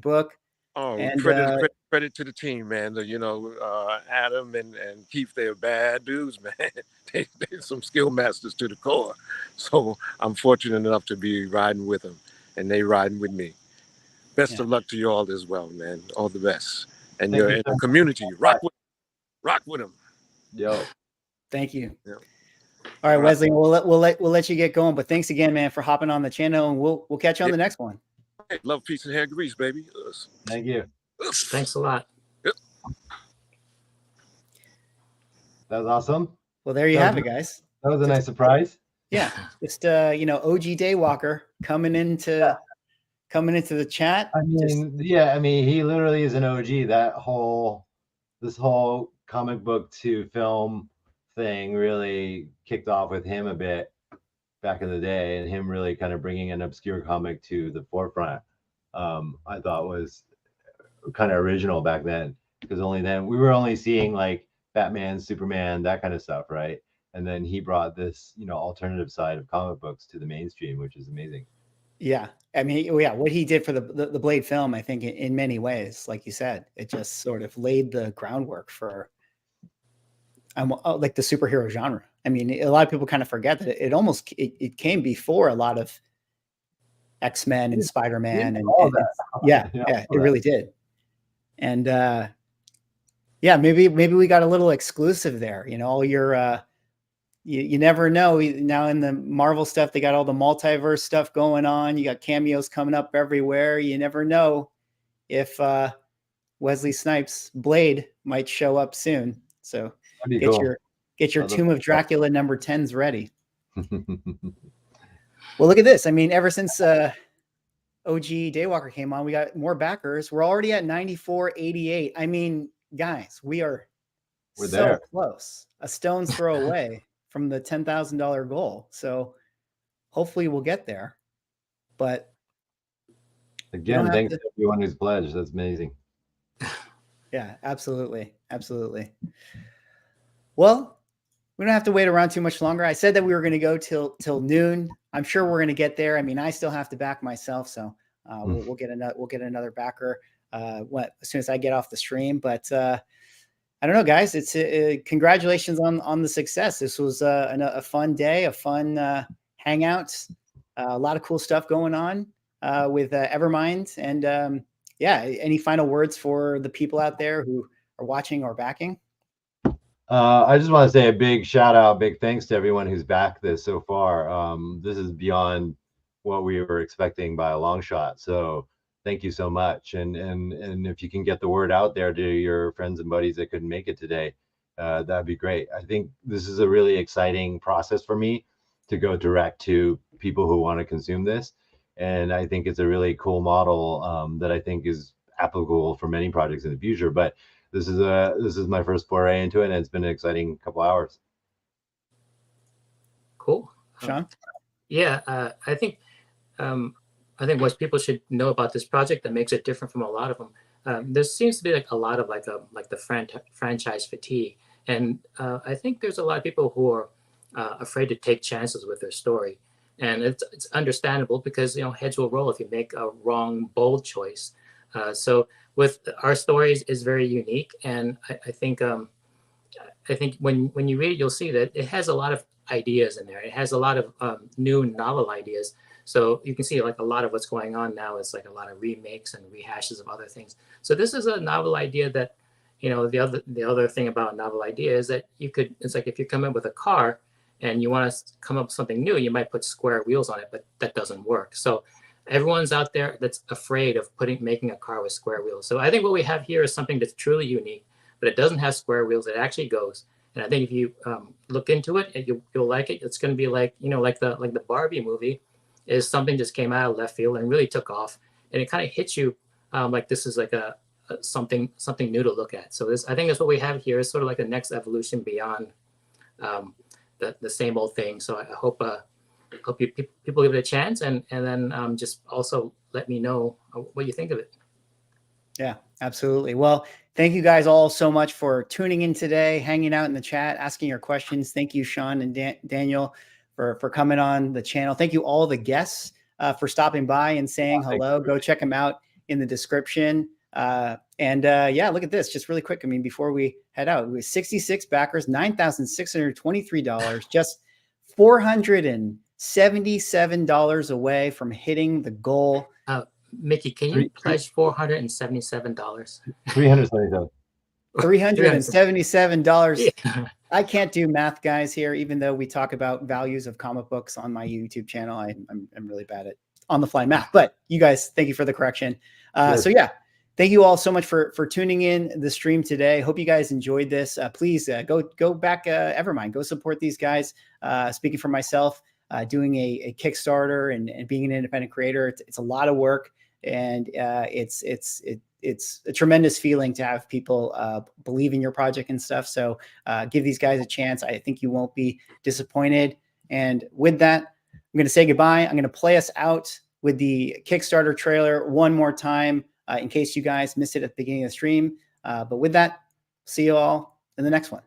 book. Oh, and credit to the team, man. Adam and Keith, they're bad dudes, man. They're some skill masters to the core. So I'm fortunate enough to be riding with them, and they riding with me. Best of luck to you all as well, man. All the best. And you're in the community. Rock with them. Yo. Thank you. Yeah. All right, Wesley, we'll let you get going, but thanks again, man, for hopping on the channel, and we'll catch you on the next one. Hey, love, peace, and hair grease, baby. Thank you. Thanks a lot. Yep. That was awesome. Well, there you have it, guys. That was a nice surprise. Yeah, just OG Daywalker coming into the chat. I mean, he literally is an OG. This whole comic book to film thing really kicked off with him a bit back in the day, and him really kind of bringing an obscure comic to the forefront. I thought was kind of original back then, because only then we were only seeing like Batman, Superman, that kind of stuff, right? and then he brought this, alternative side of comic books to the mainstream, which is amazing. Yeah. I mean, yeah, what he did for the Blade film, I think in many ways, like you said, it just sort of laid the groundwork for like the superhero genre. I mean, a lot of people kind of forget that it came before a lot of X-Men and Spider-Man and it really did. And yeah, maybe we got a little exclusive there. All your you never know. Now in the Marvel stuff, they got all the multiverse stuff going on. You got cameos coming up everywhere. You never know if Wesley Snipes' Blade might show up soon. So get your Tomb of Dracula number 10s ready. Well, look at this. I mean, ever since OG Daywalker came on, we got more backers. We're already at 94.88. I mean, guys, we're so there. close. A stone's throw away from the $10,000 goal. So hopefully we'll get there. But again, thanks to everyone who's pledged. That's amazing. Yeah, absolutely. Absolutely. Well, we don't have to wait around too much longer. I said that we were going to go till noon. I'm sure we're going to get there. I mean, I still have to back myself, so we'll get another backer as soon as I get off the stream. But I don't know, guys. It's congratulations on the success. This was a fun day, a fun hangout. A lot of cool stuff going on with Evermind. And yeah, any final words for the people out there who are watching or backing? I just want to say a big shout out, big thanks to everyone who's backed this so far. This is beyond what we were expecting by a long shot. So thank you so much. And if you can get the word out there to your friends and buddies that couldn't make it today, that'd be great. I think this is a really exciting process for me to go direct to people who want to consume this. And I think it's a really cool model that I think is applicable for many projects in the future. But this is my first foray into it, and it's been an exciting couple hours. Cool. Sean? Yeah, I think what people should know about this project that makes it different from a lot of them. There seems to be like a lot of like the franchise fatigue, and I think there's a lot of people who are afraid to take chances with their story, and it's understandable because heads will roll if you make a wrong bold choice. So with our stories is very unique, and I think when you read it, you'll see that it has a lot of ideas in there. It has a lot of new novel ideas. So you can see like a lot of what's going on now is like a lot of remakes and rehashes of other things. So this is a novel idea that, the other thing about a novel idea is that it's like if you come in with a car and you want to come up with something new, you might put square wheels on it, but that doesn't work. So everyone's out there that's afraid of making a car with square wheels. So I think what we have here is something that's truly unique, but it doesn't have square wheels. It actually goes. And I think if you look into it, you'll like it. It's going to be like the Barbie movie is something just came out of left field and really took off, and it kind of hits you like this is like a something new to look at. So I think that's what we have here is sort of like a next evolution beyond the same old thing. So I hope people give it a chance, and then just also let me know what you think of it. Yeah, absolutely. Well, thank you guys all so much for tuning in today, hanging out in the chat, asking your questions. Thank you, Sean and Daniel, for coming on the channel. Thank you all the guests for stopping by and saying hello. Go check them out in the description. Yeah, look at this. Just really quick. I mean, before we head out, we have 66 backers, $9,623, just $477 away from hitting the goal. Mickey, can you pledge $477? $377. $377. Yeah. I can't do math, guys, here, even though we talk about values of comic books on my YouTube channel. I'm really bad at on the fly math, but you guys, thank you for the correction. So yeah, thank you all so much for tuning in the stream today. Hope you guys enjoyed this. Please go back Evermind, go support these guys. Speaking for myself, doing a Kickstarter and being an independent creator, it's a lot of work, and it's a tremendous feeling to have people believe in your project and stuff. So give these guys a chance. I think you won't be disappointed. And with that, I'm going to say goodbye. I'm going to play us out with the Kickstarter trailer one more time in case you guys missed it at the beginning of the stream. But with that, see you all in the next one.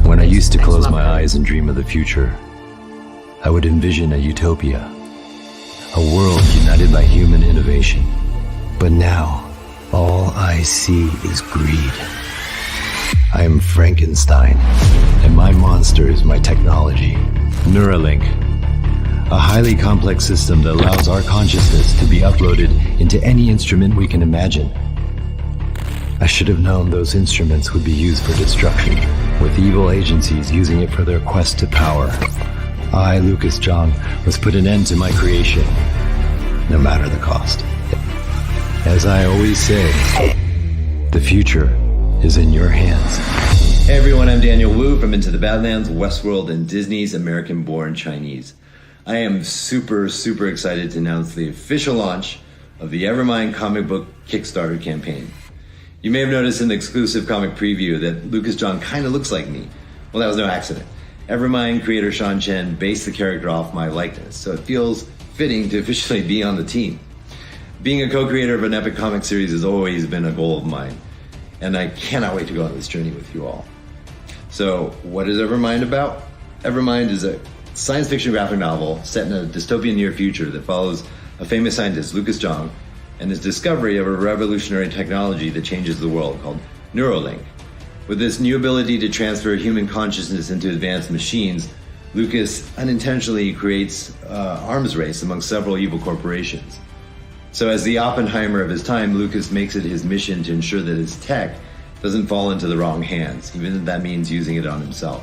When I used to close my eyes and dream of the future, I would envision a utopia, a world united by human innovation. But now, all I see is greed. I am Frankenstein, and my monster is my technology. Neuralink, a highly complex system that allows our consciousness to be uploaded into any instrument we can imagine. I should have known those instruments would be used for destruction, with evil agencies using it for their quest to power. I, Lucas Jong, must put an end to my creation, no matter the cost. As I always say, the future is in your hands. Hey everyone, I'm Daniel Wu from Into the Badlands, Westworld, and Disney's American-born Chinese. I am super excited to announce the official launch of the Evermind comic book Kickstarter campaign. You may have noticed in the exclusive comic preview that Lucas John kind of looks like me. Well, that was no accident. Evermind creator CHEN based the character off my likeness, so it feels fitting to officially be on the team. Being a co-creator of an epic comic series has always been a goal of mine, and I cannot wait to go on this journey with you all. So, what is Evermind about? Evermind is a science fiction graphic novel set in a dystopian near future that follows a famous scientist, Lucas Jong, and his discovery of a revolutionary technology that changes the world called Neuralink. With this new ability to transfer human consciousness into advanced machines, Lucas unintentionally creates an arms race among several evil corporations. So as the Oppenheimer of his time, Lucas makes it his mission to ensure that his tech doesn't fall into the wrong hands, even if that means using it on himself.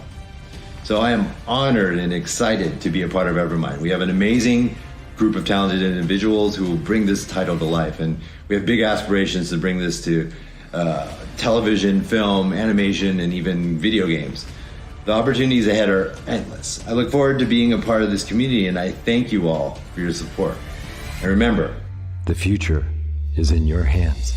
So I am honored and excited to be a part of Evermind. We have an amazing group of talented individuals who will bring this title to life, and we have big aspirations to bring this to television, film, animation, and even video games. The opportunities ahead are endless. I look forward to being a part of this community, and I thank you all for your support. And remember, the future is in your hands.